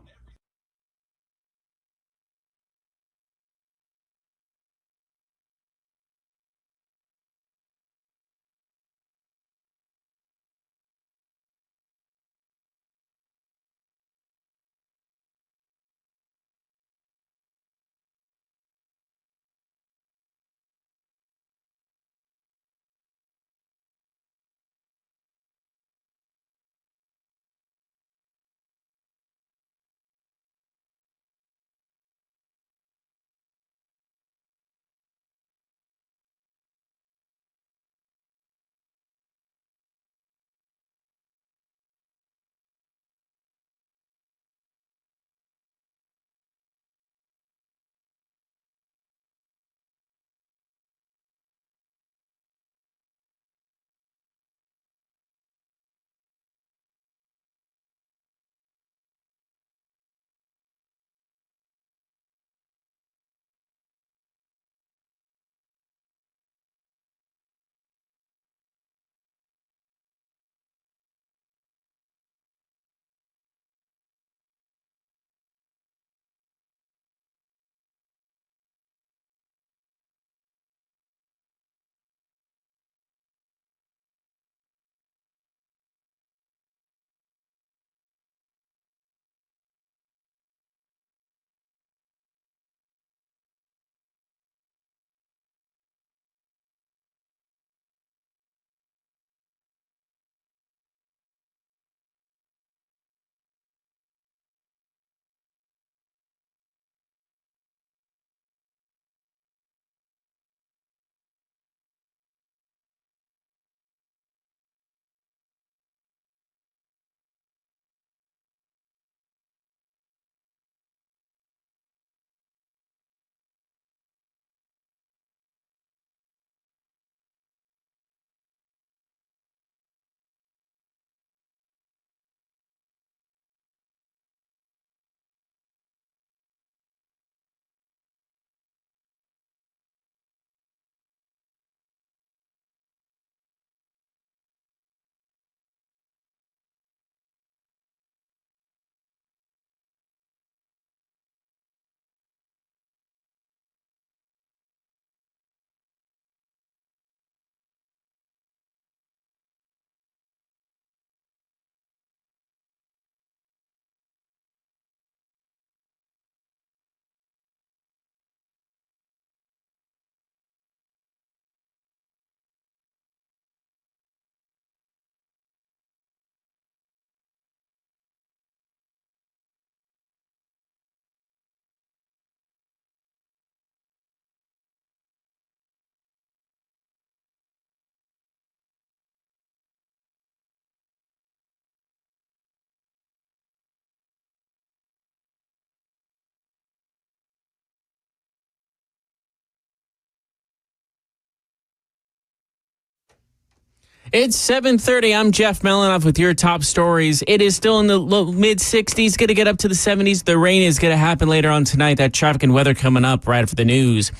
[SPEAKER 1] It's 7:30. I'm Jeff Melanoff with your top stories. It is still in the mid-60s. Going to get up to the 70s. The rain is going to happen later on tonight. That traffic and weather coming up right after the news.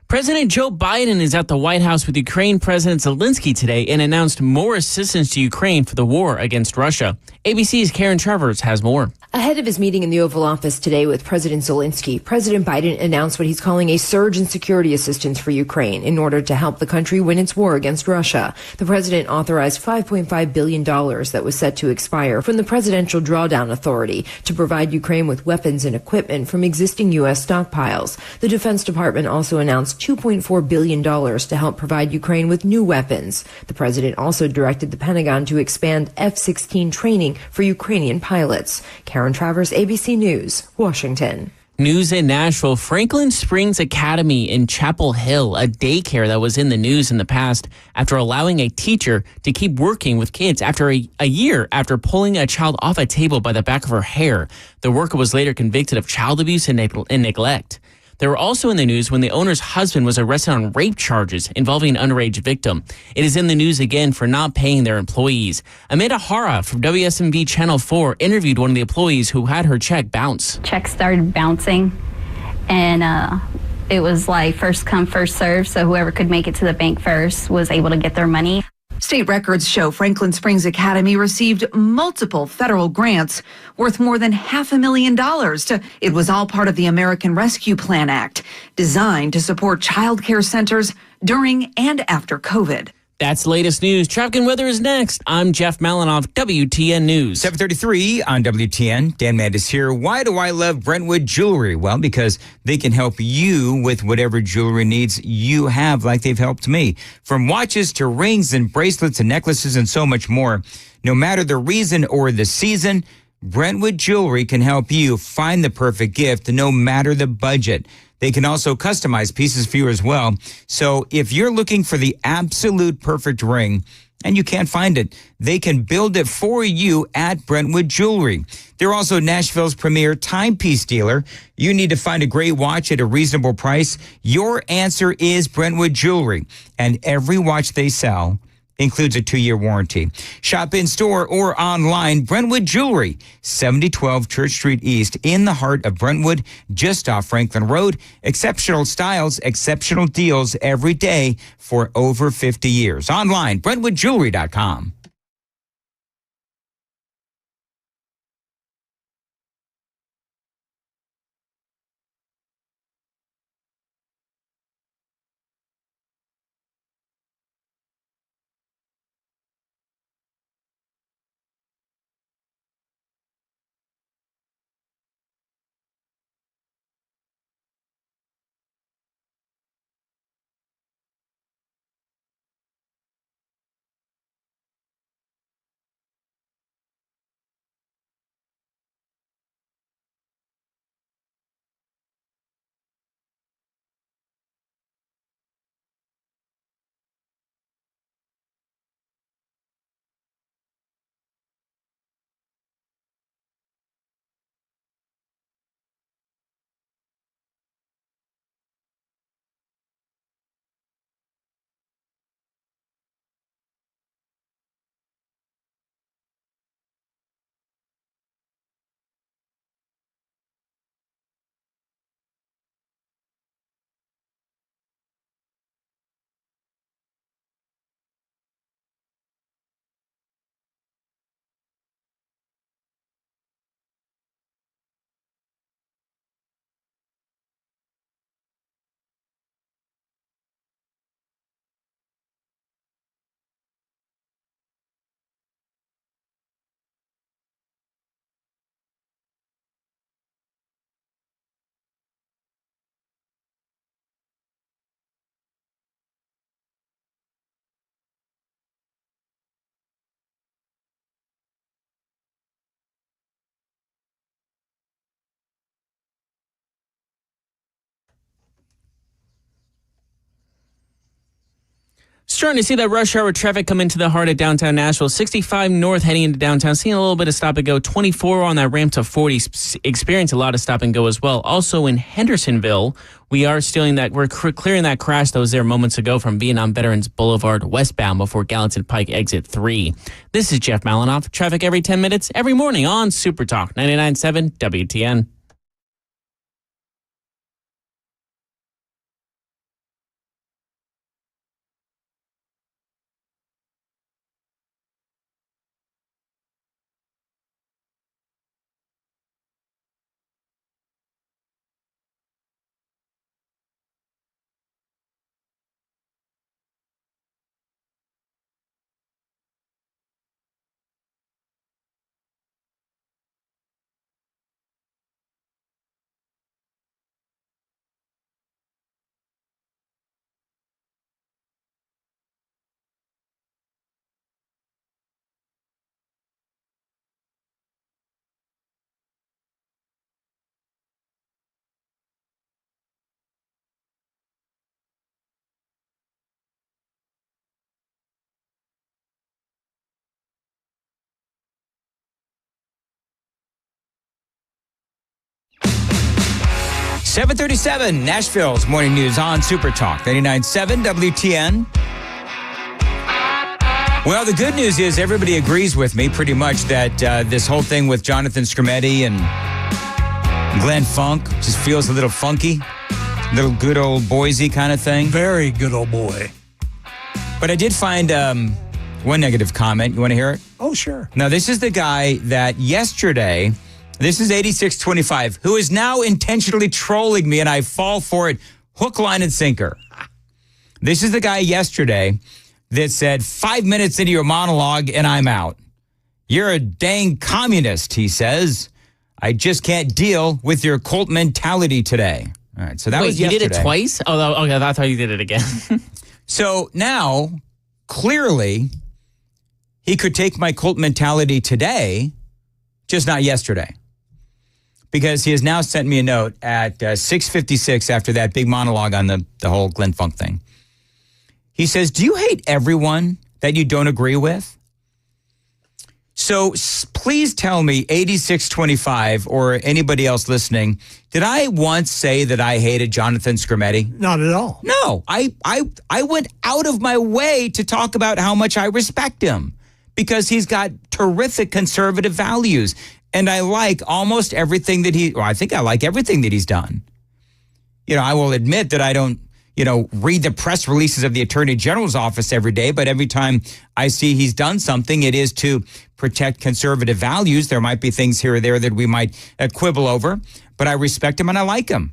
[SPEAKER 1] President Joe Biden is at the White House with Ukraine President Zelensky today and announced more assistance to Ukraine for the war against Russia. ABC's Karen Travers has more.
[SPEAKER 15] Ahead of his meeting in the Oval Office today with President Zelensky, President Biden announced what he's calling a surge in security assistance for Ukraine in order to help the country win its war against Russia. The president authorized $5.5 billion that was set to expire from the Presidential Drawdown Authority to provide Ukraine with weapons and equipment from existing U.S. stockpiles. The Defense Department also announced $2.4 billion to help provide Ukraine with new weapons. The president also directed the Pentagon to expand F-16 training for Ukrainian pilots. Karen Travers, ABC News, Washington.
[SPEAKER 1] News in Nashville, Franklin Springs Academy in Chapel Hill, a daycare that was in the news in the past after allowing a teacher to keep working with kids after a year after pulling a child off a table by the back of her hair. The worker was later convicted of child abuse and neglect. They were also in the news when the owner's husband was arrested on rape charges involving an underage victim. It is in the news again for not paying their employees. Amanda Hara from WSMV Channel 4 interviewed one of the employees who had her check bounce.
[SPEAKER 4] Check started bouncing, and it was like first come, first serve, so whoever could make it to the bank first was able to get their money.
[SPEAKER 16] State records show Franklin Springs Academy received multiple federal grants worth more than $500,000. It was all part of the American Rescue Plan Act, designed to support child care centers during and after COVID.
[SPEAKER 1] That's the latest news. Traffic and weather is next. I'm Jeff Malinoff, WTN News.
[SPEAKER 9] 7:33 on WTN. Dan Mandis here. Why do I love Brentwood Jewelry? Well, because they can help you with whatever jewelry needs you have, like they've helped me. From watches to rings and bracelets and necklaces and so much more. No matter the reason or the season, Brentwood Jewelry can help you find the perfect gift, no matter the budget. They can also customize pieces for you as well. So if you're looking for the absolute perfect ring and you can't find it, they can build it for you at Brentwood Jewelry. They're also Nashville's premier timepiece dealer. You need to find a great watch at a reasonable price. Your answer is Brentwood Jewelry. And every watch they sell includes a 2-year warranty. Shop in store or online. Brentwood Jewelry, 7012 Church Street East, in the heart of Brentwood, just off Franklin Road. Exceptional styles, exceptional deals every day for over 50 years. Online, BrentwoodJewelry.com.
[SPEAKER 1] Starting to see that rush hour traffic come into the heart of downtown Nashville. 65 north heading into downtown. Seeing a little bit of stop and go. 24 on that ramp to 40. Experience a lot of stop and go as well. Also in Hendersonville, we're clearing that crash that was there moments ago from Vietnam Veterans Boulevard westbound before Gallatin Pike exit 3. This is Jeff Malinoff. Traffic every 10 minutes, every morning on Super Talk 99.7 WTN.
[SPEAKER 9] 7:37, Nashville's Morning News on Super Talk 99.7 WTN. Well, the good news is everybody agrees with me pretty much that this whole thing with Jonathan Skrmetti and Glenn Funk just feels a little funky. Little good old Boise kind of thing.
[SPEAKER 11] Very good old boy.
[SPEAKER 9] But I did find one negative comment. You want to hear it?
[SPEAKER 11] Oh, sure.
[SPEAKER 9] Now, this is the guy that yesterday, this is 8625, who is now intentionally trolling me, and I fall for it hook, line, and sinker. This is the guy yesterday that said, 5 minutes into your monologue, and I'm out. You're a dang communist, he says. I just can't deal with your cult mentality today. All right, so that was yesterday.
[SPEAKER 1] You did it twice? Oh, okay, I thought you did it again.
[SPEAKER 9] So now, clearly, he could take my cult mentality today, just not yesterday. Because he has now sent me a note at 6:56 after that big monologue on the whole Glenn Funk thing. He says, do you hate everyone that you don't agree with? So please tell me, 8625 or anybody else listening, did I once say that I hated Jonathan Skrmetti?
[SPEAKER 11] Not at all.
[SPEAKER 9] No, I went out of my way to talk about how much I respect him because he's got terrific conservative values. And I like almost everything that I think I like everything that he's done. You know, I will admit that I don't, read the press releases of the Attorney General's office every day, but every time I see he's done something, it is to protect conservative values. There might be things here or there that we might quibble over, but I respect him and I like him.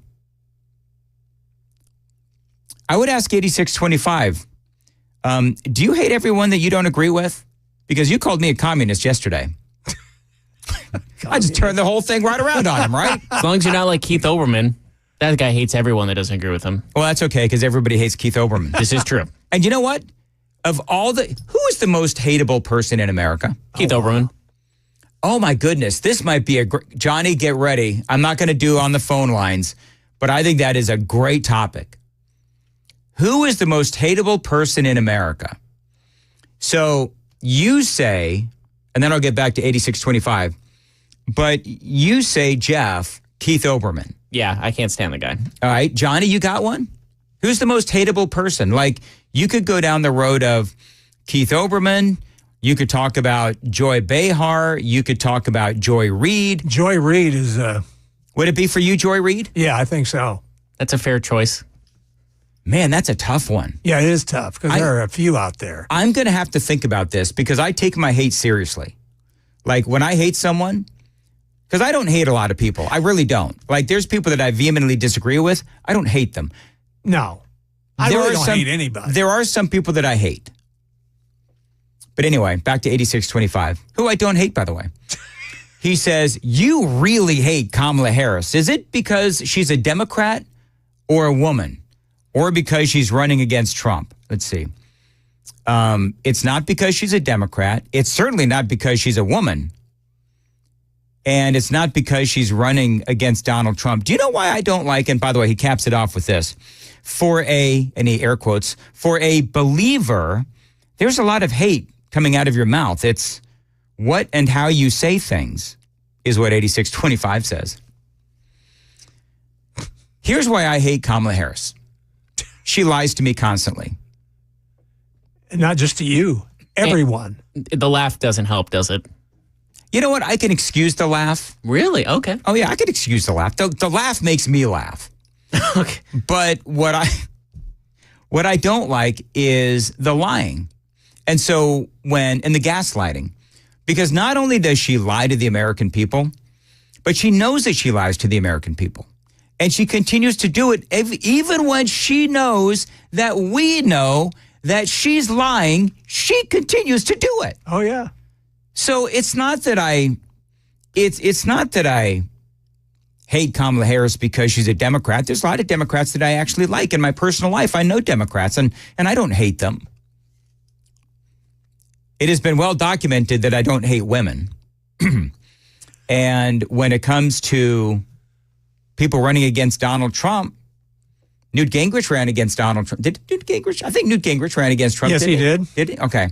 [SPEAKER 9] I would ask 8625, do you hate everyone that you don't agree with? Because you called me a communist yesterday. I just turned the whole thing right around on him, right?
[SPEAKER 1] As long as you're not like Keith Olbermann. That guy hates everyone that doesn't agree with him.
[SPEAKER 9] Well, that's okay, because everybody hates Keith Olbermann.
[SPEAKER 1] This is true.
[SPEAKER 9] And you know what? Who is the most hateable person in America?
[SPEAKER 1] Keith Olbermann.
[SPEAKER 9] Oh, my goodness. This might be Johnny, get ready. I'm not going to do on the phone lines, but I think that is a great topic. Who is the most hateable person in America? So you say, and then I'll get back to 8625, but you say, Jeff, Keith Olbermann.
[SPEAKER 1] Yeah, I can't stand the guy.
[SPEAKER 9] All right, Johnny, you got one? Who's the most hateable person? Like, you could go down the road of Keith Olbermann. You could talk about Joy Behar. You could talk about Joy Reid.
[SPEAKER 11] Joy Reid is...
[SPEAKER 9] Would it be for you, Joy Reid?
[SPEAKER 11] Yeah, I think so.
[SPEAKER 1] That's a fair choice.
[SPEAKER 9] Man, that's a tough one.
[SPEAKER 11] Yeah, it is tough because there are a few out there.
[SPEAKER 9] I'm going to have to think about this because I take my hate seriously. Like, when I hate someone... Because I don't hate a lot of people. I really don't. Like, there's people that I vehemently disagree with. I don't hate them.
[SPEAKER 11] No. I really don't hate anybody.
[SPEAKER 9] There are some people that I hate. But anyway, back to 8625, who I don't hate, by the way. He says, you really hate Kamala Harris. Is it because she's a Democrat or a woman? Or because she's running against Trump? Let's see. It's not because she's a Democrat. It's certainly not because she's a woman. And it's not because she's running against Donald Trump. Do you know why I don't like, and by the way, he caps it off with this, and he air quotes, for a believer, there's a lot of hate coming out of your mouth. It's what and how you say things is what 8625 says. Here's why I hate Kamala Harris. She lies to me constantly.
[SPEAKER 11] Not just to you, everyone.
[SPEAKER 1] And the laugh doesn't help, does it?
[SPEAKER 9] You know what? I can excuse the laugh.
[SPEAKER 1] Really? Okay.
[SPEAKER 9] Oh, yeah, I can excuse the laugh. The laugh makes me laugh.
[SPEAKER 1] Okay.
[SPEAKER 9] But what I don't like is the lying. And so and the gaslighting. Because not only does she lie to the American people, but she knows that she lies to the American people. And she continues to do it even when she knows that we know that she's lying, she continues to do it.
[SPEAKER 11] Oh, yeah.
[SPEAKER 9] So it's not that I hate Kamala Harris because she's a Democrat. There's a lot of Democrats that I actually like in my personal life. I know Democrats, and I don't hate them. It has been well documented that I don't hate women. And when it comes to people running against Donald Trump, Newt Gingrich ran against Donald Trump. Did Newt Gingrich? I think Newt Gingrich ran against Trump.
[SPEAKER 11] Yes, he did.
[SPEAKER 9] Did he? Okay.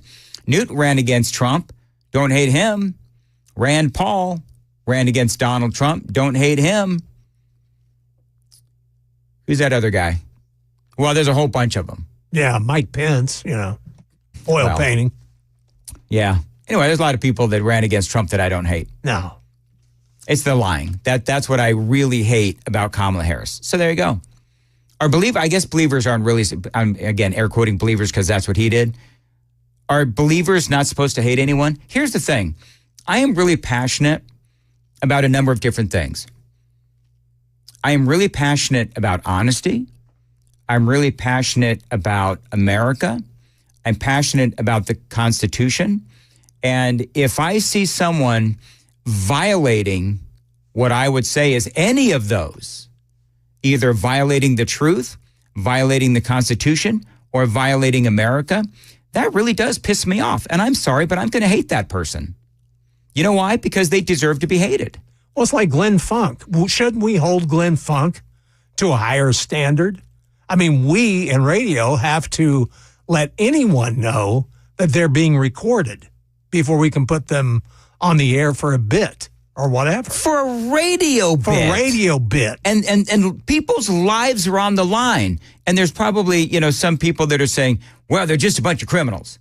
[SPEAKER 9] Newt ran against Trump. Don't hate him. Rand Paul ran against Donald Trump. Don't hate him. Who's that other guy? Well, there's a whole bunch of them.
[SPEAKER 11] Yeah, Mike Pence, oil painting.
[SPEAKER 9] Yeah. Anyway, there's a lot of people that ran against Trump that I don't hate.
[SPEAKER 11] No.
[SPEAKER 9] It's the lying. That's what I really hate about Kamala Harris. So there you go. I guess believers aren't really, I'm again air quoting believers because that's what he did. Are believers not supposed to hate anyone? Here's the thing. I am really passionate about a number of different things. I am really passionate about honesty. I'm really passionate about America. I'm passionate about the Constitution. And if I see someone violating what I would say is any of those, either violating the truth, violating the Constitution, or violating America, that really does piss me off. And I'm sorry, but I'm going to hate that person. You know why? Because they deserve to be hated.
[SPEAKER 11] Well, it's like Glenn Funk. Shouldn't we hold Glenn Funk to a higher standard? I mean, we in radio have to let anyone know that they're being recorded before we can put them on the air for a bit or whatever.
[SPEAKER 9] For a radio bit.
[SPEAKER 11] For a radio bit.
[SPEAKER 9] And people's lives are on the line. And there's probably, some people that are saying, well, they're just a bunch of criminals.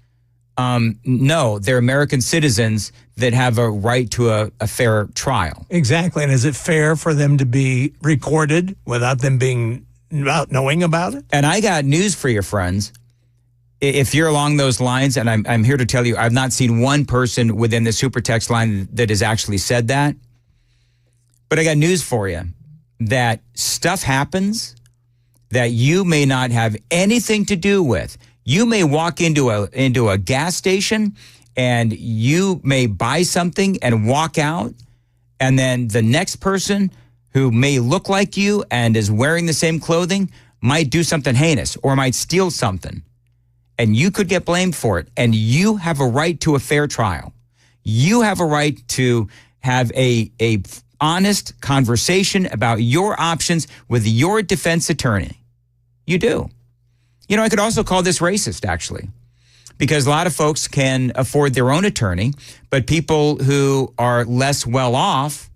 [SPEAKER 9] No, they're American citizens that have a right to a fair trial.
[SPEAKER 11] Exactly. And is it fair for them to be recorded without them knowing about it?
[SPEAKER 9] And I got news for your friends. If you're along those lines, and I'm here to tell you, I've not seen one person within the super text line that has actually said that. But I got news for you, that stuff happens that you may not have anything to do with. You may walk into a gas station and you may buy something and walk out, and then the next person who may look like you and is wearing the same clothing might do something heinous or might steal something. And you could get blamed for it. And you have a right to a fair trial. You have a right to have a honest conversation about your options with your defense attorney. You do. I could also call this racist, actually, because a lot of folks can afford their own attorney, but people who are less well off,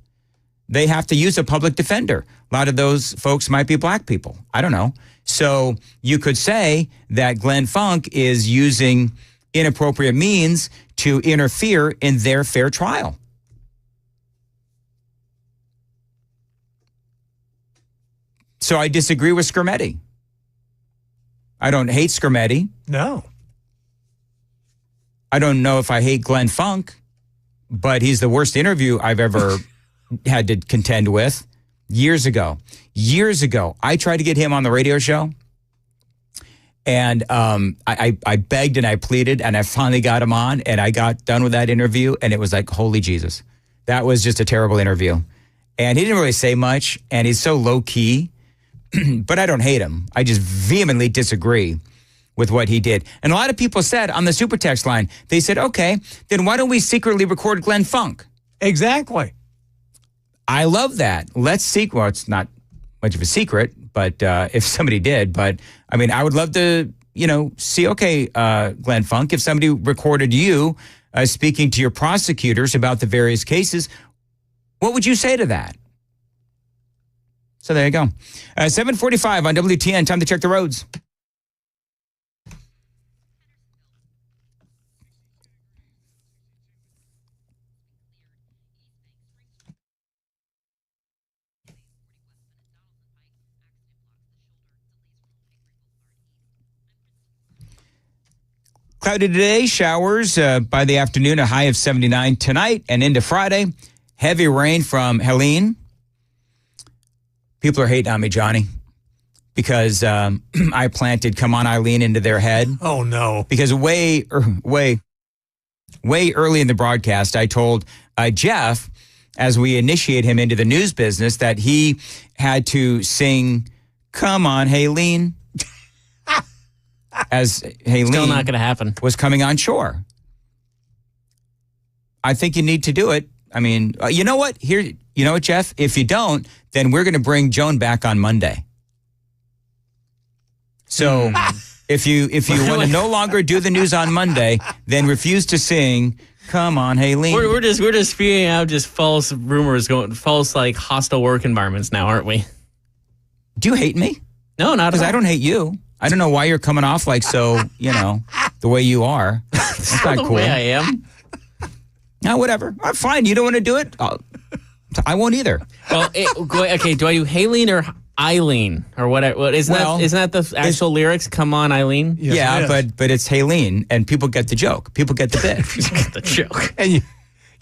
[SPEAKER 9] they have to use a public defender. A lot of those folks might be black people. I don't know. So you could say that Glenn Funk is using inappropriate means to interfere in their fair trial. So I disagree with Skermetti. I don't hate Skermetti.
[SPEAKER 11] No.
[SPEAKER 9] I don't know if I hate Glenn Funk, but he's the worst interview I've ever had to contend with. Years ago, I tried to get him on the radio show, and I begged and I pleaded, and I finally got him on, and I got done with that interview, and it was like, holy Jesus. That was just a terrible interview. And he didn't really say much, and he's so low-key, but I don't hate him. I just vehemently disagree with what he did. And a lot of people said on the super text line, they said, okay, then why don't we secretly record Glenn Funk?
[SPEAKER 11] Exactly.
[SPEAKER 9] I love that. Well, it's not much of a secret, but if somebody did, but I mean, I would love to, see, okay, Glenn Funk, if somebody recorded you speaking to your prosecutors about the various cases, what would you say to that? So there you go. 7:45 on WTN, time to check the roads. Cloudy today, showers by the afternoon, a high of 79 tonight and into Friday. Heavy rain from Helene. People are hating on me, Johnny, because I planted "Come On, Eileen" into their head.
[SPEAKER 11] Oh, no.
[SPEAKER 9] Because way early in the broadcast, I told Jeff, as we initiate him into the news business, that he had to sing "Come On, Helene," as Helene
[SPEAKER 1] still not going to happen.
[SPEAKER 9] Was coming on shore. I think you need to do it. I mean, you know what? You know what, Jeff? If you don't, then we're going to bring Joan back on Monday. So if you want to no longer do the news on Monday, then refuse to sing "Come On, Helene."
[SPEAKER 1] We're just spewing out just false rumors, false like hostile work environments now, aren't we?
[SPEAKER 9] Do you hate me?
[SPEAKER 1] No, not
[SPEAKER 9] because I don't hate you. I don't know why you're coming off like so, the way you are. That's not
[SPEAKER 1] the
[SPEAKER 9] cool.
[SPEAKER 1] way I am.
[SPEAKER 9] No, whatever. I'm fine. You don't want to do it? I won't either.
[SPEAKER 1] Well, okay. Do I do Haleen or Eileen or whatever? Isn't that the actual lyrics? Come on, Eileen.
[SPEAKER 9] Yes, but it's Haleen, and people get the joke. People get the bit.
[SPEAKER 1] People get the joke.
[SPEAKER 11] And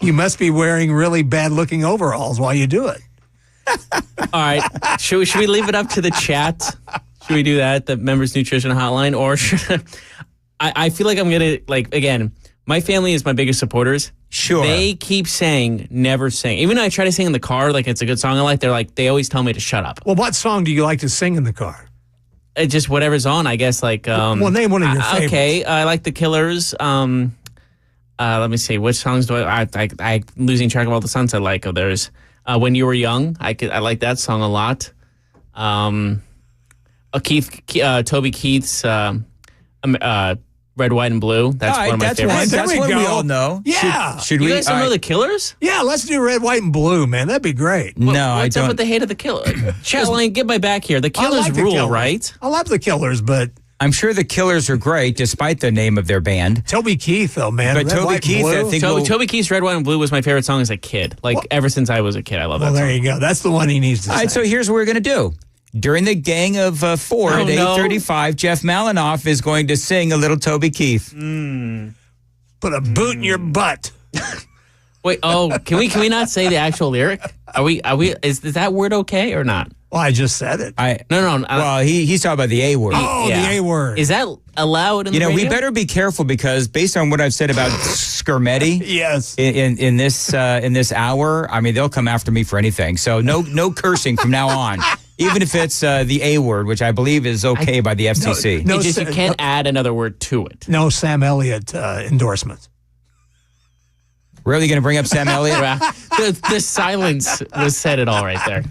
[SPEAKER 11] you must be wearing really bad-looking overalls while you do it.
[SPEAKER 1] All right. Should we leave it up to the chat? Should we do that? The Members Nutrition Hotline, or should I feel like I'm gonna again. My family is my biggest supporters.
[SPEAKER 9] Sure.
[SPEAKER 1] They keep saying never sing. Even though I try to sing in the car, like it's a good song I like, they always tell me to shut up.
[SPEAKER 11] Well, what song do you like to sing in the car?
[SPEAKER 1] Just whatever's on, I guess. Well,
[SPEAKER 11] name one of your favorites.
[SPEAKER 1] Okay, I like the Killers. Let me see. Which songs do I losing track of all the songs I like. Oh, there's When You Were Young. I like that song a lot. Toby Keith's Red, White, and Blue. That's one of my favorites.
[SPEAKER 9] That's one we all know.
[SPEAKER 11] Yeah.
[SPEAKER 9] Should
[SPEAKER 1] you
[SPEAKER 9] we?
[SPEAKER 1] guys don't know the Killers?
[SPEAKER 11] Yeah, let's do Red, White, and Blue, man. That'd be great.
[SPEAKER 9] No, I
[SPEAKER 1] What's
[SPEAKER 9] don't.
[SPEAKER 1] up with the hate of the Killers? Chatline, get my back here. The Killers
[SPEAKER 11] like the
[SPEAKER 1] rule,
[SPEAKER 11] Killers.
[SPEAKER 1] right?
[SPEAKER 11] I love the Killers, but
[SPEAKER 9] I'm sure the Killers are great, despite the name of their band.
[SPEAKER 11] Toby Keith, though, man.
[SPEAKER 9] But
[SPEAKER 11] Red,
[SPEAKER 9] Toby
[SPEAKER 11] White,
[SPEAKER 9] Keith,
[SPEAKER 11] and
[SPEAKER 9] I think
[SPEAKER 1] Toby Keith's Red, White, and Blue was my favorite song as a kid. Ever since I was a kid, I love that song.
[SPEAKER 11] Well, there you go. That's the one he needs to
[SPEAKER 9] All right,
[SPEAKER 11] say.
[SPEAKER 9] so here's what we're going to do. During the Gang of Four at 8:35, Jeff Malinoff is going to sing a little Toby Keith.
[SPEAKER 11] Put a boot in your butt.
[SPEAKER 1] Wait, can we not say the actual lyric? Is that word okay or not?
[SPEAKER 11] Well, I just said it.
[SPEAKER 1] No.
[SPEAKER 9] Well, he's talking about the A word.
[SPEAKER 11] Oh,
[SPEAKER 1] Yeah.
[SPEAKER 11] the A word.
[SPEAKER 1] Is that allowed in the radio?
[SPEAKER 9] we better be careful because based on what I've said about Skirmetti,
[SPEAKER 11] yes,
[SPEAKER 9] in this hour, I mean they'll come after me for anything. So no cursing from now on, even if it's the A word, which I believe is okay by the FCC.
[SPEAKER 1] You can't add another word to it.
[SPEAKER 11] No Sam Elliott endorsements.
[SPEAKER 9] Really going to bring up Sam Elliott?
[SPEAKER 1] The silence was said it all right there.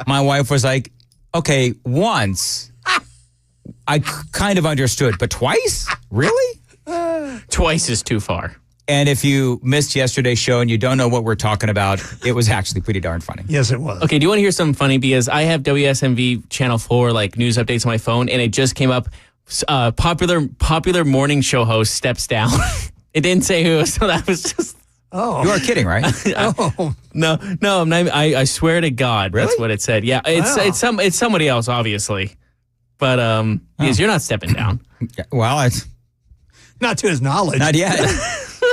[SPEAKER 9] My wife was like, okay, once I kind of understood, but twice? Really?
[SPEAKER 1] Twice is too far.
[SPEAKER 9] And if you missed yesterday's show and you don't know what we're talking about, it was actually pretty darn funny.
[SPEAKER 11] Yes, it was.
[SPEAKER 1] Okay, do you want to hear something funny? Because I have WSMV Channel 4 news updates on my phone, and it just came up. Popular morning show host steps down. It didn't say who, so that was just.
[SPEAKER 11] Oh,
[SPEAKER 9] you are kidding, right?
[SPEAKER 1] No, I'm not. I swear to God,
[SPEAKER 9] really?
[SPEAKER 1] That's what it said. Yeah, it's somebody else, obviously, but because you're not stepping down.
[SPEAKER 9] Well, it's
[SPEAKER 11] not to his knowledge.
[SPEAKER 9] Not yet.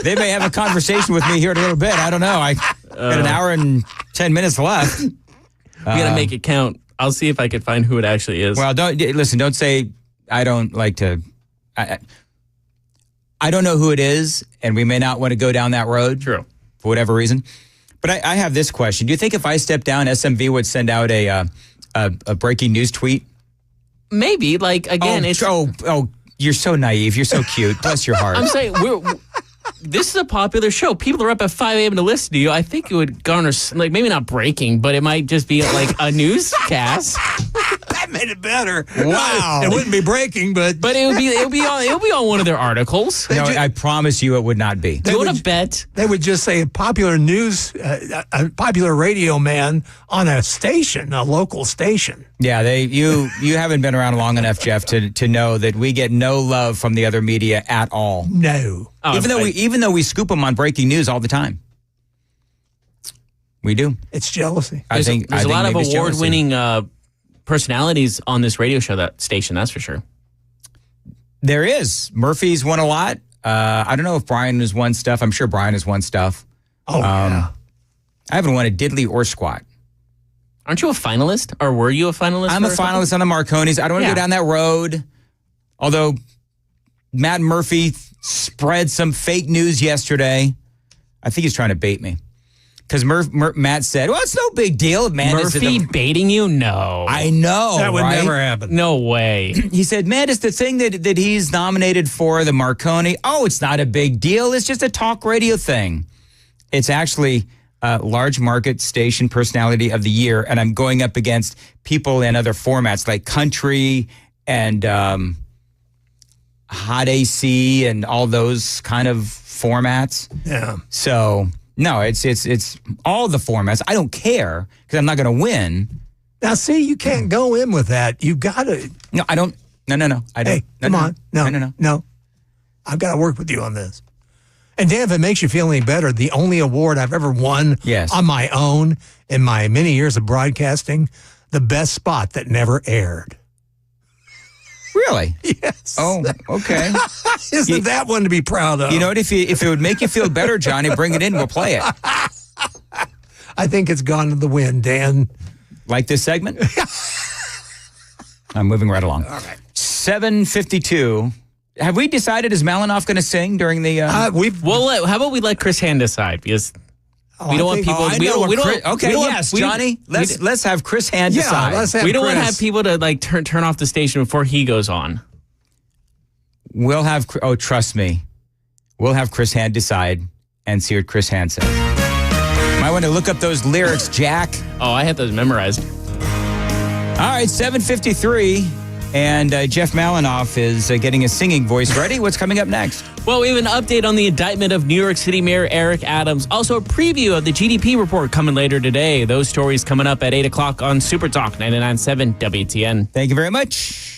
[SPEAKER 9] They may have a conversation with me here in a little bit. I don't know. I got an hour and 10 minutes left.
[SPEAKER 1] We gotta make it count. I'll see if I can find who it actually is.
[SPEAKER 9] Well, don't say I don't like to. I don't know who it is, and we may not want to go down that road.
[SPEAKER 1] True.
[SPEAKER 9] For whatever reason. But I have this question. Do you think if I step down, SMV would send out a breaking news tweet?
[SPEAKER 1] Maybe. It's...
[SPEAKER 9] Oh, you're so naive. You're so cute. Bless your heart.
[SPEAKER 1] I'm saying, this is a popular show. People are up at 5 a.m. to listen to you. I think it would garner, maybe not breaking, but it might just be a newscast.
[SPEAKER 11] That made it better.
[SPEAKER 9] Wow.
[SPEAKER 11] It wouldn't be breaking, but
[SPEAKER 1] it would be on one of their articles.
[SPEAKER 9] No, I promise you it would not be.
[SPEAKER 1] Do you want to bet?
[SPEAKER 11] They would just say a popular radio man on a station, a local station.
[SPEAKER 9] Yeah, you haven't been around long enough, Jeff, to know that we get no love from the other media at all.
[SPEAKER 11] No.
[SPEAKER 9] Even though we scoop them on breaking news all the time. We do.
[SPEAKER 11] It's jealousy.
[SPEAKER 1] There's a lot of award-winning personalities on this radio show, that station, that's for sure.
[SPEAKER 9] There is. Murphy's won a lot. I don't know if Brian has won stuff. I'm sure Brian has won stuff.
[SPEAKER 11] Oh, yeah.
[SPEAKER 9] I haven't won a diddly or squat.
[SPEAKER 1] Aren't you a finalist? Or were you a finalist?
[SPEAKER 9] I'm a finalist on the Marconis. I don't want to go down that road. Although Matt Murphy spread some fake news yesterday. I think he's trying to bait me. Because Matt said, well, it's no big deal.
[SPEAKER 1] Murphy baiting you? No.
[SPEAKER 9] I know,
[SPEAKER 11] that would
[SPEAKER 9] right?
[SPEAKER 11] never happen.
[SPEAKER 1] No way.
[SPEAKER 9] He said, man, it's the thing that he's nominated for, the Marconi. Oh, it's not a big deal. It's just a talk radio thing. It's actually large market station personality of the year. And I'm going up against people in other formats like country and hot AC and all those kind of formats.
[SPEAKER 11] Yeah.
[SPEAKER 9] So... No, it's all the formats. I don't care because I'm not going to win.
[SPEAKER 11] Now, see, you can't go in with that. You got to.
[SPEAKER 9] No, I don't. No. I don't.
[SPEAKER 11] Hey, come on. No. I've got to work with you on this. And Dan, if it makes you feel any better, the only award I've ever won on my own in my many years of broadcasting, the best spot that never aired.
[SPEAKER 9] Really?
[SPEAKER 11] Yes.
[SPEAKER 9] Oh, okay.
[SPEAKER 11] Isn't that one to be proud of?
[SPEAKER 9] You know what? If it would make you feel better, Johnny, bring it in. We'll play it.
[SPEAKER 11] I think it's gone to the wind, Dan.
[SPEAKER 9] Like this segment? I'm moving right along.
[SPEAKER 11] All right.
[SPEAKER 9] 7:52. Have we decided, is Malinoff going to sing during the...
[SPEAKER 1] how about we let Chris Hand decide? Because we don't want people...
[SPEAKER 9] Johnny, let's have Chris Hand decide.
[SPEAKER 1] We don't want to have people to turn off the station before he goes on.
[SPEAKER 9] We'll have... Oh, trust me. We'll have Chris Hand decide and see what Chris Hand says. Might want to look up those lyrics, Jack.
[SPEAKER 1] Oh, I had those memorized.
[SPEAKER 9] All right, 7:53. And Jeff Malinoff is getting his singing voice ready. What's coming up next?
[SPEAKER 1] Well, we have an update on the indictment of New York City Mayor Eric Adams. Also, a preview of the GDP report coming later today. Those stories coming up at 8 o'clock on Super Talk 99.7 WTN.
[SPEAKER 9] Thank you very much.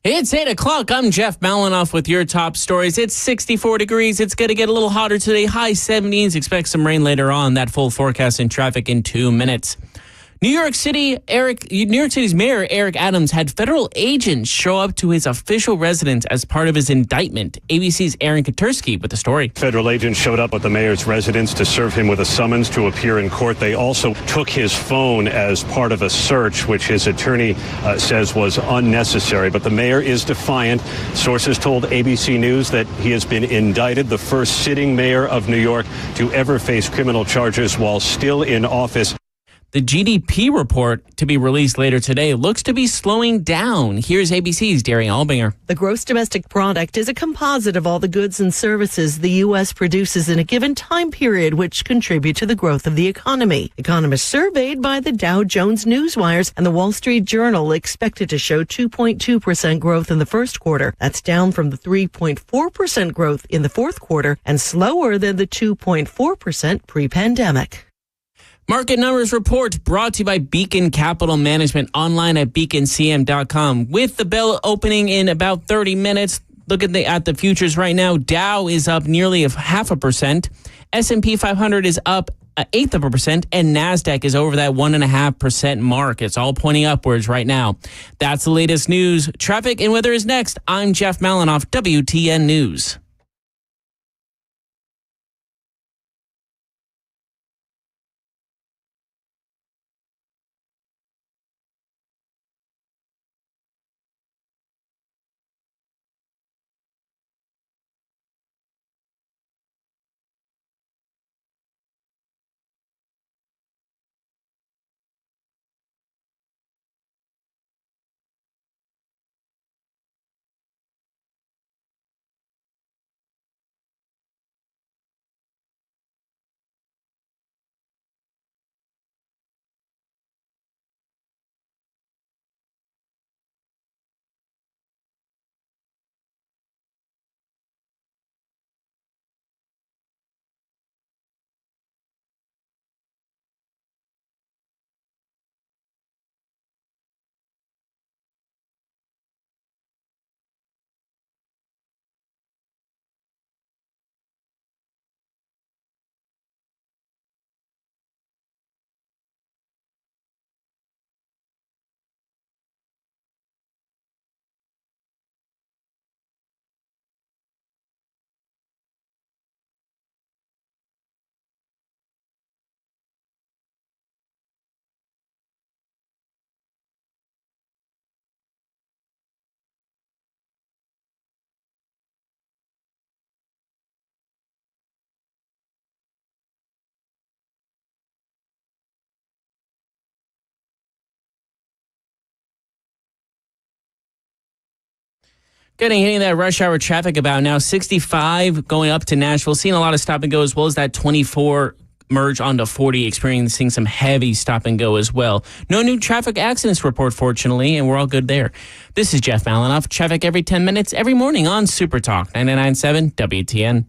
[SPEAKER 1] It's 8 o'clock. I'm Jeff Malinoff with your top stories. It's 64 degrees. It's going to get a little hotter today. High 70s. Expect some rain later on. That full forecast in traffic in 2 minutes. New York City's Mayor Eric Adams had federal agents show up to his official residence as part of his indictment. ABC's Aaron Katursky with the story.
[SPEAKER 14] Federal agents showed up at the mayor's residence to serve him with a summons to appear in court. They also took his phone as part of a search, which his attorney says was unnecessary. But the mayor is defiant. Sources told ABC News that he has been indicted, the first sitting mayor of New York to ever face criminal charges while still in office.
[SPEAKER 1] The GDP report, to be released later today, looks to be slowing down. Here's ABC's Darian Albinger.
[SPEAKER 18] The gross domestic product is a composite of all the goods and services the U.S. produces in a given time period, which contribute to the growth of the economy. Economists surveyed by the Dow Jones Newswires and the Wall Street Journal expected to show 2.2% growth in the first quarter. That's down from the 3.4% growth in the fourth quarter and slower than the 2.4% pre-pandemic.
[SPEAKER 1] Market Numbers Report brought to you by Beacon Capital Management, online at beaconcm.com. With the bell opening in about 30 minutes, look at the futures right now. Dow is up nearly 0.5%. S&P 500 is up 0.1%, and NASDAQ is over that 1.5% mark. It's all pointing upwards right now. That's the latest news. Traffic and weather is next. I'm Jeff Malinoff, WTN News. Hitting that rush hour traffic about now. 65 going up to Nashville. Seeing a lot of stop and go as well as that 24 merge onto 40, experiencing some heavy stop and go as well. No new traffic accidents report, fortunately, and we're all good there. This is Jeff Malinoff. Traffic every 10 minutes, every morning on Super Talk 99.7 WTN.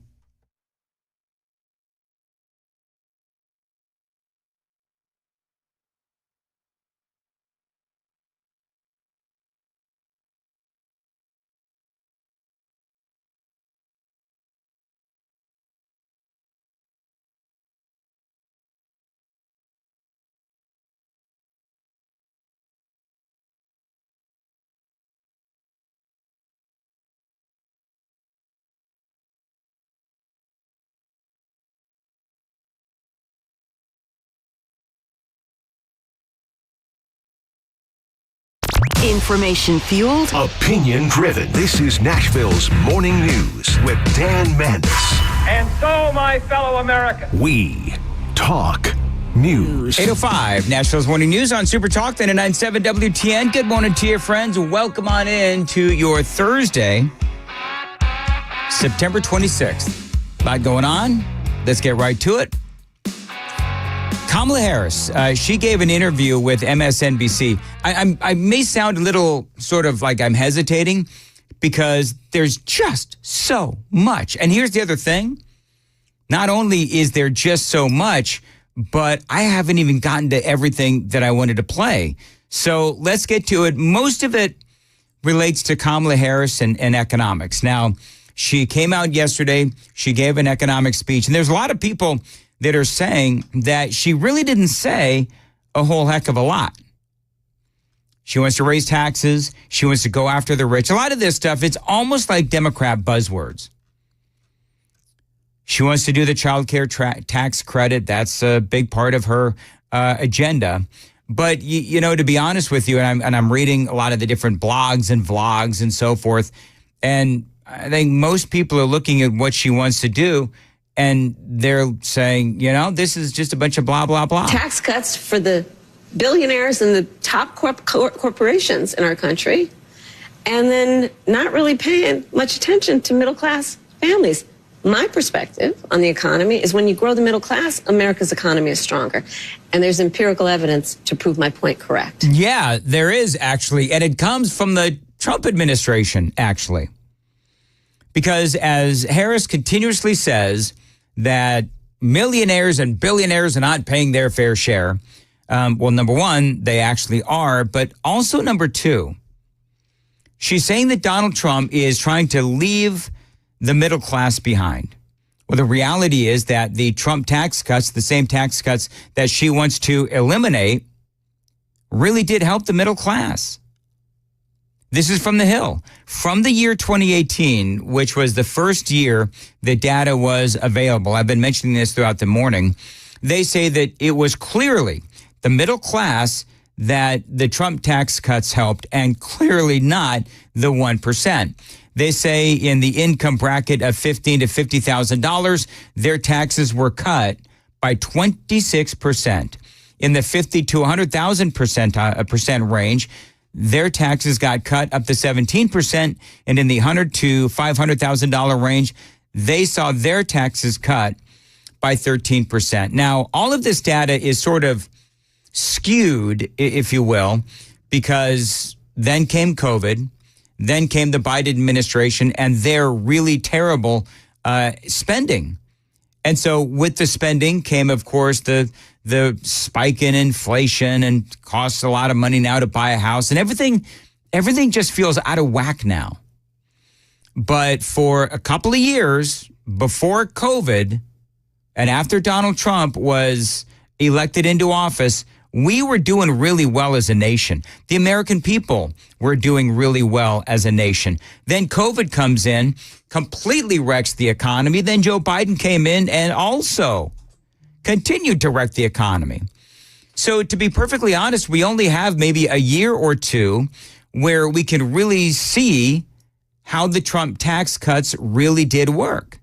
[SPEAKER 6] Information fueled,
[SPEAKER 7] opinion driven. This is Nashville's Morning News with Dan Mandis.
[SPEAKER 8] And so, my fellow Americans,
[SPEAKER 7] we talk news.
[SPEAKER 9] 8:05, Nashville's Morning News on Super Talk 99.7 WTN. Good morning to your friends. Welcome on in to your Thursday, September 26th. A lot going on. Let's get right to it. Kamala Harris, she gave an interview with MSNBC. I may sound a little sort of like I'm hesitating because there's just so much. And here's the other thing. Not only is there just so much, but I haven't even gotten to everything that I wanted to play. So let's get to it. Most of it relates to Kamala Harris and economics. Now, she came out yesterday. She gave an economic speech. And there's a lot of people that are saying that she really didn't say a whole heck of a lot. She wants to raise taxes. She wants to go after the rich. A lot of this stuff, it's almost like Democrat buzzwords. She wants to do the child care tax credit. That's a big part of her agenda. But, you know, to be honest with you, and I'm reading a lot of the different blogs and vlogs and so forth, and I think most people are looking at what she wants to do, and they're saying, you know, this is just a bunch of blah, blah, blah.
[SPEAKER 12] Tax cuts for the billionaires and the top corporations in our country, and then not really paying much attention to middle-class families. My perspective on the economy is when you grow the middle class, America's economy is stronger. And there's empirical evidence to prove my point correct.
[SPEAKER 9] Yeah, there is actually. And it comes from the Trump administration, actually. Because as Harris continuously says that millionaires and billionaires are not paying their fair share. Well, number one, they actually are. But also number two, she's saying that Donald Trump is trying to leave the middle class behind. Well, the reality is that the Trump tax cuts, the same tax cuts that she wants to eliminate, really did help the middle class. This is from The Hill. From the year 2018, which was the first year the data was available, I've been mentioning this throughout the morning, they say that it was clearly the middle class that the Trump tax cuts helped, and clearly not the 1%. They say in the income bracket of $15,000 to $50,000, their taxes were cut by 26%. In the 50 to 100,000 percent range, their taxes got cut up to 17%. And in the $100,000 to $500,000 range, they saw their taxes cut by 13%. Now, all of this data is sort of skewed, if you will, because then came COVID. Then came the Biden administration and their really terrible spending. And so with the spending came, of course, the spike in inflation, and costs a lot of money now to buy a house, and everything just feels out of whack now. But for a couple of years before COVID and after Donald Trump was elected into office, we were doing really well as a nation. The American people were doing really well as a nation. Then COVID comes in, completely wrecks the economy. Then Joe Biden came in and also continued to wreck the economy. So to be perfectly honest, we only have maybe a year or two where we can really see how the Trump tax cuts really did work.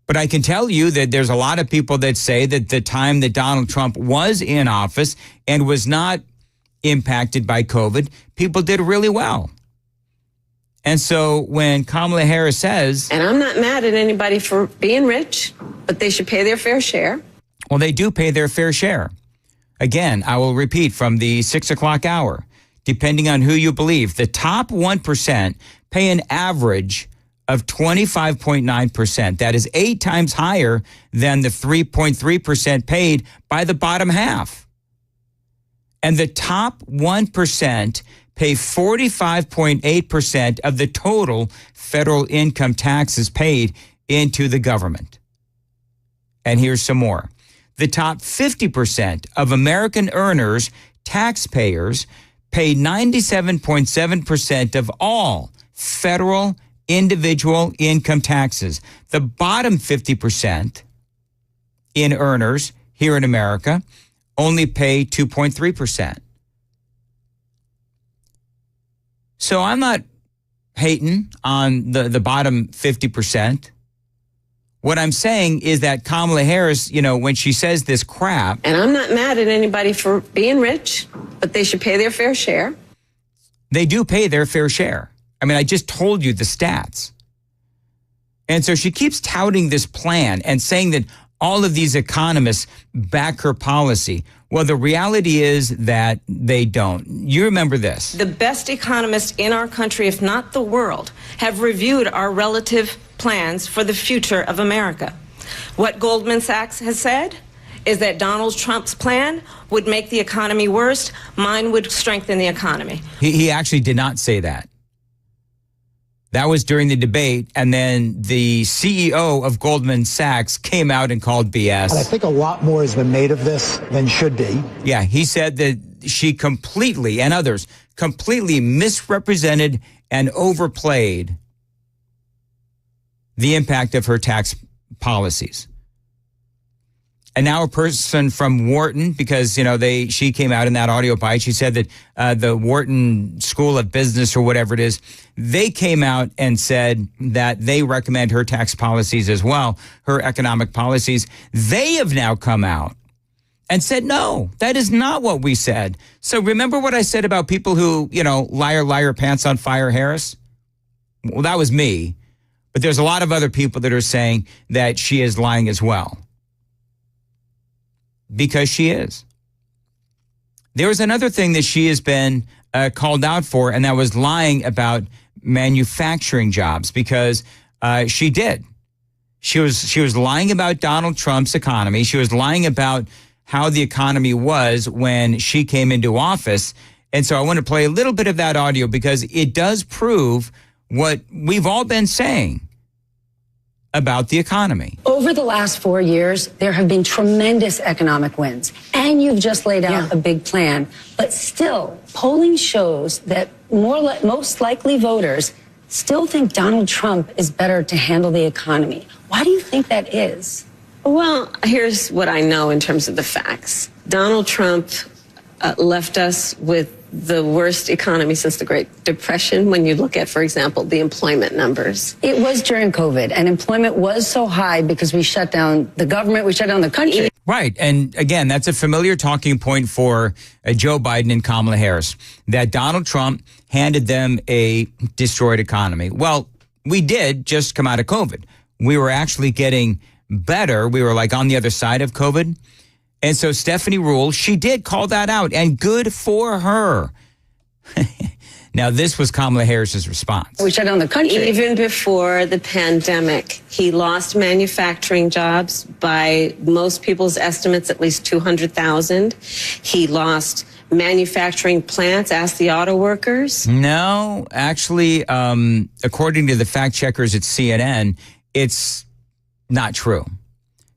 [SPEAKER 9] But I can tell you that there's a lot of people that say that the time that Donald Trump was in office and was not impacted by COVID, people did really well. And so when Kamala Harris says...
[SPEAKER 12] And I'm not mad at anybody for being rich, but they should pay their fair share.
[SPEAKER 9] Well, they do pay their fair share. Again, I will repeat from the 6 o'clock hour, depending on who you believe, the top 1% pay an average of 25.9%. That is 8 times higher than the 3.3% paid by the bottom half. And the top 1% pay 45.8% of the total federal income taxes paid into the government. And here's some more. The top 50% of American earners, taxpayers, pay 97.7% of all federal individual income taxes. The bottom 50% in earners here in America only pay 2.3%. So I'm not hating on the bottom 50%. What I'm saying is that Kamala Harris, you know, when she says this crap...
[SPEAKER 12] And I'm not mad at anybody for being rich, but they should pay their fair share.
[SPEAKER 9] They do pay their fair share. I mean, I just told you the stats. And so she keeps touting this plan and saying that all of these economists back her policy. Well, the reality is that they don't. You remember this.
[SPEAKER 2] The best economists in our country, if not the world, have reviewed our relative plans for the future of America. What Goldman Sachs has said is that Donald Trump's plan would make the economy worse. Mine would strengthen the economy.
[SPEAKER 9] He actually did not say that. That was during the debate, and then the CEO of Goldman Sachs came out and called BS.
[SPEAKER 5] And I think a lot more has been made of this than should be.
[SPEAKER 9] Yeah, he said that she completely, and others, completely misrepresented and overplayed the impact of her tax policies. And now a person from Wharton, because, she came out in that audio bite. She said that the Wharton School of Business or whatever it is, they came out and said that they recommend her tax policies as well, her economic policies. They have now come out and said, no, that is not what we said. So remember what I said about people who, liar, liar, pants on fire, Harris? Well, that was me. But there's a lot of other people that are saying that she is lying as well. Because she is. There was another thing that she has been called out for, and that was lying about manufacturing jobs, because she did. She was lying about Donald Trump's economy. She was lying about how the economy was when she came into office. And so I want to play a little bit of that audio because it does prove what we've all been saying about the economy.
[SPEAKER 3] Over the last 4 years, there have been tremendous economic wins, and you've just laid out a big plan. But still, polling shows that most likely voters still think Donald Trump is better to handle the economy. Why do you think that is?
[SPEAKER 12] Well, here's what I know in terms of the facts. Donald Trump left us with the worst economy since the Great Depression when you look at, for example, the employment numbers.
[SPEAKER 3] It was during COVID, and employment was so high because we shut down the government, we shut down the country.
[SPEAKER 9] Right. And again, that's a familiar talking point for Joe Biden and Kamala Harris, that Donald Trump handed them a destroyed economy. Well, we did just come out of COVID. We were actually getting better. We were like on the other side of COVID. And so Stephanie Ruhle, she did call that out, and good for her. Now, this was Kamala Harris's response.
[SPEAKER 3] We shut down the country.
[SPEAKER 12] Even before the pandemic, he lost manufacturing jobs by most people's estimates, at least 200,000. He lost manufacturing plants. Ask the auto workers.
[SPEAKER 9] No, actually, according to the fact checkers at CNN, it's not true.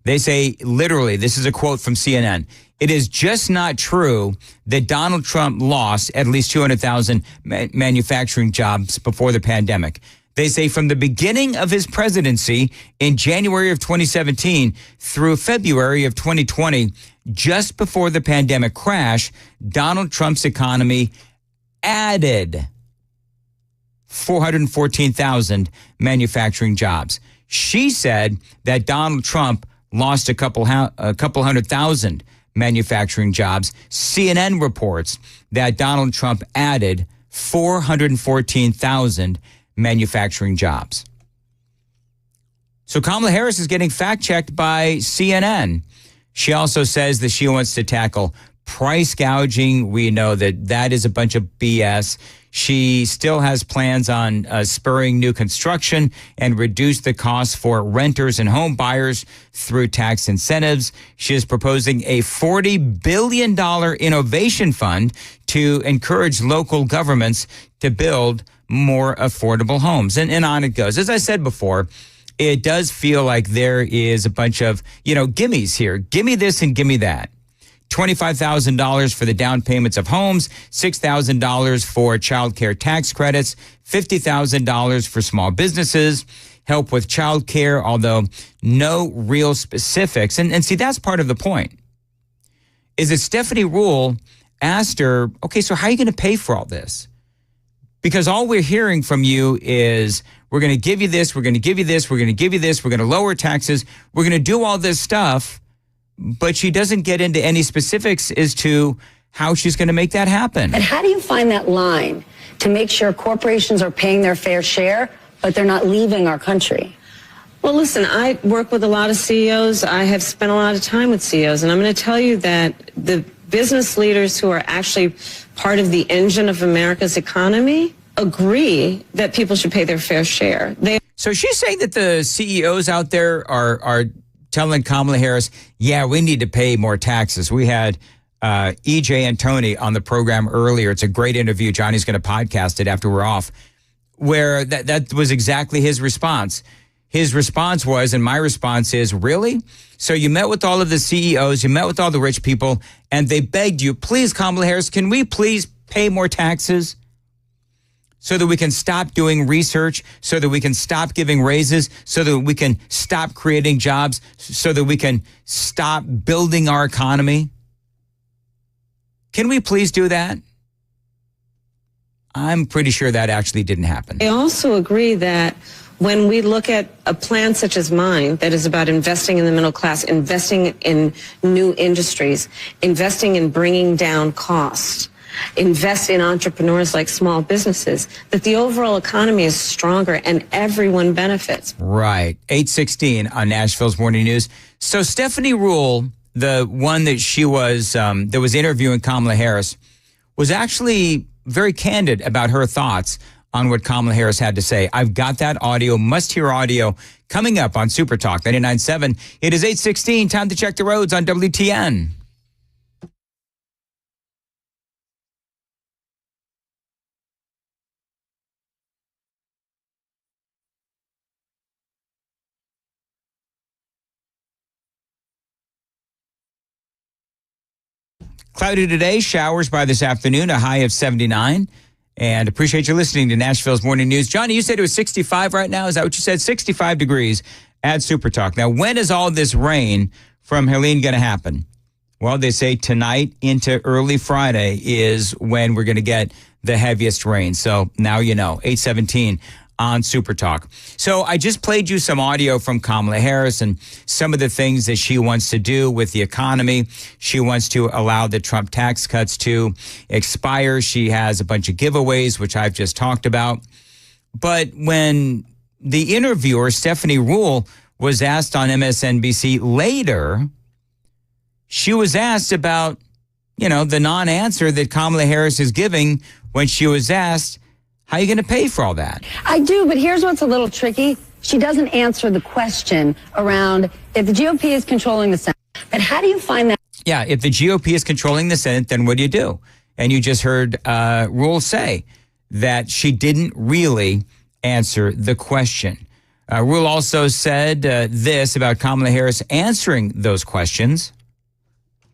[SPEAKER 9] They say, literally, this is a quote from CNN, "It is just not true that Donald Trump lost at least 200,000 manufacturing jobs before the pandemic." They say from the beginning of his presidency in January of 2017 through February of 2020, just before the pandemic crash, Donald Trump's economy added 414,000 manufacturing jobs. She said that Donald Trump lost a couple 100,000 manufacturing jobs. CNN reports that Donald Trump added 414,000 manufacturing jobs. So Kamala Harris is getting fact-checked by CNN. She also says that she wants to tackle price gouging. We know that is a bunch of BS. She still has plans on spurring new construction and reduce the costs for renters and home buyers through tax incentives. She is proposing a $40 billion innovation fund to encourage local governments to build more affordable homes. And on it goes. As I said before, it does feel like there is a bunch of, gimmies here. Gimme this and gimme that. $25,000 for the down payments of homes, $6,000 for child care tax credits, $50,000 for small businesses, help with child care, although no real specifics. And see, that's part of the point, is that Stephanie Ruhle asked her, okay, so how are you going to pay for all this? Because all we're hearing from you is, we're going to give you this, we're going to give you this, we're going to give you this, we're going to lower taxes, we're going to do all this stuff. But she doesn't get into any specifics as to how she's going to make that happen.
[SPEAKER 3] And how do you find that line to make sure corporations are paying their fair share, but they're not leaving our country?
[SPEAKER 12] Well, listen, I work with a lot of CEOs. I have spent a lot of time with CEOs, and I'm going to tell you that the business leaders who are actually part of the engine of America's economy agree that people should pay their fair share.
[SPEAKER 9] So she's saying that the CEOs out there are telling Kamala Harris, yeah, we need to pay more taxes. We had EJ and Tony on the program earlier. It's a great interview. Johnny's going to podcast it after we're off, where that was exactly his response. His response was, and my response is, really? So you met with all of the CEOs, you met with all the rich people, and they begged you, please, Kamala Harris, can we please pay more taxes so that we can stop doing research, so that we can stop giving raises, so that we can stop creating jobs, so that we can stop building our economy? Can we please do that? I'm pretty sure that actually didn't happen.
[SPEAKER 12] I also agree that when we look at a plan such as mine that is about investing in the middle class, investing in new industries, investing in bringing down costs, invest in entrepreneurs like small businesses, that the overall economy is stronger and everyone benefits.
[SPEAKER 9] Right. 8:16 on Nashville's Morning News. So Stephanie Rule, the one that she was, that was interviewing Kamala Harris, was actually very candid about her thoughts on what Kamala Harris had to say. I've got that audio, must-hear audio, coming up on Super Talk 99.7. It is 8:16, time to check the roads on WTN. Cloudy today, showers by this afternoon, a high of 79. And appreciate you listening to Nashville's Morning News. Johnny, you said it was 65 right now. Is that what you said? 65 degrees at Super Talk. Now, when is all this rain from Helene going to happen? Well, they say tonight into early Friday is when we're going to get the heaviest rain. So now you know, 8:17 on Super Talk. So I just played you some audio from Kamala Harris and some of the things that she wants to do with the economy. She wants to allow the Trump tax cuts to expire. She has a bunch of giveaways, which I've just talked about. But when the interviewer, Stephanie Rule, was asked on MSNBC later, she was asked about, the non-answer that Kamala Harris is giving when she was asked, how are you going to pay for all that?
[SPEAKER 3] I do, but here's what's a little tricky. She doesn't answer the question around if the GOP is controlling the Senate. But how do you find that?
[SPEAKER 9] Yeah, if the GOP is controlling the Senate, then what do you do? And you just heard Rule say that she didn't really answer the question. Rule also said this about Kamala Harris answering those questions.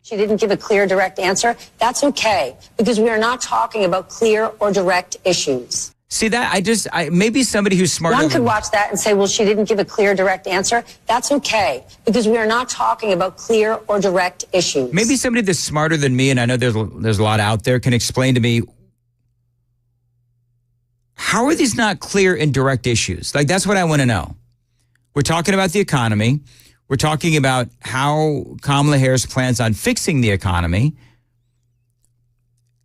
[SPEAKER 3] She didn't give a clear, direct answer. That's okay, because we are not talking about clear or direct issues.
[SPEAKER 9] See that? Maybe somebody who's smarter.
[SPEAKER 3] One could watch that and say, well, she didn't give a clear, direct answer. That's okay, because we are not talking about clear or direct issues.
[SPEAKER 9] Maybe somebody that's smarter than me, and I know there's a lot out there, can explain to me, how are these not clear and direct issues? Like, that's what I want to know. We're talking about the economy. We're talking about how Kamala Harris plans on fixing the economy.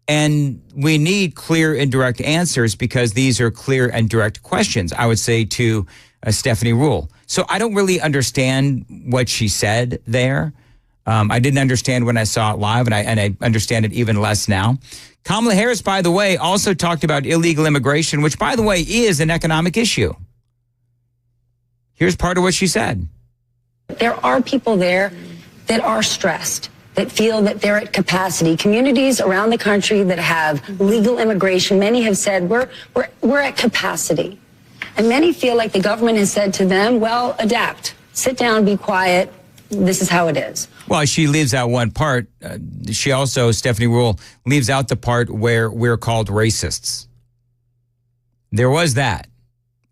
[SPEAKER 9] And we need clear and direct answers because these are clear and direct questions, I would say, to Stephanie Rule. So I don't really understand what she said there. I didn't understand when I saw it live, and I understand it even less now. Kamala Harris, by the way, also talked about illegal immigration, which, by the way, is an economic issue. Here's part of what she said.
[SPEAKER 3] There are people there that are stressed, that feel that they're at capacity. Communities around the country that have legal immigration, many have said, we're at capacity. And many feel like the government has said to them, well, adapt, sit down, be quiet. This is how it is.
[SPEAKER 9] Well, she leaves out one part. She also, Stephanie Rule, leaves out the part where we're called racists. There was that,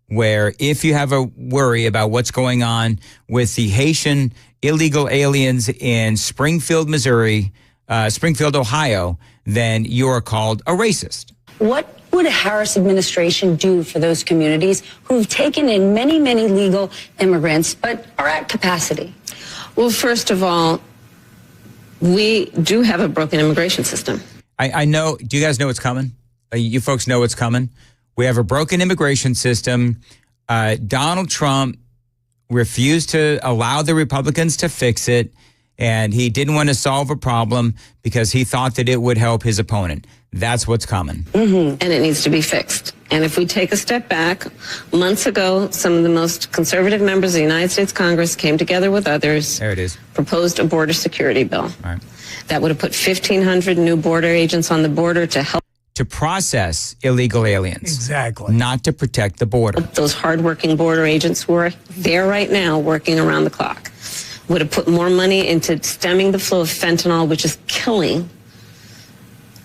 [SPEAKER 9] where if you have a worry about what's going on with the Haitian illegal aliens in Springfield, Ohio, then you're called a racist.
[SPEAKER 3] What would a Harris administration do for those communities who've taken in many, many legal immigrants but are at capacity?
[SPEAKER 12] Well, first of all, we do have a broken immigration system.
[SPEAKER 9] I know. Do you guys know what's coming? You folks know what's coming? We have a broken immigration system. Donald Trump refused to allow the Republicans to fix it. and he didn't want to solve a problem because he thought that it would help his opponent. That's what's coming.
[SPEAKER 12] And it needs to be fixed. And if we take a step back, months ago, some of the most conservative members of the United States Congress came together with others.
[SPEAKER 9] There it is.
[SPEAKER 12] Proposed a border security bill.
[SPEAKER 9] Right.
[SPEAKER 12] That would have put 1,500 new border agents on the border to help.
[SPEAKER 9] To process illegal aliens.
[SPEAKER 11] Exactly.
[SPEAKER 9] Not to protect the border.
[SPEAKER 12] Those hardworking border agents who are there right now working around the clock. Would have put more money into stemming the flow of fentanyl, which is killing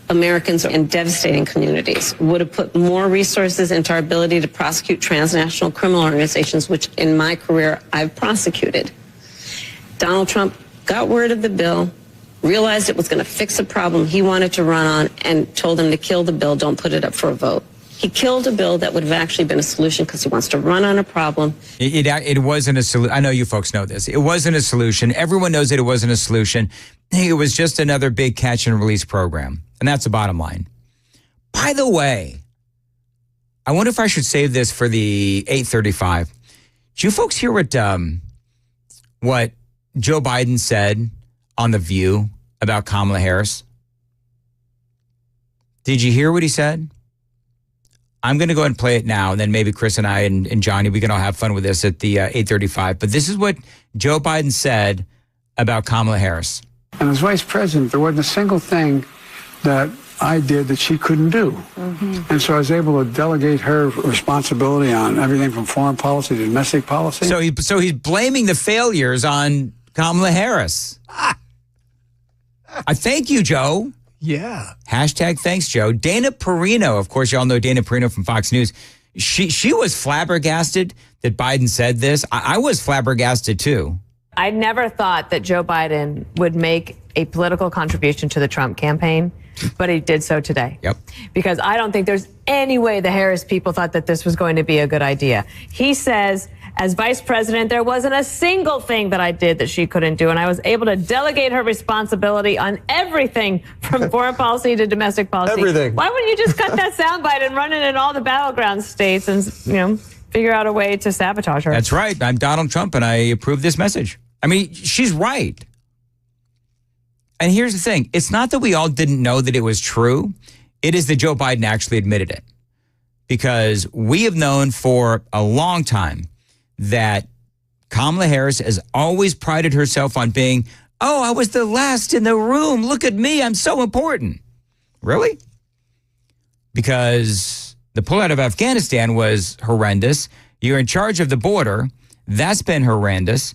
[SPEAKER 12] Americans and devastating communities. Would have put more resources into our ability to prosecute transnational criminal organizations, which in my career I've prosecuted. Donald Trump got word of the bill, realized it was going to fix a problem he wanted to run on, and told him to kill the bill, don't put it up for a vote. He killed a bill that would have actually been a solution because he wants to run on a problem.
[SPEAKER 9] It wasn't a solution. I know you folks know this. It wasn't a solution. Everyone knows that it wasn't a solution. It was just another big catch and release program. And that's the bottom line. By the way, I wonder if I should save this for the 8:35. Did you folks hear what Joe Biden said on The View about Kamala Harris? Did you hear what he said? I'm going to go ahead and play it now, and then maybe Chris and I and Johnny, we can all have fun with this at the 8:35. But this is what Joe Biden said about Kamala Harris.
[SPEAKER 19] And as vice president, there wasn't a single thing that I did that she couldn't do. Mm-hmm. And so I was able to delegate her responsibility on everything from foreign policy to domestic policy.
[SPEAKER 9] So he's blaming the failures on Kamala Harris. I thank you, Joe.
[SPEAKER 11] Yeah.
[SPEAKER 9] Hashtag thanks, Joe. Dana Perino, of course, y'all know Dana Perino from Fox News. She was flabbergasted that Biden said this. I was flabbergasted, too.
[SPEAKER 22] I never thought that Joe Biden would make a political contribution to the Trump campaign, but he did so today.
[SPEAKER 9] Yep.
[SPEAKER 22] Because I don't think there's any way the Harris people thought that this was going to be a good idea. He says, as vice president, there wasn't a single thing that I did that she couldn't do, and I was able to delegate her responsibility on everything from foreign policy to domestic policy.
[SPEAKER 23] Everything.
[SPEAKER 22] Why wouldn't you just cut that soundbite and run it in all the battleground states and, figure out a way to sabotage her?
[SPEAKER 9] That's right. I'm Donald Trump, and I approve this message. I mean, she's right. And here's the thing. It's not that we all didn't know that it was true. It is that Joe Biden actually admitted it. Because we have known for a long time that Kamala Harris has always prided herself on being, I was the last in the room. Look at me. I'm so important. Really? Because the pullout of Afghanistan was horrendous. You're in charge of the border. That's been horrendous.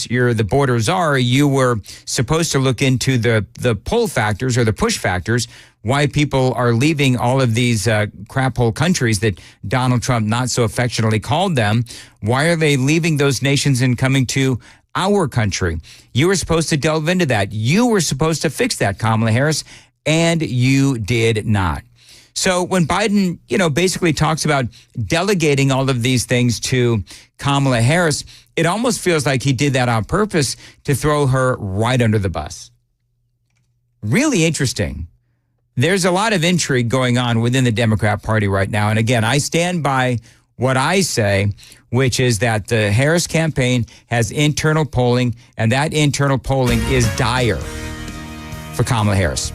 [SPEAKER 9] You're the border czar. You were supposed to look into the pull factors or the push factors, why people are leaving all of these crap hole countries that Donald Trump not so affectionately called them. Why are they leaving those nations and coming to our country? You were supposed to delve into that. You were supposed to fix that, Kamala Harris, and you did not. So when Biden, basically talks about delegating all of these things to Kamala Harris, it almost feels like he did that on purpose to throw her right under the bus. Really interesting. There's a lot of intrigue going on within the Democrat Party right now. And again, I stand by what I say, which is that the Harris campaign has internal polling, and that internal polling is dire for Kamala Harris.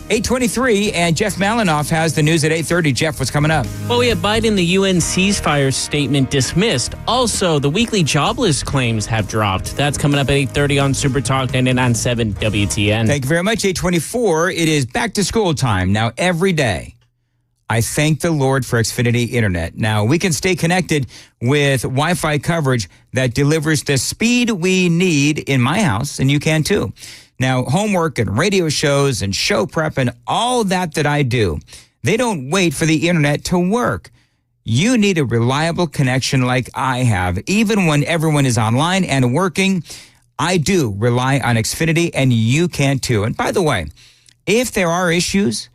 [SPEAKER 9] 8:23, and Jeff Malinoff has the news at 8:30. Jeff, what's coming up?
[SPEAKER 1] Well, we have Biden, the UN ceasefire statement dismissed. Also, the weekly jobless claims have dropped. That's coming up at 8:30 on Super Talk 99.7 WTN.
[SPEAKER 9] Thank you very much. 8:24, it is back to school time. Now, every day, I thank the Lord for Xfinity Internet. Now, we can stay connected with Wi-Fi coverage that delivers the speed we need in my house, and you can too. Now, homework and radio shows and show prep and all that I do, they don't wait for the internet to work. You need a reliable connection like I have. Even when everyone is online and working, I do rely on Xfinity, and you can too. And by the way, if there are issues,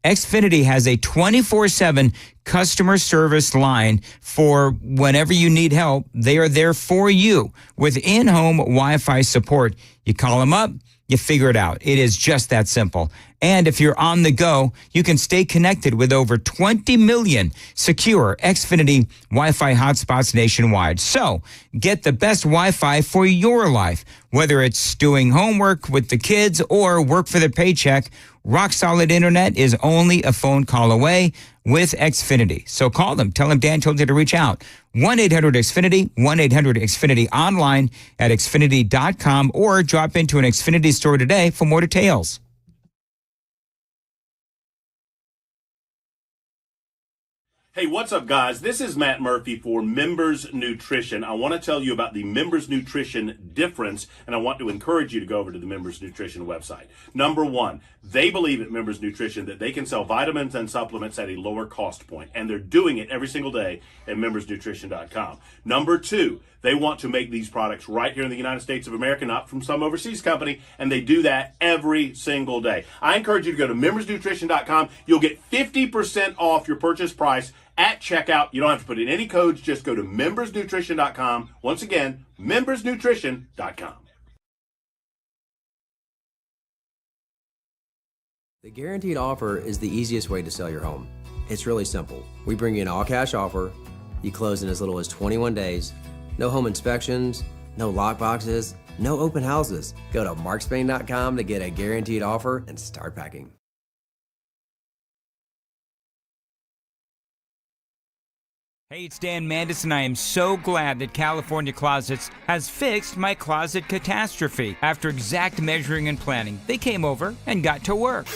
[SPEAKER 9] Xfinity has a 24/7 customer service line for whenever you need help. They are there for you with in-home Wi-Fi support. You call them up, you figure it out. It is just that simple. And if you're on the go, you can stay connected with over 20 million secure Xfinity Wi-Fi hotspots nationwide. So get the best Wi-Fi for your life, whether it's doing homework with the kids or work for the paycheck. Rock solid internet is only a phone call away with Xfinity. So call them. Tell them Dan told you to reach out. 1-800-XFINITY, 1-800-XFINITY, online at Xfinity.com, or drop into an Xfinity store today for more details.
[SPEAKER 21] Hey, what's up, guys? This is Matt Murphy for Members Nutrition. I want to tell you about the Members Nutrition difference, and I want to encourage you to go over to the Members Nutrition website. Number one, they believe at Members Nutrition that they can sell vitamins and supplements at a lower cost point, and they're doing it every single day at membersnutrition.com. Number two, they want to make these products right here in the United States of America, not from some overseas company, and they do that every single day. I encourage you to go to membersnutrition.com. You'll get 50% off your purchase price at checkout. You don't have to put in any codes. Just go to membersnutrition.com. Once again, membersnutrition.com.
[SPEAKER 10] The guaranteed offer is the easiest way to sell your home. It's really simple. We bring you an all-cash offer. You close in as little as 21 days. No home inspections, no lock boxes, no open houses. Go to markspain.com to get a guaranteed offer and start packing.
[SPEAKER 9] Hey, it's Dan Mandis, and I am so glad that California Closets has fixed my closet catastrophe. After exact measuring and planning, they came over and got to work.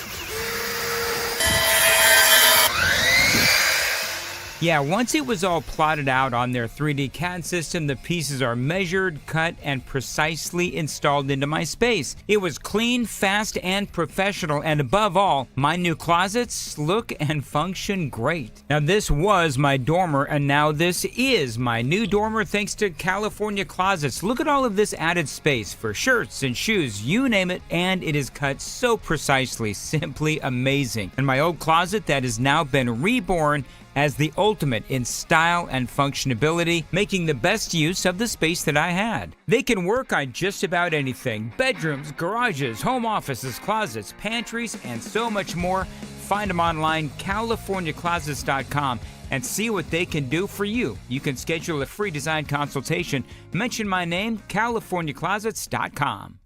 [SPEAKER 9] Yeah, once it was all plotted out on their 3D CAD system, the pieces are measured, cut, and precisely installed into my space. It was clean, fast, and professional, and above all, my new closets look and function great. Now, this was my dormer, and now this is my new dormer thanks to California Closets. Look at all of this added space for shirts and shoes, you name it, and it is cut so precisely, simply amazing. And my old closet that has now been reborn as the ultimate in style and functionability, making the best use of the space that I had. They can work on just about anything: bedrooms, garages, home offices, closets, pantries, and so much more. Find them online, CaliforniaClosets.com, and see what they can do for you. You can schedule a free design consultation. Mention my name, CaliforniaClosets.com.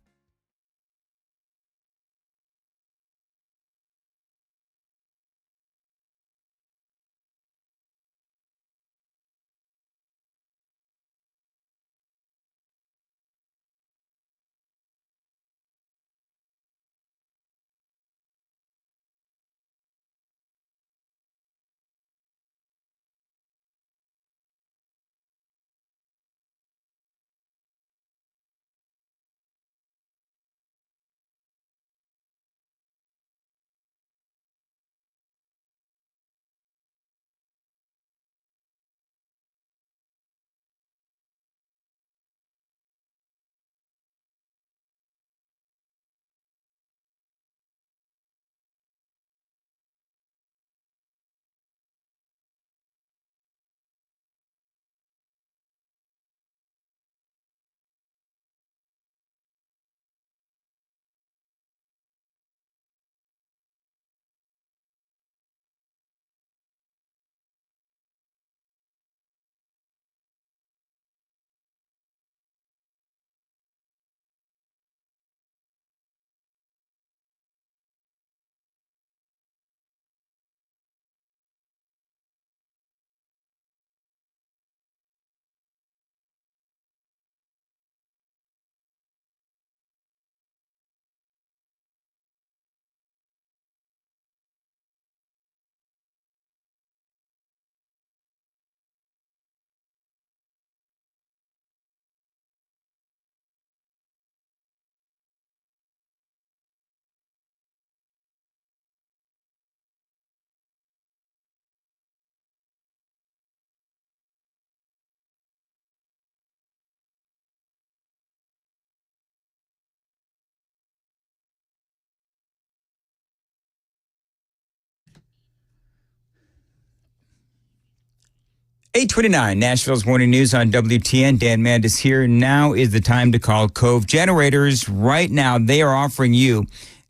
[SPEAKER 9] $8:29, Nashville's Morning News on WTN. Dan Mandis here. Now is the time to call Cove Generators. Right now, they are offering you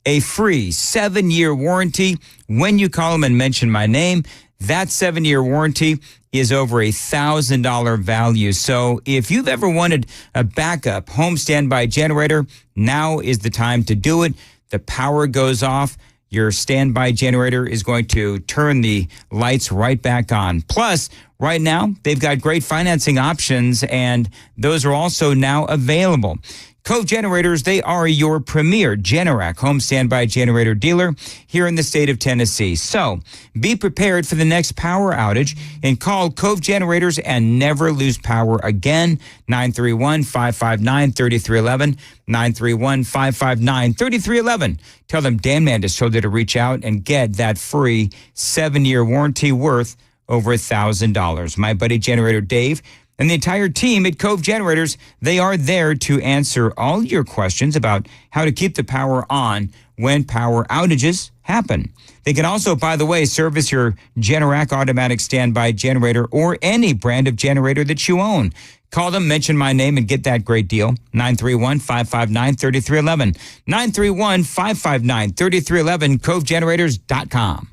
[SPEAKER 9] a free 7-year warranty when you call them and mention my name. That 7-year warranty is over $1,000 value. So if you've ever wanted a backup home standby generator, now is the time to do it. The power goes off. Your standby generator is going to turn the lights right back on. Plus, right now, they've got great financing options, and those are also now available. Cove Generators, they are your premier Generac home standby generator dealer here in the state of Tennessee. So be prepared for the next power outage and call Cove Generators and never lose power again. 931-559-3311, 931-559-3311. Tell them Dan Mandis told you to reach out and get that free 7-year warranty worth over $1,000. My buddy Generator Dave and the entire team at Cove Generators, they are there to answer all your questions about how to keep the power on when power outages happen. They can also, by the way, service your Generac automatic standby generator or any brand of generator that you own. Call them, mention my name, and get that great deal. 931-559-3311. 931-559-3311, covegenerators.com.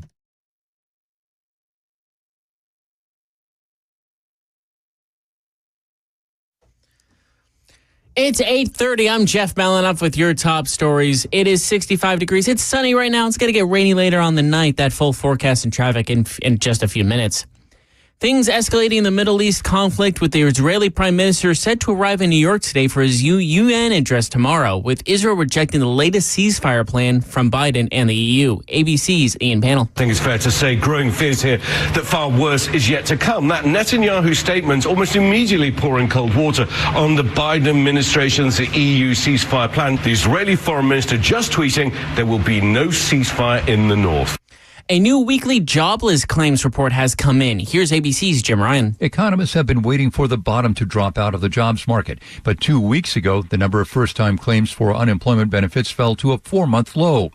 [SPEAKER 1] It's 8:30. I'm Jeff Malinoff with your top stories. It is 65 degrees. It's sunny right now. It's going to get rainy later on the night. That full forecast and traffic in just a few minutes. Things escalating in the Middle East conflict, with the Israeli prime minister set to arrive in New York today for his UN address tomorrow, with Israel rejecting the latest ceasefire plan from Biden and the EU. ABC's Ian Pannell.
[SPEAKER 13] I think it's fair to say growing fears here that far worse is yet to come. That Netanyahu statement almost immediately pouring cold water on the Biden administration's EU ceasefire plan. The Israeli foreign minister just tweeting there will be no ceasefire in the north.
[SPEAKER 1] A new weekly jobless claims report has come in. Here's ABC's Jim Ryan.
[SPEAKER 20] Economists have been waiting for the bottom to drop out of the jobs market. But 2 weeks ago, the number of first-time claims for unemployment benefits fell to a 4-month low.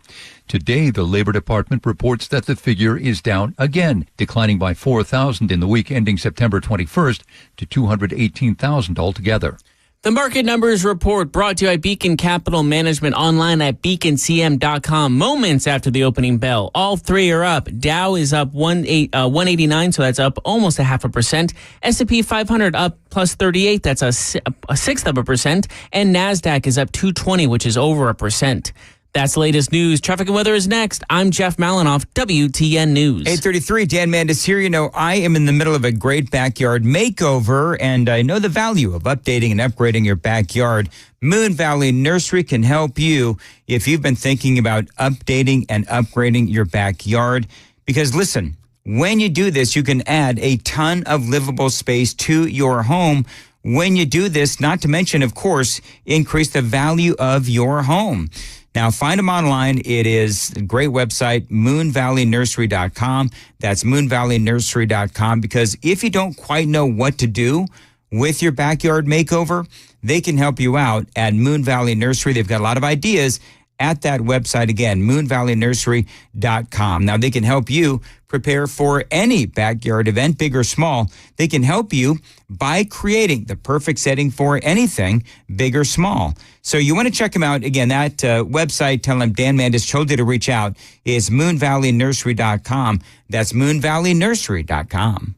[SPEAKER 20] Today, the Labor Department reports that the figure is down again, declining by 4,000 in the week ending September 21st to 218,000 altogether.
[SPEAKER 1] The market numbers report brought to you by Beacon Capital Management, online at beaconcm.com. Moments after the opening bell, all three are up. Dow is up 189, so that's up almost 0.5%. S&P 500 up plus 38, that's a 0.6%. And NASDAQ is up 220, which is over 1%. That's the latest news. Traffic and weather is next. I'm Jeff Malinoff, WTN News.
[SPEAKER 9] 8:33, Dan Mandis here. You know, I am in the middle of a great backyard makeover, and I know the value of updating and upgrading your backyard. Moon Valley Nursery can help you if you've been thinking about updating and upgrading your backyard. Because listen, when you do this, you can add a ton of livable space to your home. When you do this, not to mention, of course, increase the value of your home. Now, find them online. It is a great website, moonvalleynursery.com. That's moonvalleynursery.com, because if you don't quite know what to do with your backyard makeover, they can help you out at Moon Valley Nursery. They've got a lot of ideas at that website. Again, moonvalleynursery.com. Now, they can help you prepare for any backyard event, big or small. They can help you by creating the perfect setting for anything, big or small. So you want to check them out. Again, that website, tell them Dan Mandis told you to reach out, is moonvalleynursery.com. That's moonvalleynursery.com.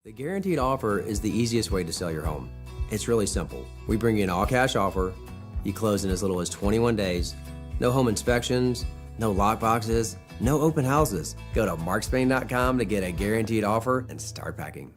[SPEAKER 10] The guaranteed offer is the easiest way to sell your home. It's really simple. We bring you an all-cash offer. You close in as little as 21 days. No home inspections, no lock boxes, no open houses. Go to markspain.com to get a guaranteed offer and start packing.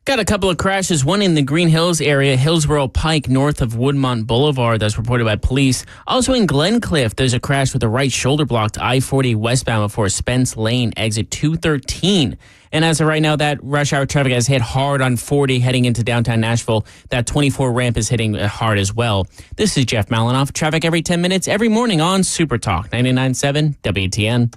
[SPEAKER 1] Got a couple of crashes, one in the Green Hills area, Hillsborough Pike, north of Woodmont Boulevard. That's reported by police. Also in Glencliff, there's a crash with a right shoulder blocked I-40 westbound before Spence Lane, exit 213. And as of right now, that rush hour traffic has hit hard on 40 heading into downtown Nashville. That 24 ramp is hitting hard as well. This is Jeff Malinoff. Traffic every 10 minutes, every morning on Super Talk 99.7 WTN.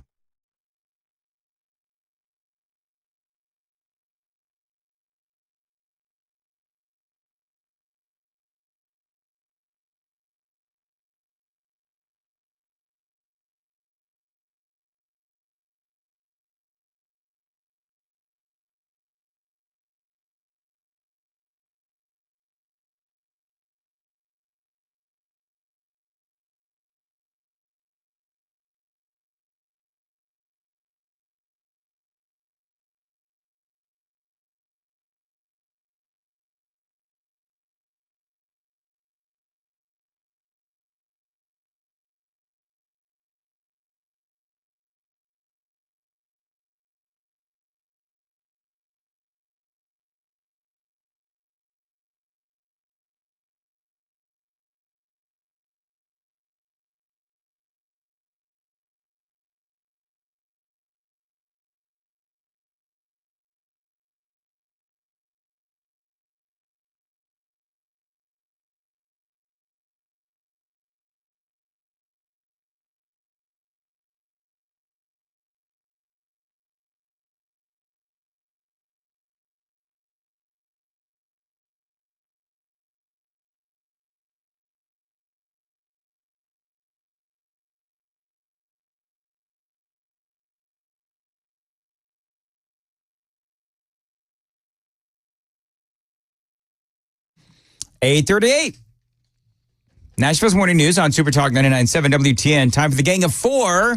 [SPEAKER 9] $8:38. Nashville's Morning News on Super Talk 99.7 WTN. Time for the Gang of Four,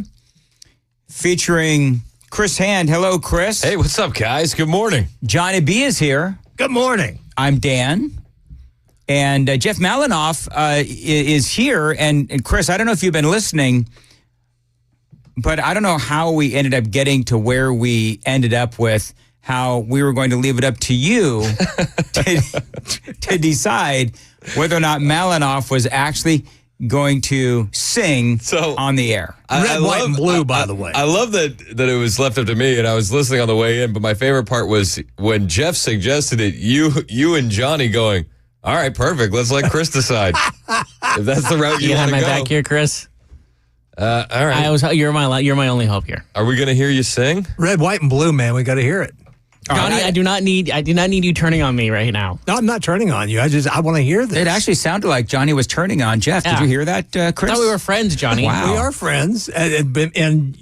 [SPEAKER 9] featuring Chris Hand. Hello, Chris.
[SPEAKER 15] Hey, what's up, guys? Good morning.
[SPEAKER 9] Johnny B is here.
[SPEAKER 11] Good morning.
[SPEAKER 9] I'm Dan. And Jeff Malinoff is here. And Chris, I don't know if you've been listening, but I don't know how we ended up getting to where we ended up with how we were going to leave it up to you to decide whether or not Malinoff was actually going to sing on the air.
[SPEAKER 11] Red, white, and blue, by the way.
[SPEAKER 15] I love that it was left up to me, and I was listening on the way in, but my favorite part was when Jeff suggested it, you and Johnny going, all right, perfect, let's let Chris decide. If that's the route you want to go.
[SPEAKER 1] You have my back here, Chris?
[SPEAKER 15] All right.
[SPEAKER 1] You're my only hope here.
[SPEAKER 15] Are we going to hear you sing?
[SPEAKER 11] Red, white, and blue, man. We got to hear it.
[SPEAKER 1] Johnny, I do not need you turning on me right now.
[SPEAKER 11] No, I'm not turning on you. I want to hear this.
[SPEAKER 9] It actually sounded like Johnny was turning on Jeff. Yeah. Did you hear that, Chris?
[SPEAKER 1] I thought we were friends, Johnny.
[SPEAKER 9] Wow.
[SPEAKER 11] We are friends, and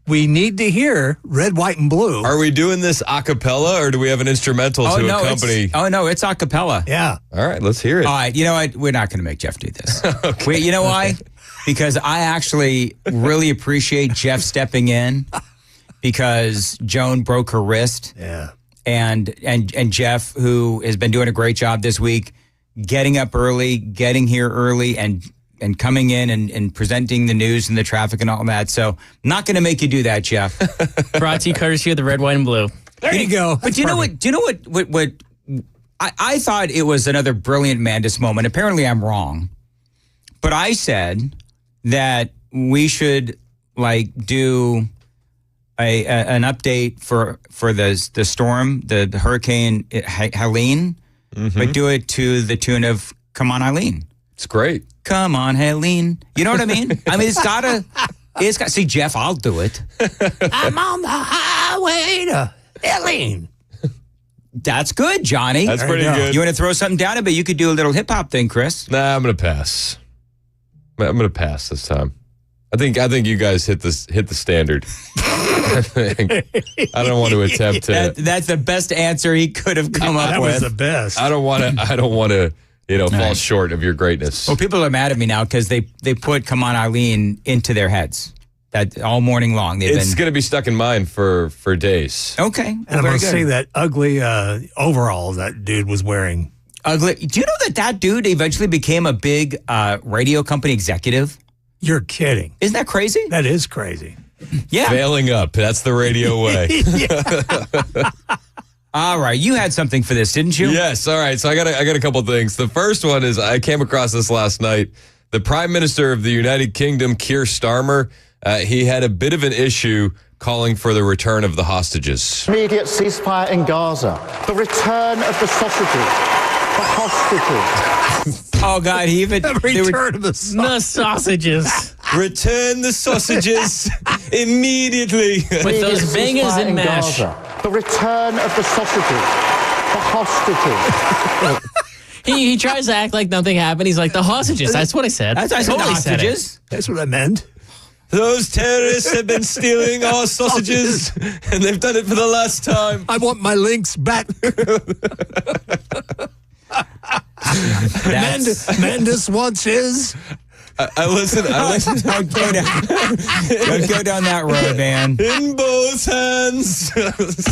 [SPEAKER 11] we need to hear Red, White, and Blue.
[SPEAKER 15] Are we doing this a cappella, or do we have an instrumental to accompany?
[SPEAKER 9] It's a cappella.
[SPEAKER 11] Yeah.
[SPEAKER 15] All right, let's hear it.
[SPEAKER 9] All right, you know what? We're not going to make Jeff do this. Okay. You know why? Because I actually really appreciate Jeff stepping in because Joan broke her wrist.
[SPEAKER 11] Yeah.
[SPEAKER 9] And Jeff, who has been doing a great job this week, getting up early, getting here early, and coming in and presenting the news and the traffic and all that. So not going to make you do that, Jeff.
[SPEAKER 1] Brought to you courtesy of the Red, White, and Blue.
[SPEAKER 11] There you go.
[SPEAKER 9] But do you know what I thought it was another brilliant Mandis moment. Apparently I'm wrong. But I said that we should do an update for the storm, the Hurricane Helene, but do it to the tune of "Come On, Eileen."
[SPEAKER 15] It's great.
[SPEAKER 9] Come on, Helene. You know what I mean? I mean, it's got to, see, Jeff, I'll do it.
[SPEAKER 11] I'm on the highway to Helene.
[SPEAKER 9] That's good, Johnny.
[SPEAKER 15] That's pretty good.
[SPEAKER 9] You want to throw something down, but you could do a little hip hop thing, Chris.
[SPEAKER 15] Nah, I'm going to pass. I'm going to pass this time. I think you guys hit the standard. I don't want to attempt to.
[SPEAKER 9] That's the best answer he could have come up with.
[SPEAKER 11] That was the best.
[SPEAKER 15] I don't want to. Fall short of your greatness.
[SPEAKER 9] Well, people are mad at me now because they put "Come On, Eileen" into their heads. That all morning long.
[SPEAKER 15] It's going to be stuck in mine for days.
[SPEAKER 9] Okay,
[SPEAKER 11] and I'm going to see that ugly overalls that dude was wearing.
[SPEAKER 9] Ugly. Do you know that dude eventually became a big radio company executive?
[SPEAKER 11] You're kidding.
[SPEAKER 9] Isn't that crazy?
[SPEAKER 11] That is crazy.
[SPEAKER 9] Yeah.
[SPEAKER 15] Failing up. That's the radio way.
[SPEAKER 9] All right. You had something for this, didn't you?
[SPEAKER 15] Yes. All right. So I got a couple things. The first one is I came across this last night. The Prime Minister of the United Kingdom, Keir Starmer, he had a bit of an issue calling for the return of the hostages.
[SPEAKER 4] Immediate ceasefire in Gaza. The return of the sausages. The hostages.
[SPEAKER 9] Oh, God, he even...
[SPEAKER 11] The return of the sausages.
[SPEAKER 15] Return the sausages immediately.
[SPEAKER 1] With those bangers and mash.
[SPEAKER 4] Gaza. The return of the sausages. The hostages.
[SPEAKER 1] He tries to act like nothing happened. He's like, the hostages. That's what I said.
[SPEAKER 9] I said
[SPEAKER 1] totally
[SPEAKER 9] the hostages.
[SPEAKER 11] That's what I meant.
[SPEAKER 15] Those terrorists have been stealing our sausages, and they've done it for the last time.
[SPEAKER 11] I want my links back. Mandis wants his.
[SPEAKER 15] I listen.
[SPEAKER 9] Don't go down that road, man.
[SPEAKER 15] In both hands.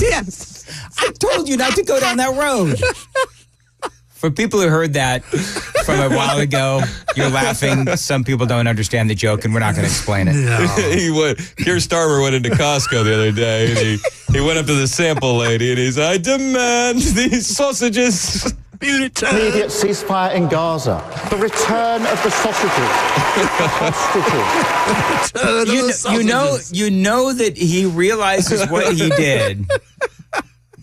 [SPEAKER 9] Yes. I told you not to go down that road. For people who heard that from a while ago, you're laughing. Some people don't understand the joke, and we're not going to explain it.
[SPEAKER 11] No.
[SPEAKER 15] Keir Starmer went into Costco the other day, and he went up to the sample lady, and he's, I demand these sausages.
[SPEAKER 4] Immediate ceasefire in Gaza. The return of the sausages. The hostages.
[SPEAKER 9] You know that he realizes what he did.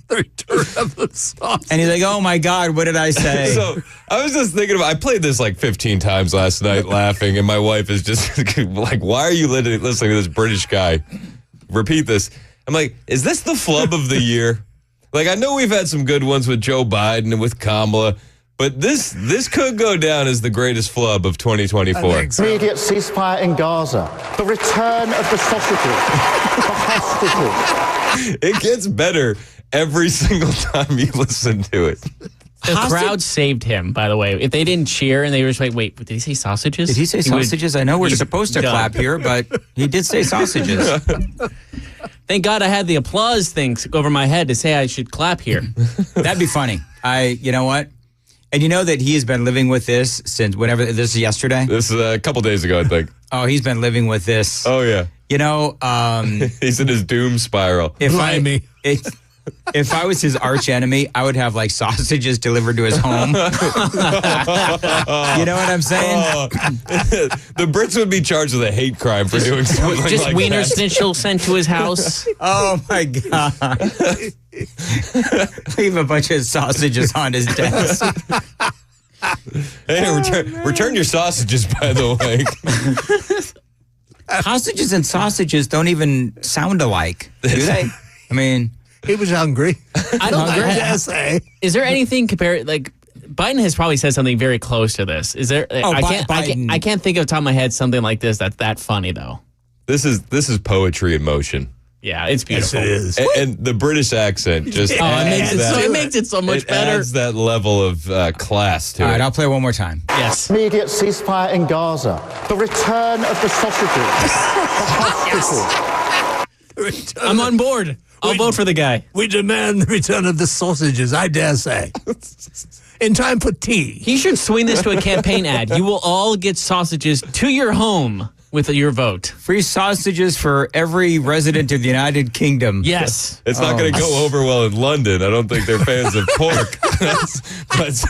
[SPEAKER 11] The return of the sausage.
[SPEAKER 9] And he's like, oh my God, what did I say?
[SPEAKER 15] So I was just thinking I played this like 15 times last night laughing, and my wife is just like, why are you listening to this British guy repeat this? I'm like, is this the flub of the year? Like, I know we've had some good ones with Joe Biden and with Kamala, but this could go down as the greatest flub of 2024.
[SPEAKER 4] So. Immediate ceasefire in Gaza. The return of the sausages. The hostages.
[SPEAKER 15] It gets better every single time you listen to it.
[SPEAKER 1] The crowd saved him, by the way. If they didn't cheer and they were just like, wait, did he say sausages?
[SPEAKER 9] Did he say sausages? I know we're supposed to clap here, but he did say sausages.
[SPEAKER 1] Thank God I had the applause thing over my head to say I should clap here.
[SPEAKER 9] That'd be funny. You know what? And you know that he has been living with this since whenever, this is yesterday?
[SPEAKER 15] This is a couple days ago, I think.
[SPEAKER 9] Oh, he's been living with this.
[SPEAKER 15] Oh, yeah.
[SPEAKER 9] You know,
[SPEAKER 15] he's in his doom spiral.
[SPEAKER 9] If I was his arch enemy, I would have like sausages delivered to his home. You know what I'm saying?
[SPEAKER 15] The Brits would be charged with a hate crime for doing something like that.
[SPEAKER 1] Just Wiener Schnitzel sent to his house.
[SPEAKER 9] Oh my God. Leave a bunch of sausages on his desk.
[SPEAKER 15] Hey, return your sausages, by the way.
[SPEAKER 9] Hostages and sausages don't even sound alike, do they? I mean...
[SPEAKER 11] He was hungry.
[SPEAKER 1] I don't know. Is there anything compared? Like Biden has probably said something very close to this. Is there? I can't think of the top of my head something like this that's that funny though.
[SPEAKER 15] This is poetry in motion.
[SPEAKER 1] Yeah, it's beautiful.
[SPEAKER 11] Yes, it is.
[SPEAKER 15] And the British accent just
[SPEAKER 1] it makes it so much better.
[SPEAKER 15] It adds that level of class to it.
[SPEAKER 9] All right, I'll play one more time.
[SPEAKER 1] Yes.
[SPEAKER 4] Immediate ceasefire in Gaza. The return of the sausages. The hostages.
[SPEAKER 1] I'm on board. I'll vote for the guy.
[SPEAKER 11] We demand the return of the sausages, I dare say. In time for tea.
[SPEAKER 1] He should swing this to a campaign ad. You will all get sausages to your home with your vote.
[SPEAKER 9] Free sausages for every resident of the United Kingdom.
[SPEAKER 1] Yes.
[SPEAKER 15] It's not going to go over well in London. I don't think they're fans of pork. but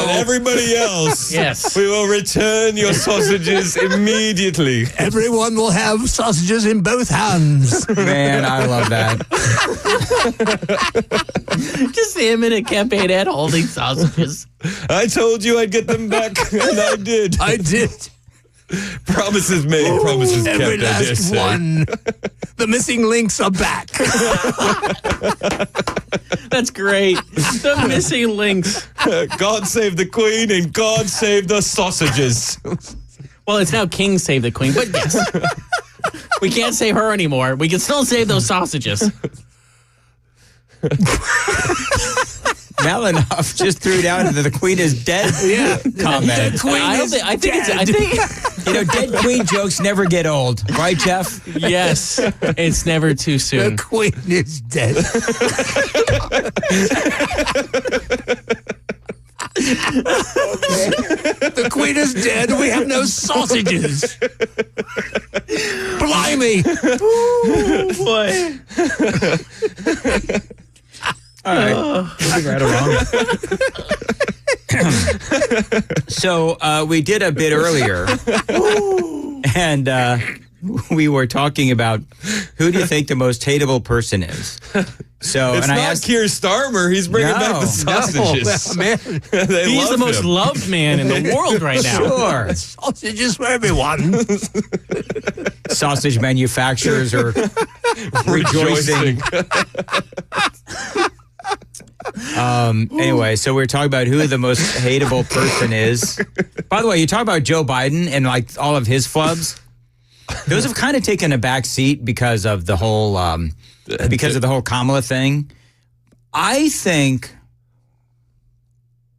[SPEAKER 15] everybody else,
[SPEAKER 1] yes,
[SPEAKER 15] we will return your sausages immediately.
[SPEAKER 11] Everyone will have sausages in both hands.
[SPEAKER 9] Man, I love that.
[SPEAKER 1] Just him in a campaign ad holding sausages.
[SPEAKER 15] I told you I'd get them back, and I did.
[SPEAKER 11] I did.
[SPEAKER 15] Promises made, promises kept.
[SPEAKER 11] Every last one. The missing links are back.
[SPEAKER 1] That's great. The missing links.
[SPEAKER 15] God save the Queen and God save the sausages.
[SPEAKER 1] Well, it's now King save the Queen, but yes. We can't save her anymore. We can still save those sausages.
[SPEAKER 9] Malinoff just threw down that the Queen is dead.
[SPEAKER 11] Yeah,
[SPEAKER 9] comment.
[SPEAKER 11] The Queen
[SPEAKER 1] I think
[SPEAKER 9] dead Queen jokes never get old, right, Jeff?
[SPEAKER 1] Yes, it's never too soon.
[SPEAKER 11] The Queen is dead. The Queen is dead. We have no sausages. Blimey.
[SPEAKER 1] Ooh, boy.
[SPEAKER 9] All right. Right or wrong. So we did a bit earlier, and we were talking about who do you think the most hateable person is? So,
[SPEAKER 15] it's
[SPEAKER 9] and
[SPEAKER 15] not
[SPEAKER 9] I asked
[SPEAKER 15] Keir Starmer. He's bringing back the sausages.
[SPEAKER 11] No, man.
[SPEAKER 1] He's the most loved man in the world right now.
[SPEAKER 9] Sure.
[SPEAKER 11] Sausages for everyone.
[SPEAKER 9] Sausage manufacturers are rejoicing. Anyway, so we're talking about who the most hateable person is. By the way, you talk about Joe Biden and like all of his flubs. Those have kind of taken a back seat because of the whole Kamala thing. I think.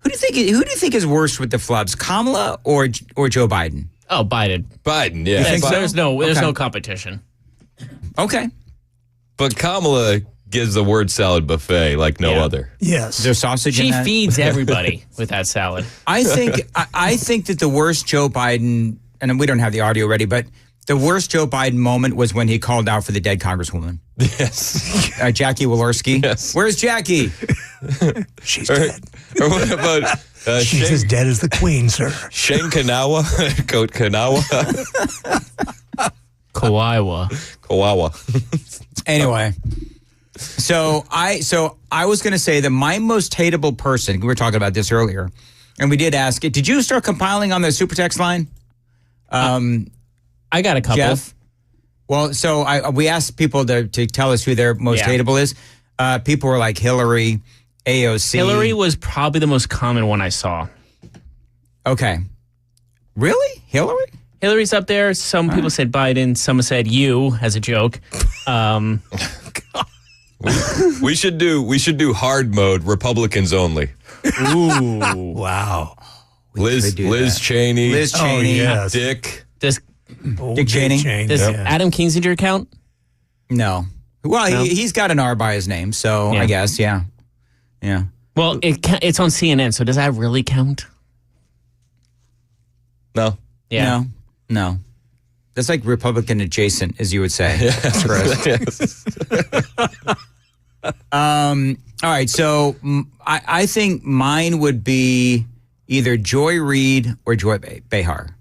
[SPEAKER 9] Who do you think is worse with the flubs, Kamala or Joe Biden?
[SPEAKER 1] Oh, Biden.
[SPEAKER 15] Biden, yeah.
[SPEAKER 1] Yes, there's no
[SPEAKER 9] Okay.
[SPEAKER 1] competition.
[SPEAKER 9] Okay,
[SPEAKER 15] But Kamala gives the word salad buffet like no other.
[SPEAKER 11] Yes.
[SPEAKER 9] is there sausage in
[SPEAKER 1] She
[SPEAKER 9] that?
[SPEAKER 1] feeds everybody with that salad.
[SPEAKER 9] I think that the worst Joe Biden, and we don't have the audio ready, but the worst Joe Biden moment was when he called out for the dead Congresswoman.
[SPEAKER 15] Yes.
[SPEAKER 9] Jackie Walorski.
[SPEAKER 15] Yes.
[SPEAKER 9] Where's Jackie?
[SPEAKER 11] She's dead.
[SPEAKER 15] Or what about
[SPEAKER 11] She's as dead as the Queen, sir.
[SPEAKER 15] Shane Kanawa? Coat Kanawa?
[SPEAKER 1] Kawawa.
[SPEAKER 9] Anyway, so I was going to say that my most hateable person, we were talking about this earlier, and we did ask it. Did you start compiling on the super text line?
[SPEAKER 1] I got a couple.
[SPEAKER 9] Jeff? Well, so we asked people to tell us who their most hateable is. People were like Hillary, AOC.
[SPEAKER 1] Hillary was probably the most common one I saw.
[SPEAKER 9] Okay. Really? Hillary?
[SPEAKER 1] Hillary's up there. Some people said Biden. Some said you as a joke.
[SPEAKER 15] We should do hard mode, Republicans only.
[SPEAKER 1] Ooh.
[SPEAKER 11] Wow.
[SPEAKER 15] Liz Cheney.
[SPEAKER 9] Liz Cheney.
[SPEAKER 11] yes.
[SPEAKER 15] Dick.
[SPEAKER 9] Dick Cheney.
[SPEAKER 1] Does Adam Kinzinger count?
[SPEAKER 9] No. Well,
[SPEAKER 1] No?
[SPEAKER 9] he's got an R by his name, so I guess, yeah. Yeah.
[SPEAKER 1] Well, it's on CNN, so does that really count?
[SPEAKER 15] No.
[SPEAKER 1] Yeah.
[SPEAKER 9] No. That's like Republican adjacent, as you would say. That's correct. All right, so I think mine would be either Joy Reid or Joy Behar.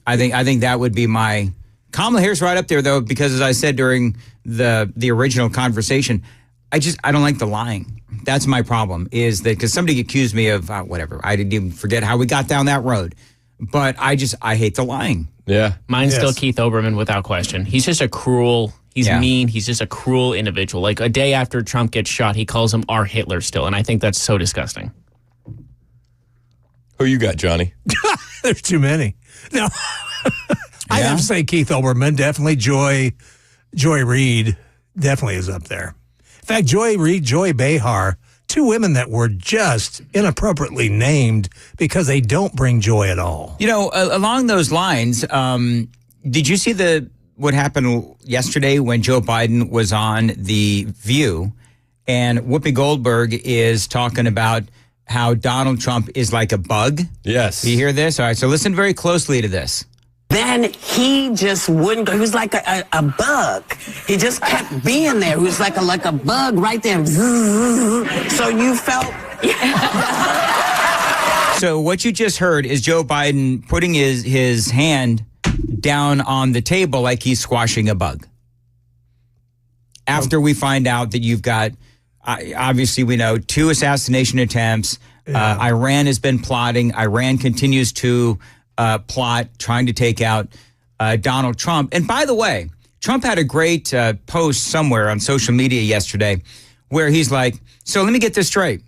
[SPEAKER 9] I think that would be my. Kamala Harris right up there though, because as I said during the original conversation, I don't like the lying. That's my problem. Is that because somebody accused me of whatever? I didn't even forget how we got down that road, but I hate the lying.
[SPEAKER 15] Yeah,
[SPEAKER 1] mine's still Keith Olbermann without question. He's just a cruel. He's mean. He's just a cruel individual. Like a day after Trump gets shot, he calls him our Hitler still, and I think that's so disgusting.
[SPEAKER 15] Who you got, Johnny?
[SPEAKER 11] There's too many. No. I have to say Keith Olbermann, definitely Joy Reid definitely is up there. In fact, Joy Reid, Joy Behar, two women that were just inappropriately named because they don't bring joy at all.
[SPEAKER 9] You know, along those lines, did you see what happened yesterday when Joe Biden was on The View and Whoopi Goldberg is talking about how Donald Trump is like a bug?
[SPEAKER 15] Yes.
[SPEAKER 9] Do you hear this? All right, so listen very closely to this.
[SPEAKER 16] Then he just wouldn't go. He was like a bug. He just kept being there. He was like a bug right there. So you felt...
[SPEAKER 9] So what you just heard is Joe Biden putting his hand down on the table like he's squashing a bug. After we find out that you've got, obviously we know, 2 assassination attempts. Yeah. Iran has been plotting. Iran continues to plot, trying to take out Donald Trump. And by the way, Trump had a great post somewhere on social media yesterday where he's like, so let me get this straight.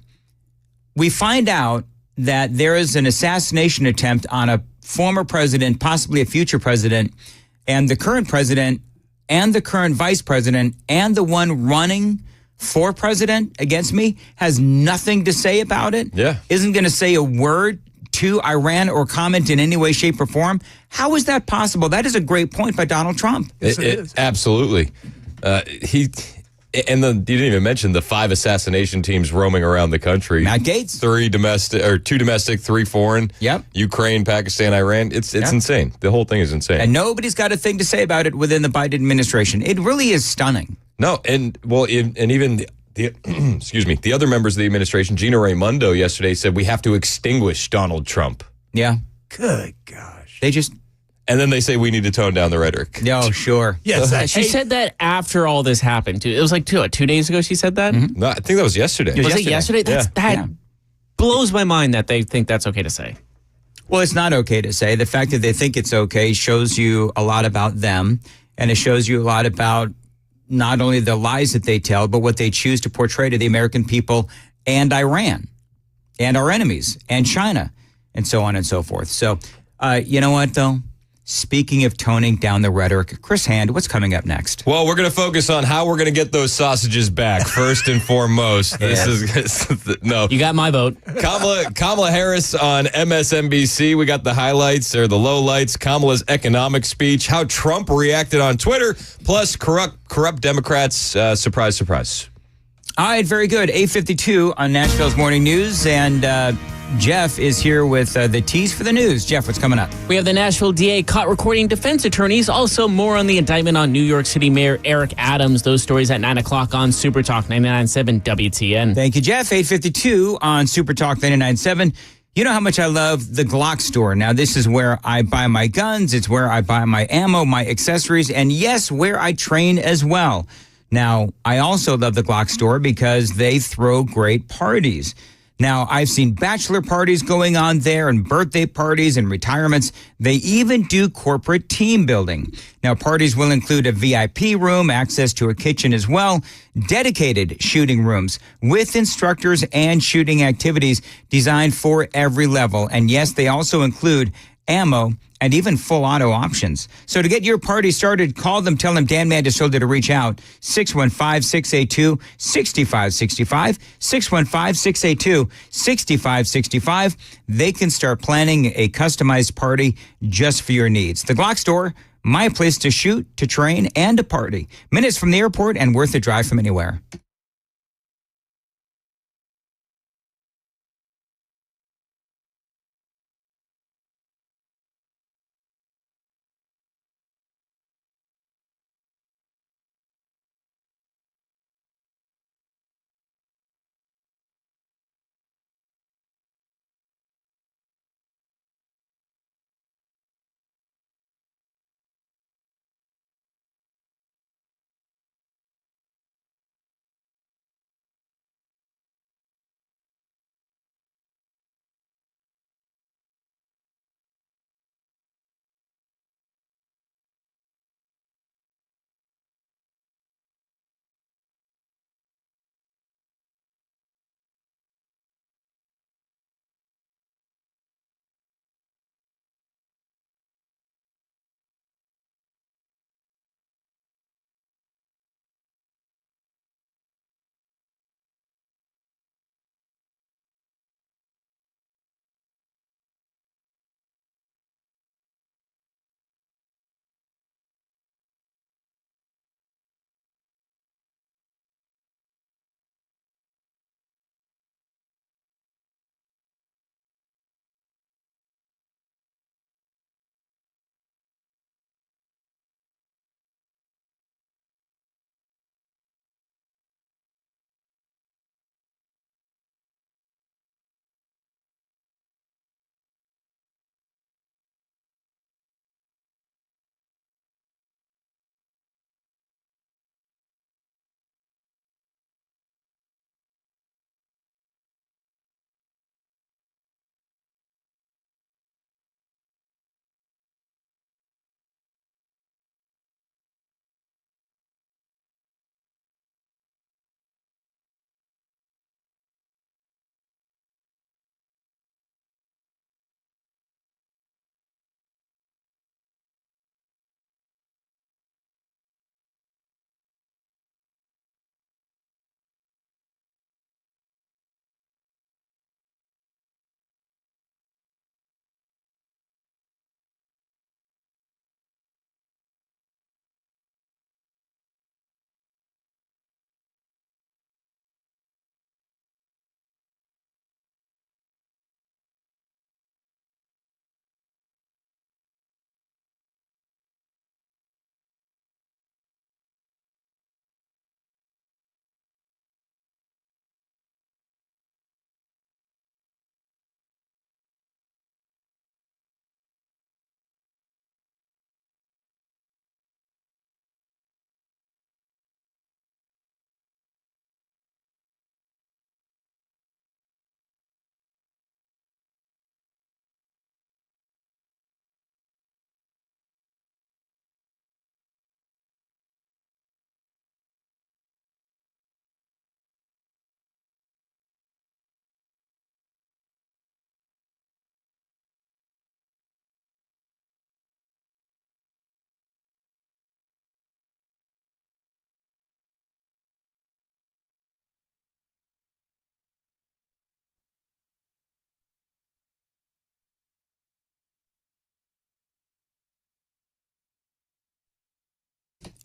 [SPEAKER 9] We find out that there is an assassination attempt on a former president, possibly a future president, and the current president and the current vice president and the one running for president against me has nothing to say about it. Yeah. Isn't going to say a word to Iran or comment in any way, shape, or form. How is that possible? That is a great point by Donald Trump.
[SPEAKER 15] Absolutely. You didn't even mention the 5 assassination teams roaming around the country.
[SPEAKER 9] Matt Gaetz.
[SPEAKER 15] 2 domestic, 3 foreign.
[SPEAKER 9] Yep.
[SPEAKER 15] Ukraine, Pakistan, Iran. It's insane. The whole thing is insane.
[SPEAKER 9] And nobody's got a thing to say about it within the Biden administration. It really is stunning.
[SPEAKER 15] No, and even the other members of the administration, Gina Raimondo yesterday said we have to extinguish Donald Trump.
[SPEAKER 9] Yeah.
[SPEAKER 11] Good gosh.
[SPEAKER 9] They just...
[SPEAKER 15] And then they say we need to tone down the rhetoric.
[SPEAKER 9] No, sure.
[SPEAKER 11] Yes.
[SPEAKER 1] She said that after all this happened, too. It was like 2 days ago she said that?
[SPEAKER 15] Mm-hmm. No, I think that was yesterday.
[SPEAKER 1] Was it yesterday? That blows my mind that they think that's okay to say.
[SPEAKER 9] Well, it's not okay to say. The fact that they think it's okay shows you a lot about them, and it shows you a lot about not only the lies that they tell, but what they choose to portray to the American people and Iran and our enemies and China and so on and so forth. So, you know what, though? Speaking of toning down the rhetoric, Chris Hand, what's coming up next?
[SPEAKER 15] Well, we're going to focus on how we're going to get those sausages back, first and foremost. No.
[SPEAKER 1] You got my vote.
[SPEAKER 15] Kamala Harris on MSNBC. We got the highlights or the lowlights. Kamala's economic speech, how Trump reacted on Twitter, plus corrupt Democrats. Surprise, surprise.
[SPEAKER 9] All right, very good. 8:52 on Nashville's Morning News, and Jeff is here with the tease for the news. Jeff, what's coming up?
[SPEAKER 1] We have the Nashville DA caught recording defense attorneys. Also, more on the indictment on New York City Mayor Eric Adams. Those stories at 9 o'clock on Super Talk 99.7 WTN.
[SPEAKER 9] Thank you, Jeff. 8:52 on Super Talk 99.7. You know how much I love the Glock store. Now, this is where I buy my guns. It's where I buy my ammo, my accessories, and yes, where I train as well. Now, I also love the Glock store because they throw great parties. Now, I've seen bachelor parties going on there and birthday parties and retirements. They even do corporate team building. Now, parties will include a VIP room, access to a kitchen as well, dedicated shooting rooms with instructors and shooting activities designed for every level. And yes, they also include ammo and even full auto options. So to get your party started, call them, tell them Dan Mandis told you to reach out. 615-682-6565, 615-682-6565. They can start planning a customized party just for your needs. The Glock store, my place to shoot, to train, and to party. Minutes from the airport and worth a drive from anywhere.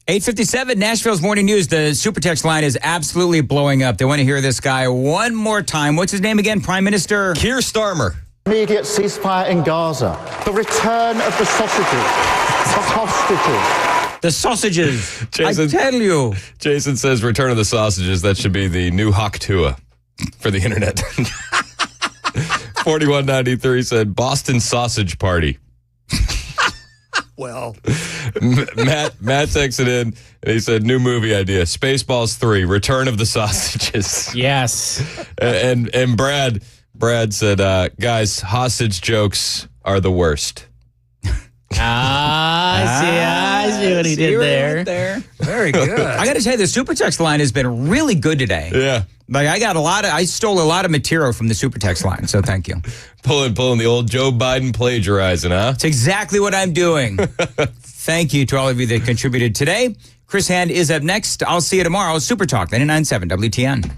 [SPEAKER 9] 8:57, Nashville's morning news. The super text line is absolutely blowing up. They want to hear this guy one more time. What's his name again? Prime Minister
[SPEAKER 15] Keir Starmer.
[SPEAKER 4] Immediate ceasefire in Gaza. The return of the sausages. The hostages.
[SPEAKER 9] The sausages.
[SPEAKER 15] Jason,
[SPEAKER 9] I tell you.
[SPEAKER 15] Jason says return of the sausages. That should be the new Haktua for the internet. 4193 said Boston Sausage Party.
[SPEAKER 11] Well,
[SPEAKER 15] Matt texted in and he said new movie idea: Spaceballs 3, Return of the Sausages.
[SPEAKER 1] Yes.
[SPEAKER 15] And Brad said, guys, hostage jokes are the worst.
[SPEAKER 1] I see what he did there.
[SPEAKER 11] Very good.
[SPEAKER 9] I got to tell you, the super text line has been really good today.
[SPEAKER 15] Yeah.
[SPEAKER 9] Like I stole a lot of material from the super text line, so thank you.
[SPEAKER 15] Pulling the old Joe Biden plagiarizing, huh?
[SPEAKER 9] It's exactly what I'm doing. Thank you to all of you that contributed today. Chris Hand is up next. I'll see you tomorrow. Super Talk 99.7 WTN.